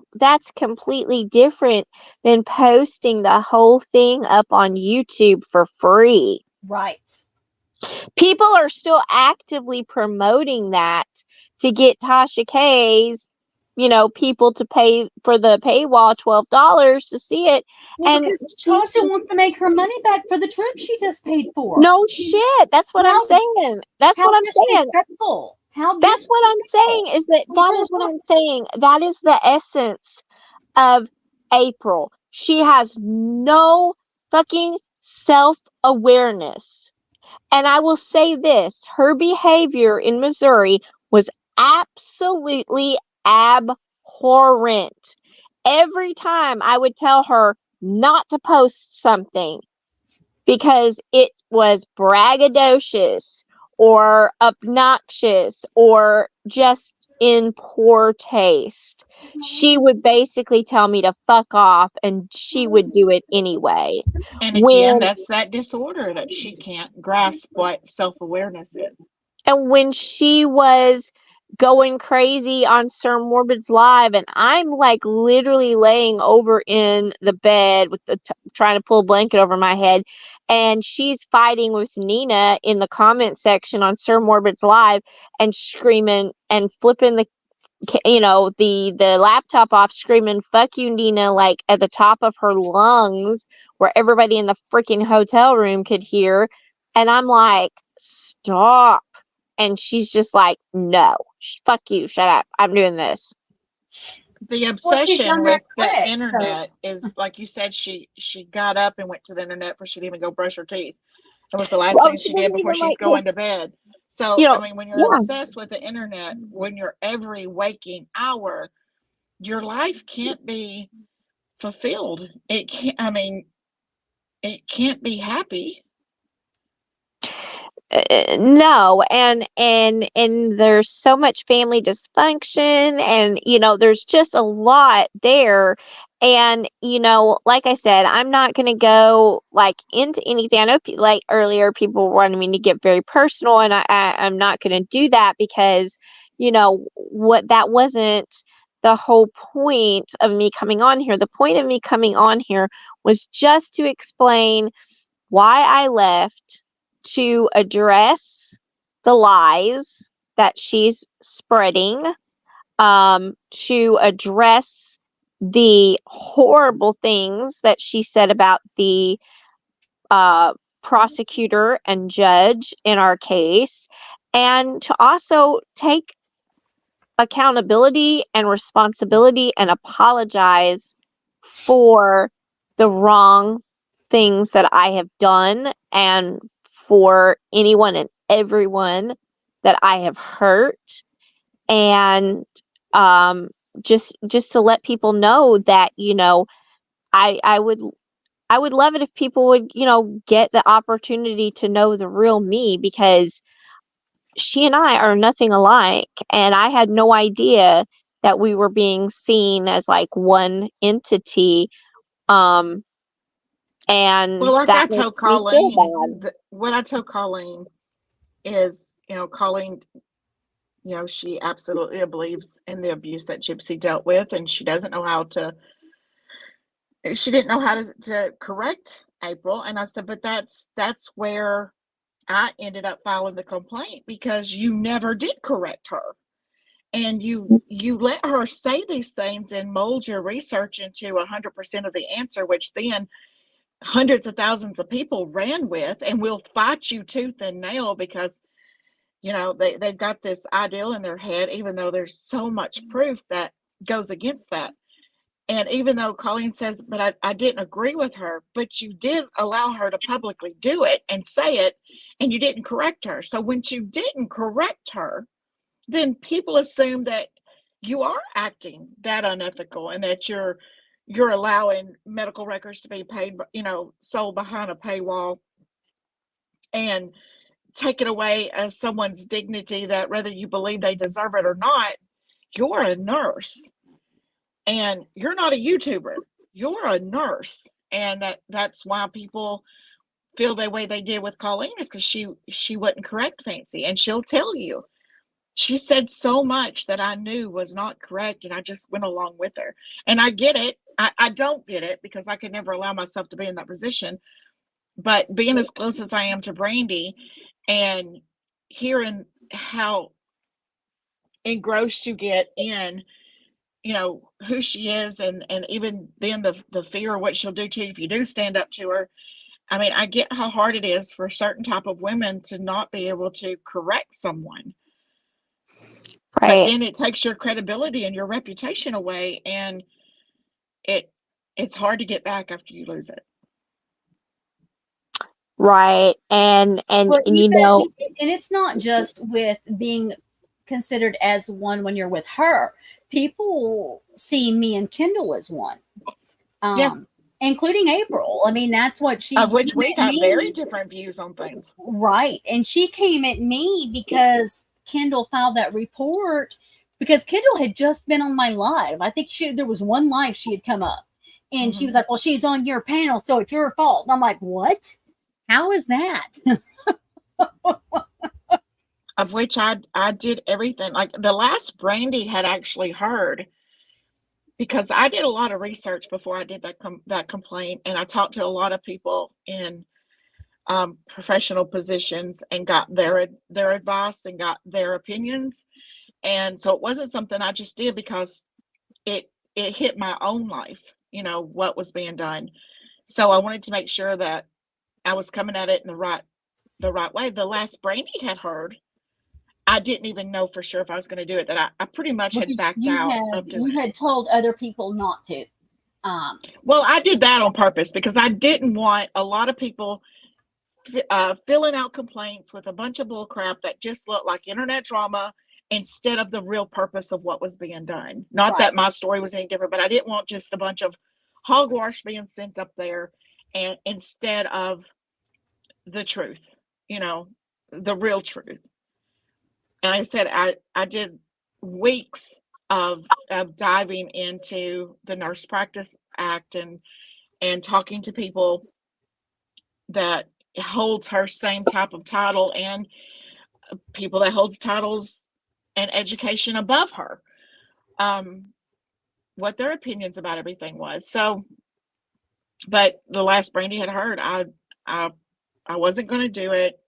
completely different than posting the whole thing up on YouTube for free. Right. People are still actively promoting that to get Tasha K's, people to pay for the paywall $12 to see it. Well, And because she's Tasha just, wants to make her money back for the trip she just paid for. no shit. That's what I'm How saying. That's how what I'm saying. disrespectful. How That's what I'm disrespectful. saying, is that is what I'm saying. That is the essence of April. She has no fucking self-awareness. And I will say this, her behavior in Missouri was absolutely abhorrent. Every time I would tell her not to post something because it was braggadocious or obnoxious or just in poor taste, she would basically tell me to fuck off, and she would do it anyway. And again, When that's that disorder that she can't grasp what self-awareness is. And when she was going crazy on Sir Morbid's live, and I'm like literally laying over in the bed with trying to pull a blanket over my head, and she's fighting with Nina in the comment section on Sir Morbid's live and screaming and flipping the laptop off, screaming "fuck you, Nina," like at the top of her lungs, where everybody in the freaking hotel room could hear. And I'm like, stop. And she's just like, no, fuck you, shut up, I'm doing this. The Well, she's obsession done that with the quick. internet is, like you said, she got up and went to the internet before she didn't even go brush her teeth. It was the last Well, thing she she did doesn't before even she's like going to bed. So, you I know mean, when you're yeah. obsessed with the internet, when you're every waking hour, your life can't be fulfilled. It can't, I mean, it can't be happy. No, and there's so much family dysfunction, and there's just a lot there. And like I said, I'm not going to go like into anything. I know like earlier people wanted me to get very personal, and I'm not going to do that, because what that wasn't the whole point of me coming on here. The point of me coming on here was just to explain why I left, to address the lies that she's spreading, to address the horrible things that she said about the prosecutor and judge in our case, and to also take accountability and responsibility and apologize for the wrong things that I have done, and for anyone and everyone that I have hurt. And just to let people know that I would love it if people would get the opportunity to know the real me, because she and I are nothing alike, and I had no idea that we were being seen as like one entity. Um, and Well, like I that told makes me feel Colleen, bad. what I told Colleen is, Colleen, she absolutely believes in the abuse that Gypsy dealt with, and she didn't know how to correct April. And I said, but that's where I ended up filing the complaint, because you never did correct her. and you let her say these things and mold your research into 100% of the answer, which then hundreds of thousands of people ran with and will fight you tooth and nail because they've got this ideal in their head, even though there's so much proof that goes against that. And even though Colleen says, but I didn't agree with her, but you did allow her to publicly do it and say it, and you didn't correct her. So when you didn't correct her, then people assume that you are acting that unethical and that you're allowing medical records to be paid, sold behind a paywall and taken away as someone's dignity, that whether you believe they deserve it or not, you're a nurse and you're not a YouTuber. You're a nurse. And that's why people feel the way they did with Colleen, is because she wouldn't correct Fancy. And she'll tell you, she said so much that I knew was not correct, and I just went along with her. And I get it. I don't get it because I could never allow myself to be in that position. But being as close as I am to Brandy and hearing how engrossed you get in, who she is, and even then the fear of what she'll do to you if you do stand up to her. I mean, I get how hard it is for certain type of women to not be able to correct someone. But Right. then it takes your credibility and your reputation away, and it's hard to get back after you lose it. Right. And Well, and it's not just with being considered as one when you're with her. People see me and Kendall as one. Yeah. Including April. I mean, that's what she, of which we have very different views on things. Right. And she came at me because Kendall filed that report, because Kendall had just been on my live. I think there was one live she had come up, and she was like, well, she's on your panel, so it's your fault. And I'm like, what? How is that? Of which I did everything. Like the last Brandy had actually heard, because I did a lot of research before I did that complaint, and I talked to a lot of people in professional positions and got their advice and got their opinions. And so it wasn't something I just did because it hit my own life, what was being done. So I wanted to make sure that I was coming at it in the right way. The last Brandy had heard, I didn't even know for sure if I was going to do it, that I pretty much had backed out of doing it. You had told other people not to. Well, I did that on purpose because I didn't want a lot of people filling out complaints with a bunch of bull crap that just looked like internet drama instead of the real purpose of what was being done. Not right. That my story was any different, but I didn't want just a bunch of hogwash being sent up there, and instead of the truth, the real truth. And like I said, I did weeks of diving into the Nurse Practice Act and talking to people that holds her same type of title and people that holds titles and education above her, what their opinions about everything was. So, but the last Brandy had heard, I wasn't going to do it.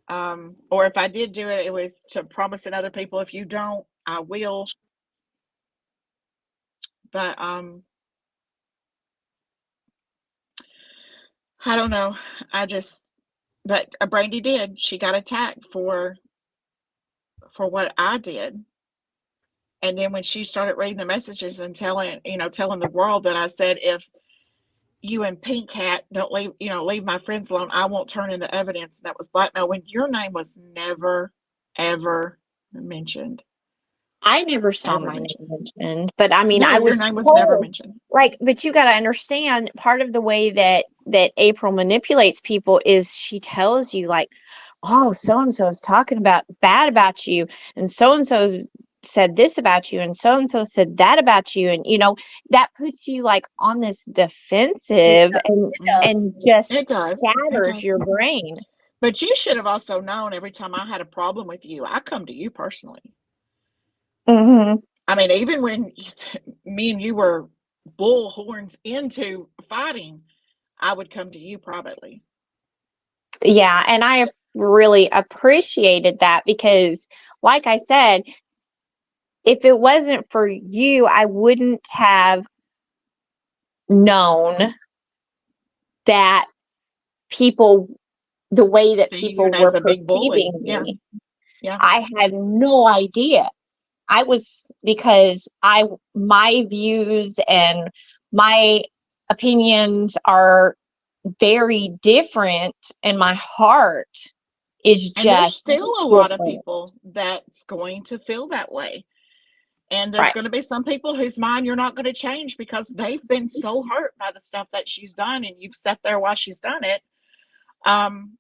Or if I did do it, it was to promising other people, if you don't, I will. But I don't know. But Brandy did. She got attacked for what I did. And then when she started reading the messages and telling the world that I said, if you and Pink Hat don't leave my friends alone, I won't turn in the evidence. And that was blackmail, when your name was never, ever mentioned. I never saw my name mentioned, but I mean, no, I was your name was never mentioned. Like, but you got to understand, part of the way that April manipulates people is she tells you, like, oh, so and so is talking bad about you, and so said this about you, and so said that about you, and that puts you like on this defensive, and just scatters your brain. But you should have also known, every time I had a problem with you, I come to you personally. Mm-hmm. I mean, even when me and you were bull horns into fighting, I would come to you privately. Yeah, and I really appreciated that because, like I said, if it wasn't for you, I wouldn't have known that people, the way that See you people as were a big bully. perceiving Yeah. me. Yeah. I had no idea. Because my views and my opinions are very different, and my heart is And there's just still a lot of different. people that's going to feel that way. And there's Right. going to be some people whose mind you're not going to change because they've been so hurt by the stuff that she's done, and you've sat there while she's done it,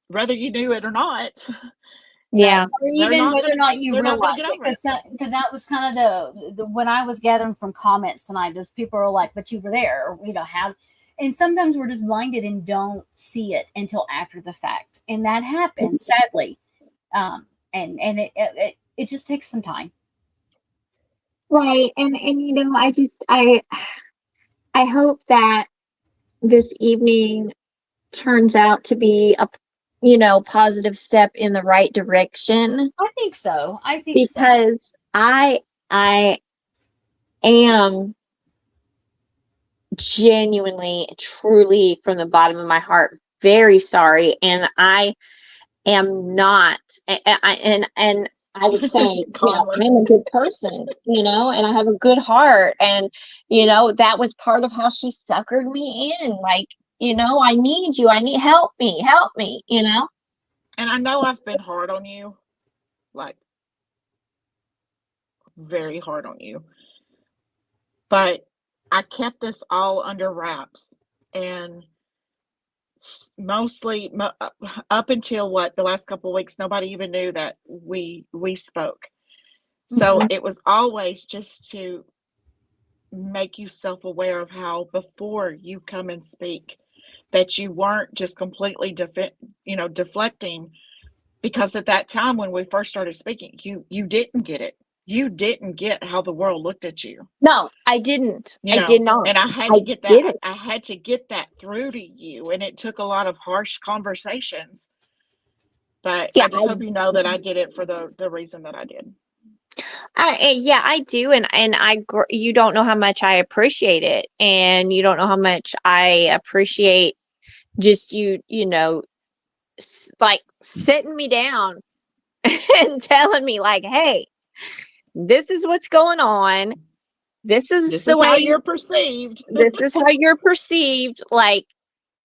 whether you knew it or not. Yeah. Or even whether or not you they're not going realized to get it, over it. because that was kind of the when I was gathering from comments tonight. There's people are like, "But you were there," or, how. And sometimes we're just blinded and don't see it until after the fact, and that happens sadly. And it just takes some time. Right. And I hope that this evening turns out to be a positive step in the right direction, I think so. because I am genuinely, truly, from the bottom of my heart, very sorry, and I am not, and I would say, I'm a good person, and I have a good heart, and that was part of how she suckered me in, like, I need you, help me, And I know I've been hard on you, like very hard on you, but I kept this all under wraps, and mostly up until the last couple of weeks, nobody even knew that we spoke. So it was always just to make you self-aware of how, before you come and speak, that you weren't just completely deflecting, because at that time when we first started speaking, you didn't get it. You didn't get how the world looked at you. No, I didn't. I did not. And I had to get that. I had to get that through to you, and it took a lot of harsh conversations. But I just hope you know that I did it for the reason that I did. Yeah, I do, and you don't know how much I appreciate it, and you don't know how much I appreciate just like sitting me down and telling me, like, hey, this is what's going on. This is the way how you're perceived. This is how you're perceived. Like,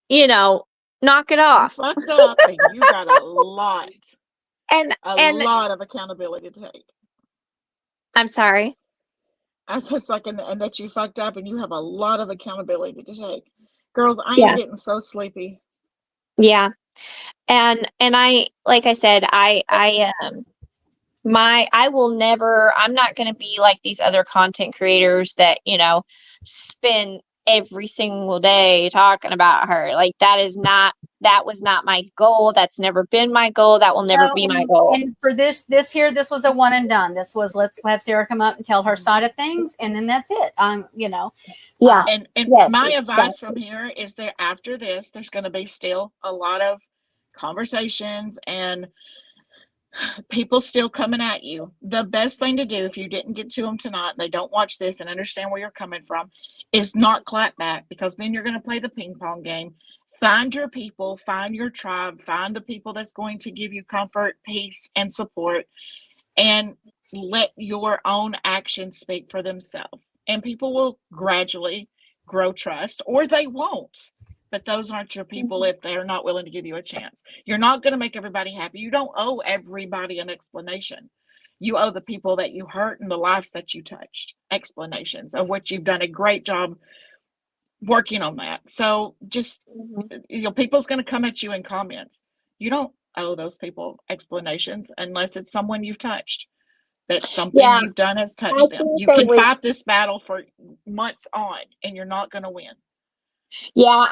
knock it off. You fucked up, and you got a lot of accountability to take. I'm sorry. I was just like, and that you fucked up, and you have a lot of accountability to take. Girls, I am getting so sleepy. Yeah. And I, like I said, I will never, I'm not going to be like these other content creators that, spend every single day talking about her. Like, that was not my goal. That's never been my goal. That will never be my goal. And for this was a one and done. This was, let's have Sarah come up and tell her side of things, and then that's it. Yeah. And my advice from here is that after this, there's going to be still a lot of conversations and people still coming at you. The best thing to do, if you didn't get to them tonight, they don't watch this and understand where you're coming from, is not clap back, because then you're going to play the ping pong game. Find your people, find your tribe, find the people that's going to give you comfort, peace, and support, and let your own actions speak for themselves. And people will gradually grow trust, or they won't. But those aren't your people if they're not willing to give you a chance. You're not going to make everybody happy. You don't owe everybody an explanation. You owe the people that you hurt and the lives that you touched explanations, of which you've done a great job working on that. So just, people's going to come at you in comments. You don't owe those people explanations unless it's someone you've touched. That something you've done has touched them. You can fight this battle for months on, and you're not going to win. Yeah,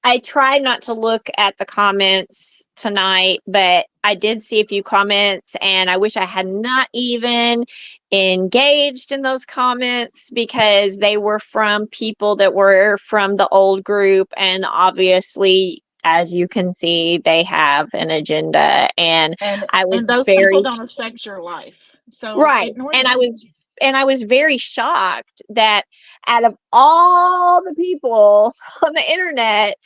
I tried not to look at the comments tonight, but I did see a few comments, and I wish I had not even engaged in those comments, because they were from people that were from the old group, and obviously, as you can see, they have an agenda, and I was those people don't affect your life. So Right. ignore And them. I was very shocked that out of all the people on the internet,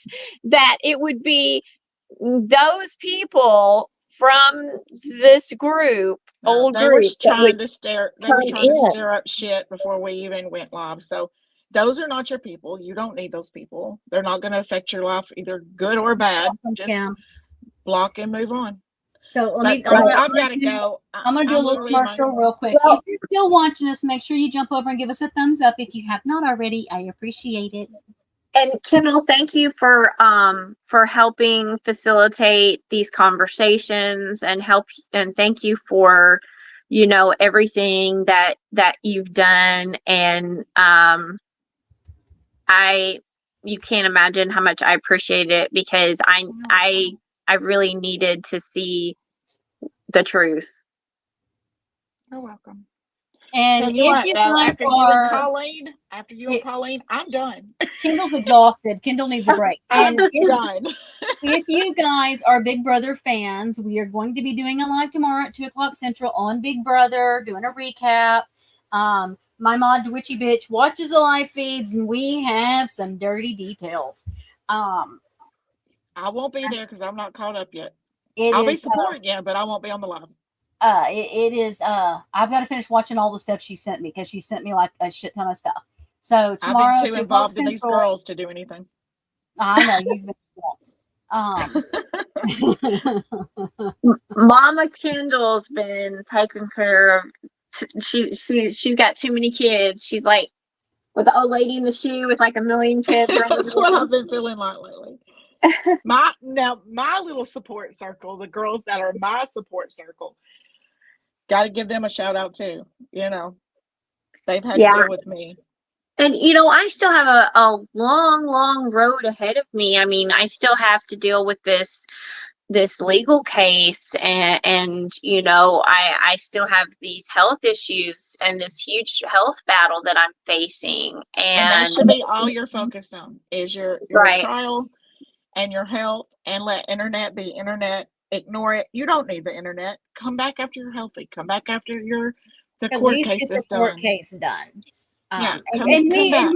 that it would be those people from this group, old They were group, that trying would to stir. They come was trying to in. stir up shit before we even went live. So those are not your people. You don't need those people. They're not going to affect your life either good or bad. Just Kim. block and move on. So let But me. girls, Right. I've got to go. I'm gonna do a little literally in my- commercial real quick. Well- If you're still watching us, make sure you jump over and give us a thumbs up. If you have not already, I appreciate it. And Kendall, thank you for helping facilitate these conversations and thank you for, you know, everything that you've done. And you can't imagine how much I appreciate it, because I really needed to see the truth. You're welcome. And Tell if you what, you though, guys after you and Yeah. Colleen, I'm done. Kendall's exhausted. Kendall needs a break. I'm And done. if you guys are Big Brother fans, we are going to be doing a live tomorrow at 2:00 Central on Big Brother, doing a recap. My mod Witchy Bitch watches the live feeds, and we have some dirty details. I won't be there because I'm not caught up yet. It I'll be is, supporting you, but I won't be on the live. it is. I've got to finish watching all the stuff she sent me, because she sent me like a shit ton of stuff. So tomorrow, I've been too 2:00 involved in these Central. girls to do anything. I know you've been. Mama Kendall's been taking care of. She's got too many kids. She's like with the old lady in the shoe with like a million kids. That's what I've been feeling like lately. My little support circle, the girls that are my support circle, got to give them a shout out too. You know, they've had to deal with me. And, you know, I still have a long, long road ahead of me. I mean, I still have to deal with this legal case, and you know, I still have these health issues and this huge health battle that I'm facing. And that should be all you're focused on, is your Right. trial and your health, and let internet be internet. Ignore it. You don't need the internet. Come back after you're healthy. Come back after the At court least case get the is court done. case done. Yeah, And we come back.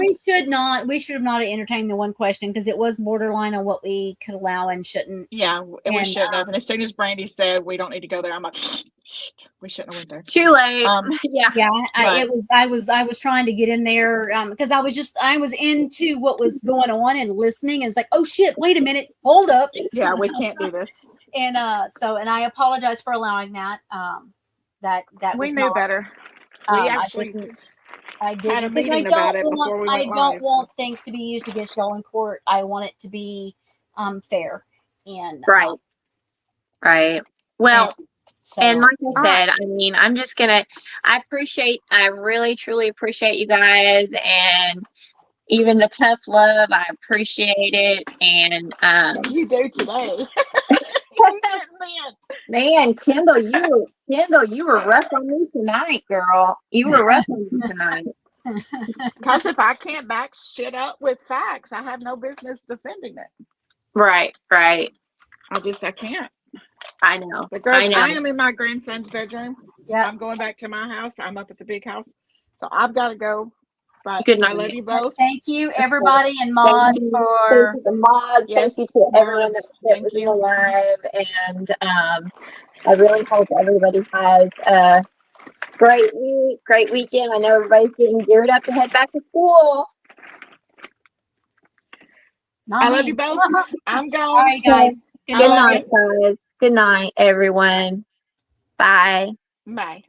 we should have not entertained the one question, because it was borderline on what we could allow and shouldn't. Yeah, and we And, shouldn't have. And as soon as Brandy said we don't need to go there, I'm like, we shouldn't have went there. Too late. Yeah. Yeah, Right. I was trying to get in there, because I was into what was going on and listening, and it's like, oh shit, wait a minute, hold up. Yeah, we can't do this. And and I apologize for allowing that. That We was knew not, better. We actually I did, had a because meeting about it before we I went don't live. want things to be used against y'all in court. I want it to be fair. And Right. Well, so, and like I said, I mean, I really truly appreciate you guys, and even the tough love, I appreciate it. And you do today. man, Kendall, you were rough on me tonight, girl. You were rough on me tonight. Because if I can't back shit up with facts, I have no business defending it. Right. I can't. I know. Because I know. I am in my grandson's bedroom. yeah. I'm going back to my house. I'm up at the big house. So I've got to go. But Good night. I love you both. Thank you, everybody, and mods Thank you for to the mods. Yes, Thank you to everyone mods. that Thank was in you. the live. And I really hope everybody has a great week, great weekend. I know everybody's getting geared up to head back to school. not I me. love you both. I'm going. All right, guys. Good night, guys. Good night, everyone. Bye. Bye.